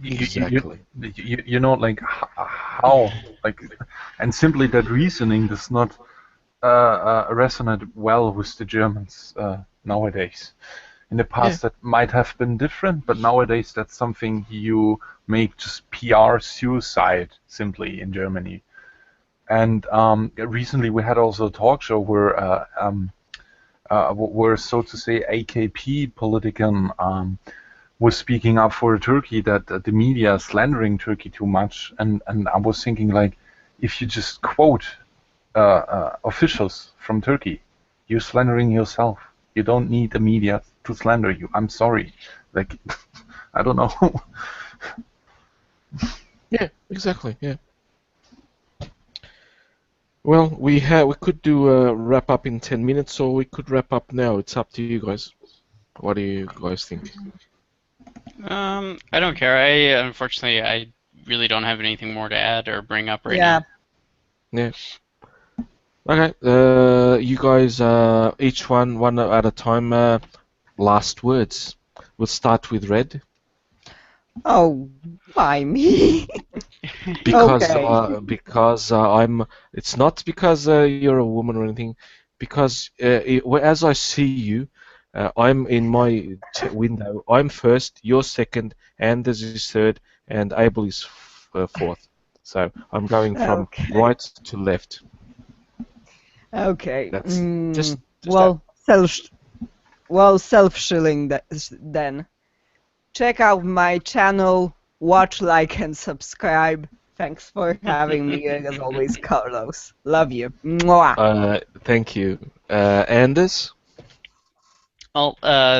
Exactly. You know, like how, like, and simply that reasoning does not resonate well with the Germans nowadays. In the past, that might have been different, but nowadays that's something you make just PR suicide simply in Germany. And recently we had also a talk show where so to say AKP politician was speaking up for Turkey, that the media is slandering Turkey too much, and I was thinking, like, if you just quote officials from Turkey, you're slandering yourself. You don't need the media to slander you. I'm sorry. Like, I don't know. Yeah, exactly. Yeah. Well, we could do a wrap up in 10 minutes, or we could wrap up now. It's up to you guys. What do you guys think? I don't care. Unfortunately, I really don't have anything more to add or bring up right Yeah. now. Yeah. Okay. You guys, each one at a time. Last words. We'll start with Red. Oh, why me? Because Okay. I'm. It's not because you're a woman or anything. Because as I see you, I'm in my window. I'm first. You're second. Anders is third, and Abel is fourth. So I'm going from Okay. right to left. Okay. That's just that. Well, self-shilling then. Check out my channel, watch, like, and subscribe. Thanks for having me, as always, Carlos. Love you. Mwah. Thank you, Anders. Well,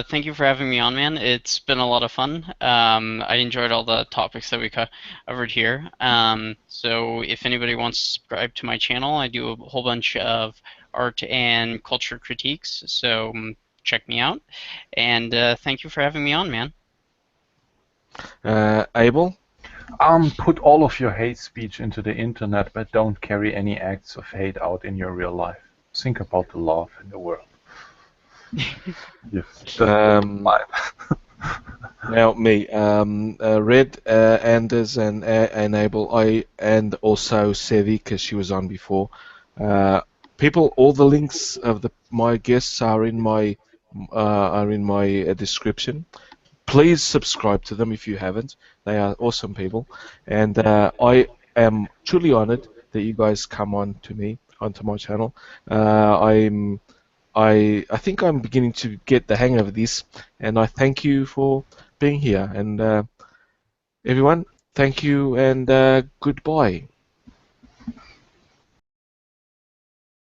thank you for having me on, man. It's been a lot of fun. I enjoyed all the topics that we covered here. So if anybody wants to subscribe to my channel, I do a whole bunch of art and culture critiques. So check me out. And thank you for having me on, man. Abel. Put all of your hate speech into the internet, but don't carry any acts of hate out in your real life. Think about the love in the world. Yes, that's mine. Now me, Red, Anders, and Abel, and also Sevvie, because she was on before. People, all the links of my guests are in my description. Please subscribe to them if you haven't. They are awesome people, and I am truly honored that you guys come onto my channel. I think I'm beginning to get the hang of this, and I thank you for being here. And everyone, thank you and goodbye.